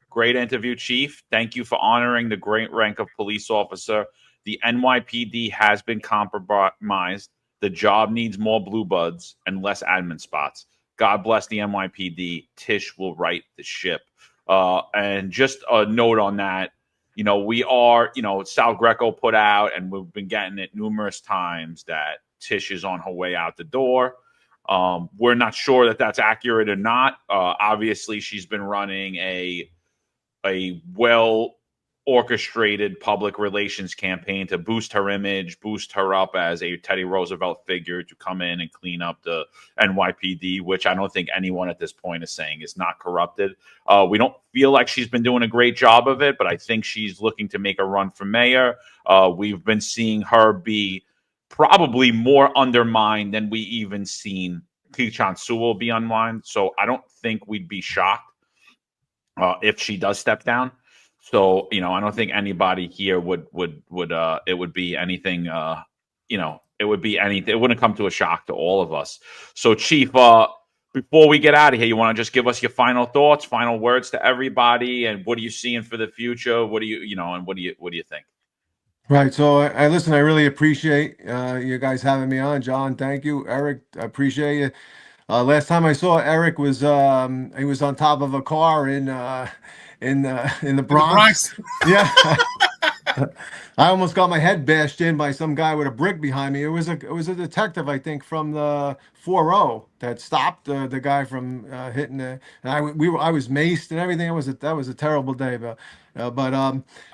C: Great interview, Chief. Thank you for honoring the great rank of police officer. The NYPD has been compromised. The job needs more blue buds and less admin spots. God bless the NYPD. Tish will right the ship. And just a note on that, we are, Sal Greco put out, and we've been getting it numerous times, that Tish is on her way out the door. We're not sure that that's accurate or not. Obviously, she's been running a well orchestrated public relations campaign to boost her image, boost her up as a Teddy Roosevelt figure to come in and clean up the NYPD, which I don't think anyone at this point is saying is not corrupted. We don't feel like she's been doing a great job of it, but I think she's looking to make a run for mayor. We've been seeing her be probably more undermined than we even seen Keechant Sewell be undermined. So I don't think we'd be shocked if she does step down. So, I don't think anybody here would it would be anything, it would be anything. It wouldn't come to a shock to all of us. So, Chief, before we get out of here, you want to just give us your final thoughts, final words to everybody, and what are you seeing for the future? What do and what do you think?
A: Right. So I listen, I really appreciate you guys having me on. John, thank you. Eric, I appreciate you. Last time I saw Eric was he was on top of a car in the Bronx. Yeah. I almost got my head bashed in by some guy with a brick behind me. It was a detective, I think, from the 4-0 that stopped the guy from hitting the. And I was maced and everything. That was a terrible day, but
D: I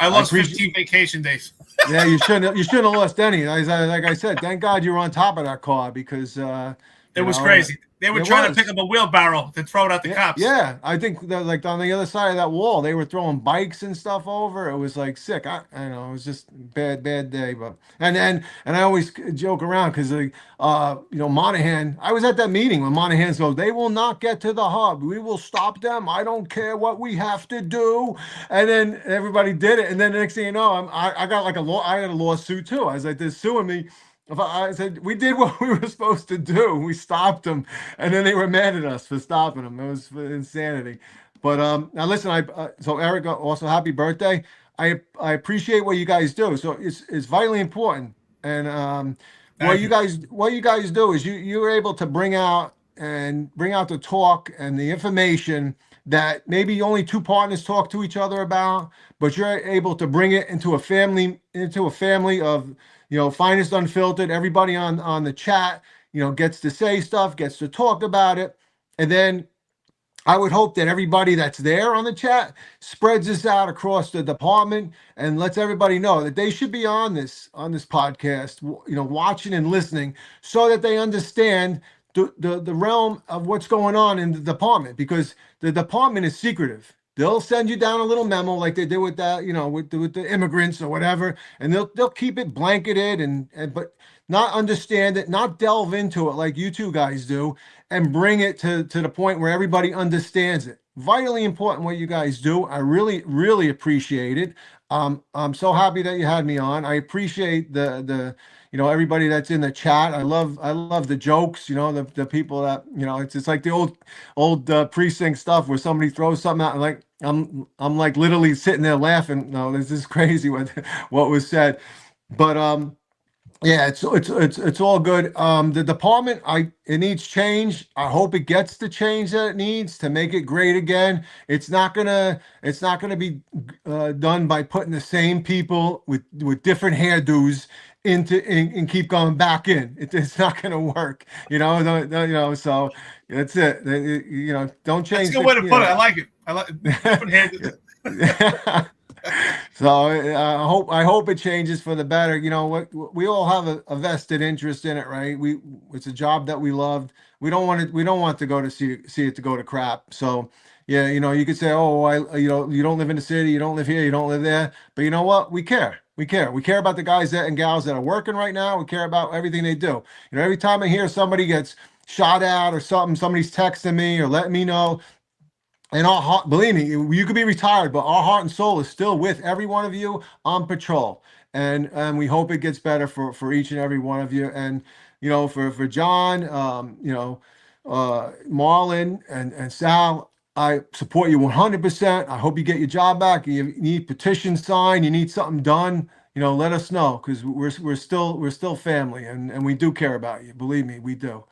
D: lost 15 vacation days.
A: Yeah, you shouldn't have lost any. Like I said, thank God you were on top of that car because
D: it was crazy. They were trying to pick up a wheelbarrow to throw it at the cops.
A: Yeah, I think that, like on the other side of that wall, they were throwing bikes and stuff over. It was like sick. I know it was just bad day. But and I always joke around because Monahan. I was at that meeting when Monahan goes, "They will not get to the hub. We will stop them. I don't care what we have to do." And then everybody did it. And then the next thing you know, I got like I had a lawsuit too. I was like, they're suing me. I said, we did what we were supposed to do. We stopped them. And then they were mad at us for stopping them. It was insanity. But now listen, so Eric, also happy birthday. I appreciate what you guys do. So it's vitally important. And what you guys do is you're able to bring out the talk and the information that maybe only two partners talk to each other about, but you're able to bring it into a family of Finest Unfiltered. Everybody on the chat, gets to say stuff, gets to talk about it. And then I would hope that everybody that's there on the chat spreads this out across the department and lets everybody know that they should be on this podcast, watching and listening so that they understand the realm of what's going on in the department, because the department is secretive. They'll send you down a little memo like they did with that, with the immigrants or whatever, and they'll keep it blanketed but not understand it, not delve into it like you two guys do, and bring it to the point where everybody understands it. Vitally important what you guys do. I really, really appreciate it. I'm so happy that you had me on. I appreciate the everybody that's in the chat. I love the jokes, the people that, it's like the old precinct stuff where somebody throws something out and like, I'm like literally sitting there laughing. No, this is crazy what was said, but yeah, it's all good. The department, it needs change. I hope it gets the change that it needs to make it great again. It's not gonna be done by putting the same people with different hairdos and keep going back in. It's not gonna work. So that's it. Don't change.
D: That's a good way to put it. I like it. I like different hairdos.
A: So I hope it changes for the better. We all have a vested interest in it, right? It's a job that we loved. We don't want to go to see it to go to crap. So yeah, you could say, oh, you don't live in the city, you don't live here, you don't live there, but you know what? We care. We care about the guys and gals that are working right now. We care about everything they do. Every time I hear somebody gets shot at or something, somebody's texting me or letting me know. And our heart, believe me, you could be retired, but our heart and soul is still with every one of you on patrol. And we hope it gets better for each and every one of you. And, for John, Marlon and Sal, I support you 100%. I hope you get your job back. You need petitions signed, you need something done, let us know, because we're still family and we do care about you. Believe me, we do.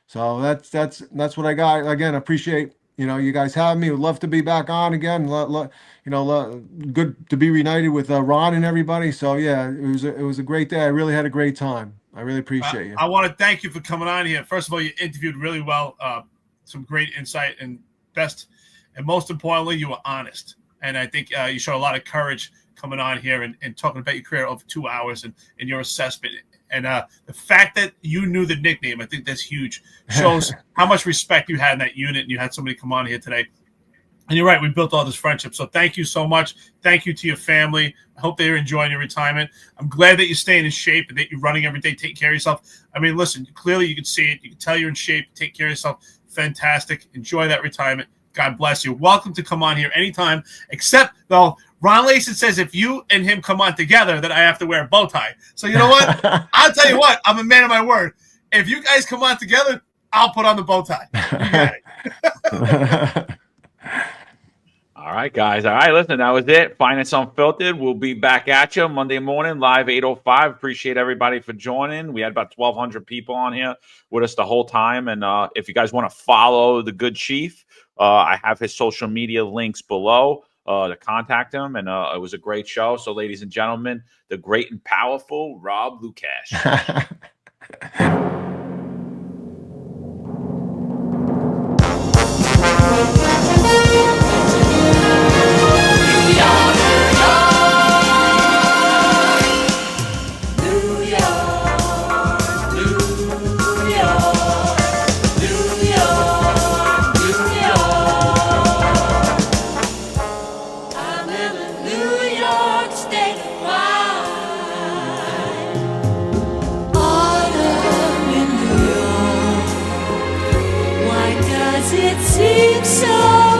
A: So that's what I got. Again, I appreciate you guys have me. Would love to be back on again. Good to be reunited with Ron and everybody. So yeah, it was a great day. I really had a great time. I really appreciate you.
D: I want to thank you for coming on here. First of all, you interviewed really well. Some great insight and most importantly, you were honest. And I think you showed a lot of courage coming on here and talking about your career over 2 hours and your assessment. And the fact that you knew the nickname, I think that's huge. Shows how much respect you had in that unit, and you had somebody come on here today. And you're right, we built all this friendship. So thank you so much. Thank you to your family. I hope they're enjoying your retirement. I'm glad that you're staying in shape and that you're running every day, taking care of yourself. I mean, listen, clearly you can see it. You can tell you're in shape. Take care of yourself. Fantastic. Enjoy that retirement. God bless you. Welcome to come on here anytime, except, though, Ron Leyson says if you and him come on together, that I have to wear a bow tie. So you know what? I'll tell you what. I'm a man of my word. If you guys come on together, I'll put on the bow tie. You got it.
C: All right, guys. All right, listen, that was it. Finance Unfiltered. We'll be back at you Monday morning, live 8:05. Appreciate everybody for joining. We had about 1,200 people on here with us the whole time. And if you guys want to follow the good chief, I have his social media links below to contact him. And it was a great show. So, ladies and gentlemen, the great and powerful Rob Lukach.
F: It seems so